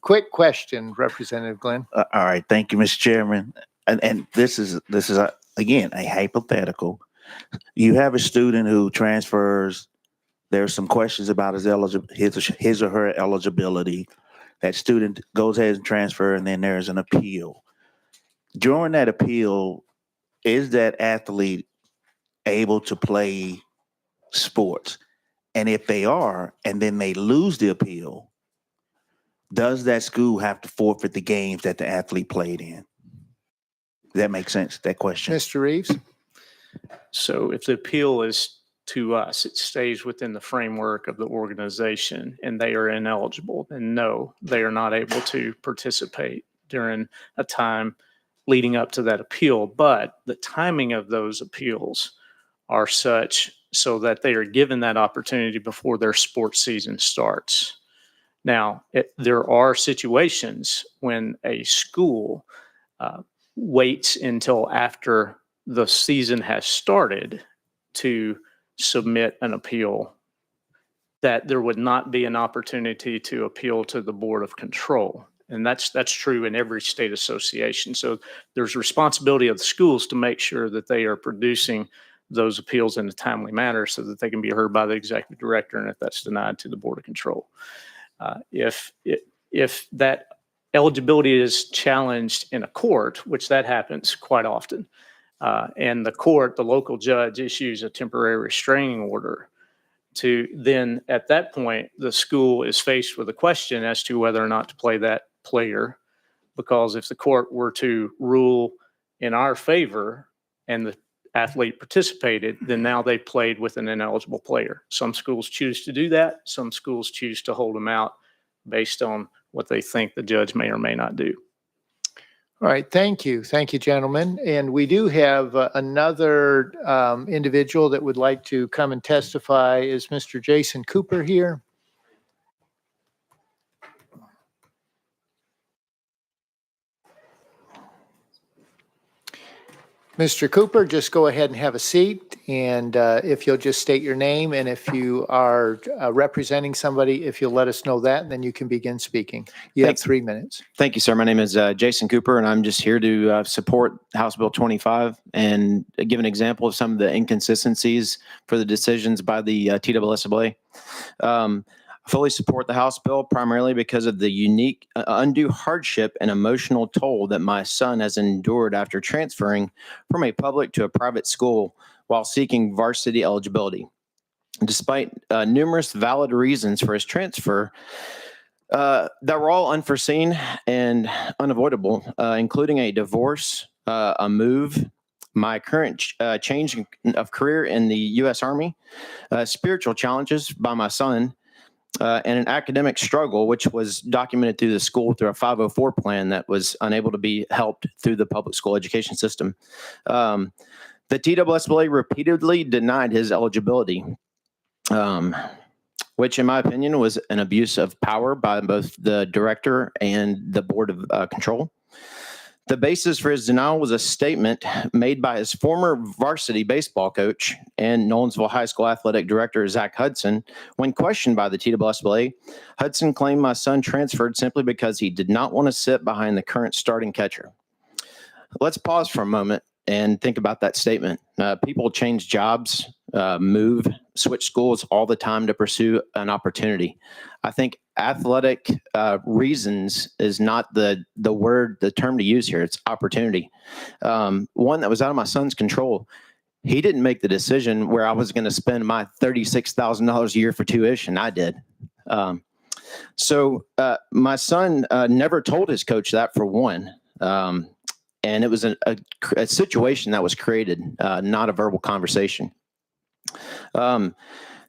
quick question, Representative Glenn. All right. Thank you, Mr. Chairman. And this is again, a hypothetical. You have a student who transfers. There's some questions about his or her eligibility. That student goes ahead and transfer, and then there's an appeal. During that appeal, is that athlete able to play sports? And if they are, and then they lose the appeal, does that school have to forfeit the games that the athlete played in? Does that make sense, that question? Mr. Reeves? So if the appeal is to us, it stays within the framework of the organization and they are ineligible, then no, they are not able to participate during a time leading up to that appeal. But the timing of those appeals are such so that they are given that opportunity before their sports season starts. Now, there are situations when a school waits until after the season has started to submit an appeal, that there would not be an opportunity to appeal to the Board of Control. And that's true in every state association. So there's responsibility of the schools to make sure that they are producing those appeals in a timely manner so that they can be heard by the executive director, and if that's denied, to the Board of Control. If that eligibility is challenged in a court, which that happens quite often, and the court, the local judge, issues a temporary restraining order, to then at that point, the school is faced with a question as to whether or not to play that player. Because if the court were to rule in our favor and the athlete participated, then now they played with an ineligible player. Some schools choose to do that. Some schools choose to hold them out based on what they think the judge may or may not do. All right. Thank you. Thank you, gentlemen. And we do have another individual that would like to come and testify. Is Mr. Jason Cooper here? Mr. Cooper, just go ahead and have a seat. And if you'll just state your name, and if you are representing somebody, if you'll let us know that, then you can begin speaking. You have 3 minutes. Thank you, sir. My name is Jason Cooper, and I'm just here to support House Bill 25 and give an example of some of the inconsistencies for the decisions by the TSSA. I fully support the House bill primarily because of the unique undue hardship and emotional toll that my son has endured after transferring from a public to a private school while seeking varsity eligibility. Despite numerous valid reasons for his transfer, that were all unforeseen and unavoidable, including a divorce, a move, my current change of career in the U.S. Army, spiritual challenges by my son, and an academic struggle, which was documented through the school through a 504 plan that was unable to be helped through the public school education system. The TSSA repeatedly denied his eligibility, which in my opinion was an abuse of power by both the director and the board of control. The basis for his denial was a statement made by his former varsity baseball coach and Nolensville High School athletic director, Zach Hudson. When questioned by the TSSA, Hudson claimed my son transferred simply because he did not want to sit behind the current starting catcher. Let's pause for a moment and think about that statement. People change jobs, move, switch schools all the time to pursue an opportunity. I think athletic reasons is not the term to use here. It's opportunity. One that was out of my son's control. He didn't make the decision where I was going to spend my $36,000 a year for tuition. I did. So my son never told his coach that, for one. And it was a situation that was created, not a verbal conversation.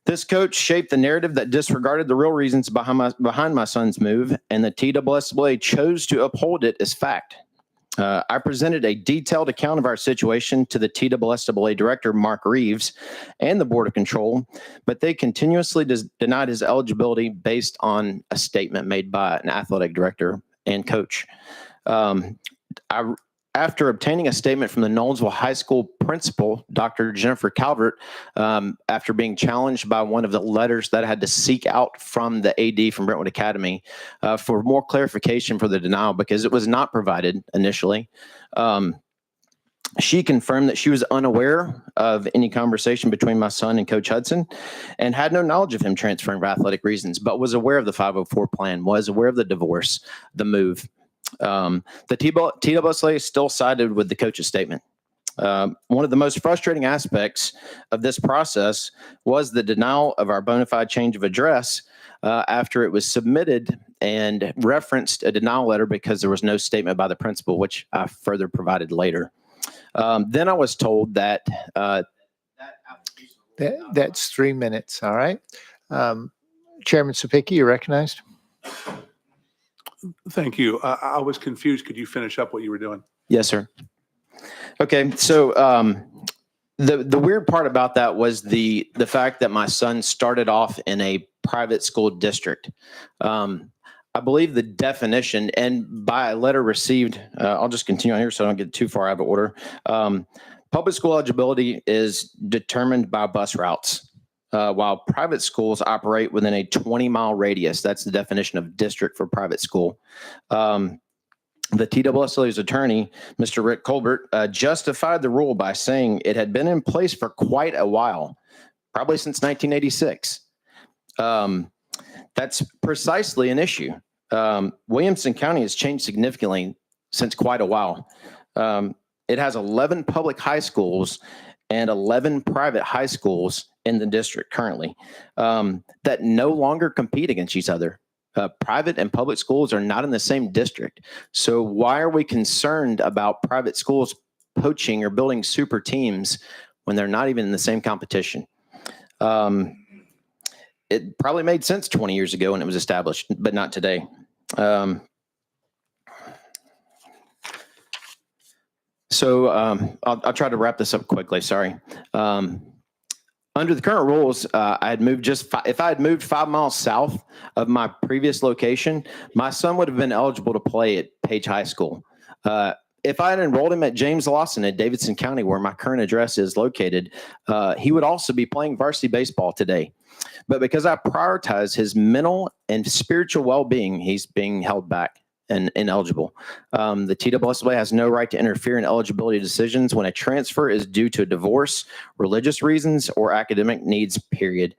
This coach shaped the narrative that disregarded the real reasons behind my son's move, and the TSSA chose to uphold it as fact. I presented a detailed account of our situation to the TSSA director, Mark Reeves, and the Board of Control, but they continuously denied his eligibility based on a statement made by an athletic director and coach. After obtaining a statement from the Nolensville High School principal, Dr. Jennifer Calvert, after being challenged by one of the letters that I had to seek out from the AD from Brentwood Academy for more clarification for the denial, because it was not provided initially. She confirmed that she was unaware of any conversation between my son and Coach Hudson and had no knowledge of him transferring for athletic reasons, but was aware of the 504 plan, was aware of the divorce, the move. The TSSA still sided with the coach's statement. One of the most frustrating aspects of this process was the denial of our bona fide change of address after it was submitted and referenced a denial letter because there was no statement by the principal, which I further provided later. Then I was told that that's 3 minutes. All right. Chairman Subcommittee, you're recognized. Thank you. I was confused. Could you finish up what you were doing? Yes, sir. Okay, so the weird part about that was the fact that my son started off in a private school district. I believe the definition, and by a letter received, I'll just continue on here so I don't get too far out of order. Public school eligibility is determined by bus routes. While private schools operate within a 20-mile radius. That's the definition of district for private school. The TSSA's attorney, Mr. Rick Colbert, justified the rule by saying it had been in place for quite a while, probably since 1986. That's precisely an issue. Williamson County has changed significantly since quite a while. It has 11 public high schools and 11 private high schools in the district currently that no longer compete against each other. Private and public schools are not in the same district. So why are we concerned about private schools poaching or building super teams when they're not even in the same competition? It probably made sense 20 years ago when it was established, but not today. I'll try to wrap this up quickly. Sorry. Under the current rules, I had moved if I had moved 5 miles south of my previous location, my son would have been eligible to play at Page High School. if I had enrolled him at James Lawson in Davidson County, where my current address is located, he would also be playing varsity baseball today. But because I prioritize his mental and spiritual well-being, he's being held back and ineligible. The TWSA has no right to interfere in eligibility decisions when a transfer is due to a divorce, religious reasons, or academic needs, period.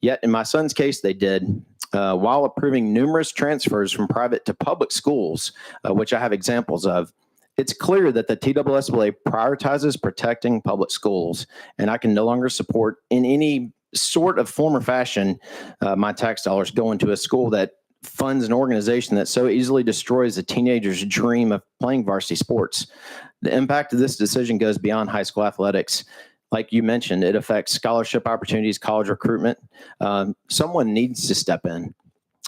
Yet in my son's case, they did. While approving numerous transfers from private to public schools, which I have examples of, it's clear that the TWSA prioritizes protecting public schools, and I can no longer support in any sort of form or fashion my tax dollars going to a school that funds an organization that so easily destroys a teenager's dream of playing varsity sports. The impact of this decision goes beyond high school athletics. Like you mentioned, it affects scholarship opportunities, college recruitment. Someone needs to step in.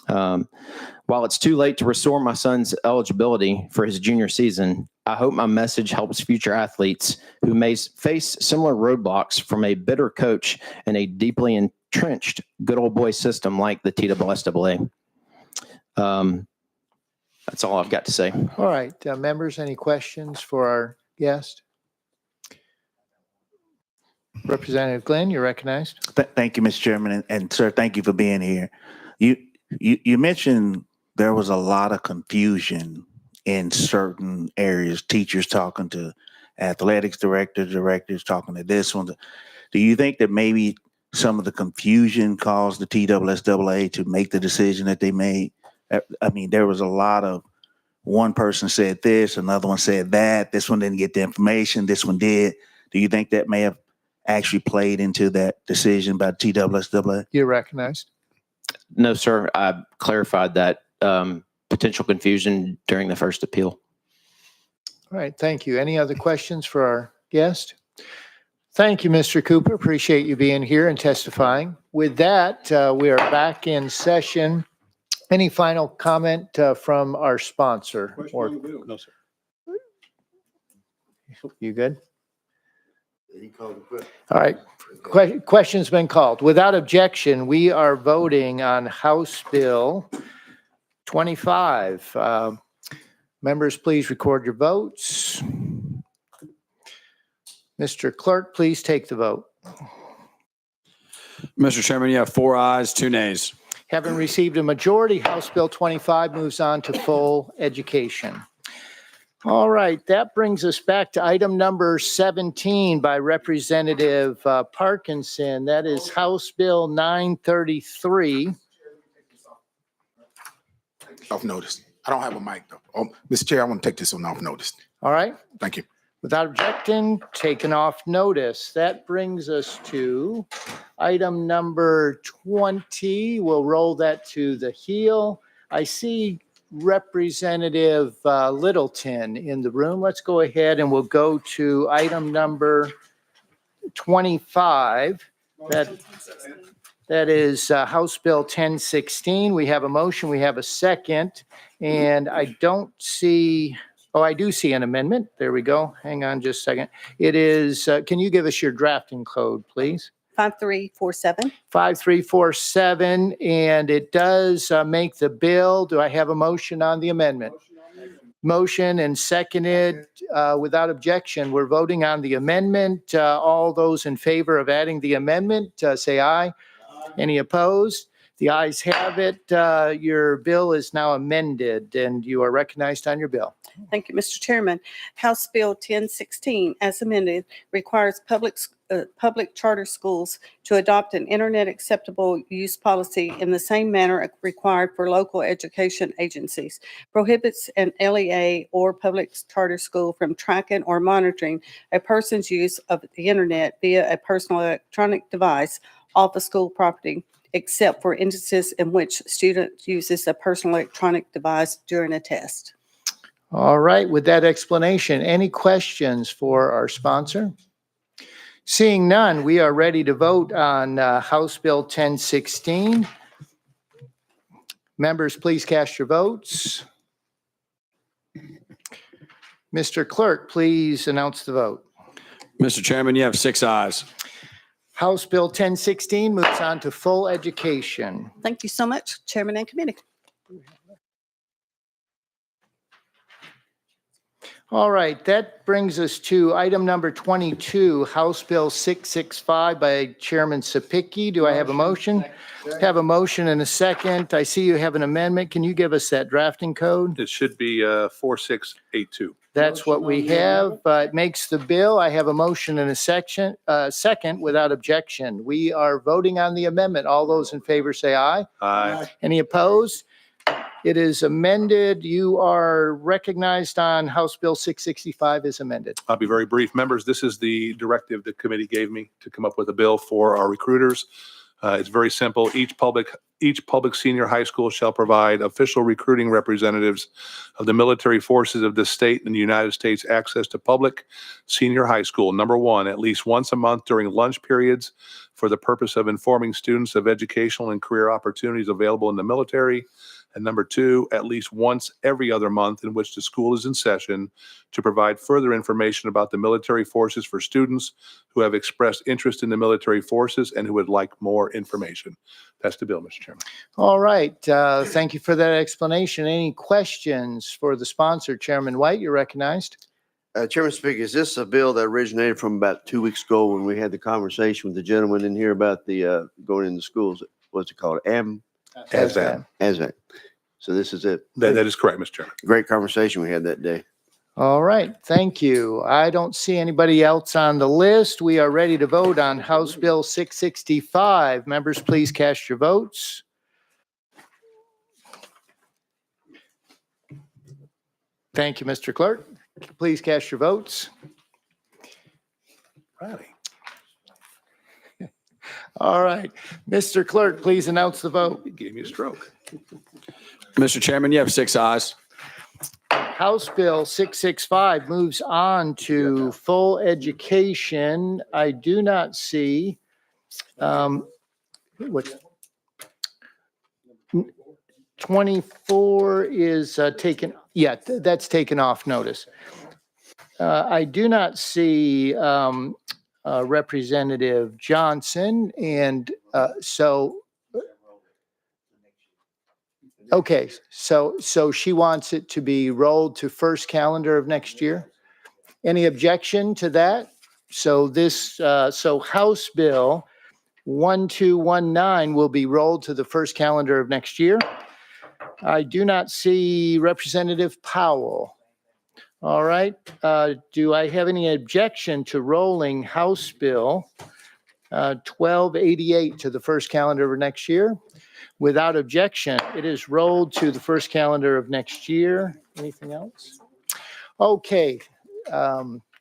While it's too late to restore my son's eligibility for his junior season, I hope my message helps future athletes who may face similar roadblocks from a bitter coach and a deeply entrenched good old boy system like the TWSAA. That's all I've got to say. All right, members, any questions for our guest? Representative Glenn, you're recognized. Thank you, Mr. Chairman, and sir, thank you for being here. You mentioned there was a lot of confusion in certain areas, teachers talking to athletics directors talking to this one. Do you think that maybe some of the confusion caused the TWSAA to make the decision that they made? I mean, there was a lot of, one person said this, another one said that, this one didn't get the information, this one did. Do you think that may have actually played into that decision by TWSAA? You're recognized. No, sir. I clarified that potential confusion during the first appeal. All right, thank you. Any other questions for our guest? Thank you, Mr. Cooper. Appreciate you being here and testifying. With that, we are back in session. Any final comment from our sponsor? Or No, sir. you good? All right. Question's been called. Without objection, we are voting on House Bill 25. Members, please record your votes. Mr. Clerk, please take the vote. Mr. Chairman, you have 4 ayes, 2 nays. Having received a majority, House Bill 25 moves on to full education. All right, that brings us back to item number 17 by Representative Parkinson. That is House Bill 933. Off notice. I don't have a mic though. Oh, Mr. Chair, I want to take this one off notice. All right. Thank you. Without objection, taken off notice. That brings us to item number 20. We'll roll that to the heel. I see Representative Littleton in the room. Let's go ahead and we'll go to item number 25. That is House Bill 1016. We have a motion, we have a second, and I don't see, oh, I do see an amendment. There we go. Hang on just a second. It is, can you give us your drafting code, please? 5347. 5347, and it does make the bill. Do I have a motion on the amendment? Motion and seconded without objection. We're voting on the amendment. All those in favor of adding the amendment, say aye. Any opposed? The ayes have it. Your bill is now amended, and you are recognized on your bill. Thank you, Mr. Chairman. House Bill 1016, as amended, requires public charter schools to adopt an internet acceptable use policy in the same manner required for local education agencies, prohibits an LEA or public charter school from tracking or monitoring a person's use of the internet via a personal electronic device off of school property, except for instances in which student uses a personal electronic device during a test. All right, with that explanation, any questions for our sponsor? Seeing none, we are ready to vote on House Bill 1016. Members, please cast your votes. Mr. Clerk, please announce the vote. Mr. Chairman, you have 6 ayes. House Bill 1016 moves on to full education. Thank you so much, Chairman and Committee. All right, that brings us to item number 22, House Bill 665 by Chairman Sapicki. Do I have a motion? Have a motion and a second. I see you have an amendment. Can you give us that drafting code? It should be 4682. That's what we have. It makes the bill. I have a motion and a second without objection. We are voting on the amendment. All those in favor say aye. Aye. Any opposed? It is amended. You are recognized on House Bill 665 as amended. I'll be very brief. Members, this is the directive the committee gave me to come up with a bill for our recruiters. It's very simple. Each public senior high school shall provide official recruiting representatives of the military forces of the state and the United States access to public senior high school. Number one, at least once a month during lunch periods for the purpose of informing students of educational and career opportunities available in the military. And number two, at least once every other month in which the school is in session to provide further information about the military forces for students who have expressed interest in the military forces and who would like more information. That's the bill, Mr. Chairman. All right. Thank you for that explanation. Any questions for the sponsor? Chairman White, you're recognized. Chairman Speaker, is this a bill that originated from about 2 weeks ago when we had the conversation with the gentleman in here about the going into schools? What's it called? ASVAB. So this is it. That is correct, Mr. Chairman. Great conversation we had that day. All right. Thank you. I don't see anybody else on the list. We are ready to vote on House Bill 665. Members, please cast your votes. Thank you, Mr. Clerk. Please cast your votes. Riley. All right. Mr. Clerk, please announce the vote. He gave me a stroke. Mr. Chairman, you have 6 ayes. House Bill 665 moves on to full education. I do not see what 24 is taken. Yeah, that's taken off notice. I do not see Representative Johnson, and okay, so she wants it to be rolled to first calendar of next year. Any objection to that? So House Bill 1219 will be rolled to the first calendar of next year. I do not see Representative Powell. All right. Do I have any objection to rolling House Bill 1288 to the first calendar of next year? Without objection, it is rolled to the first calendar of next year. Anything else? Okay.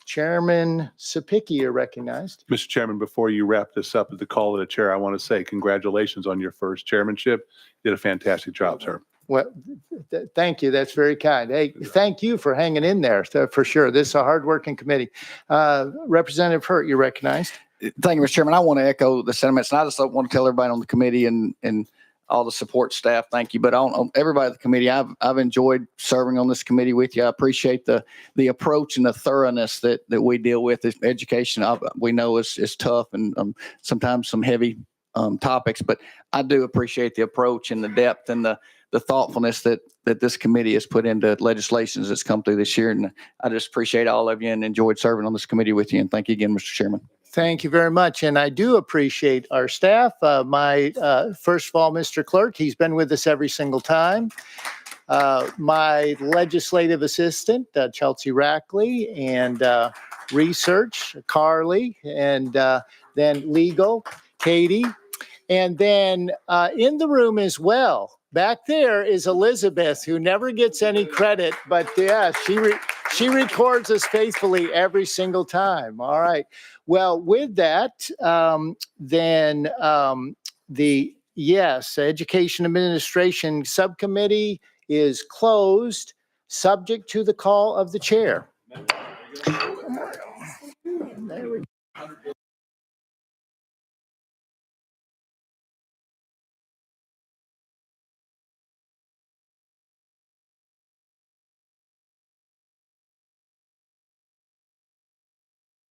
Chairman Sapicki, you're recognized. Mr. Chairman, before you wrap this up at the call of the chair, I want to say congratulations on your first chairmanship. You did a fantastic job, sir. Well, thank you. That's very kind. Hey, thank you for hanging in there for sure. This is a hardworking committee. Representative Hurt, you're recognized. Thank you, Mr. Chairman. I want to echo the sentiments, and I just want to tell everybody on the committee and all the support staff, thank you. But on everybody at the committee, I've enjoyed serving on this committee with you. I appreciate the approach and the thoroughness that we deal with. This education, we know is tough and sometimes some heavy topics, but I do appreciate the approach and the depth and the thoughtfulness that this committee has put into legislations that's come through this year. And I just appreciate all of you and enjoyed serving on this committee with you. And thank you again, Mr. Chairman. Thank you very much. And I do appreciate our staff. First of all, Mr. Clerk, he's been with us every single time. My legislative assistant, Chelsea Rackley, and research, Carly, and then legal, Katie. And then in the room as well, back there is Elizabeth, who never gets any credit, but yeah, she records us faithfully every single time. All right. Well, with that, then the Education Administration Subcommittee is closed, subject to the call of the chair. There we go.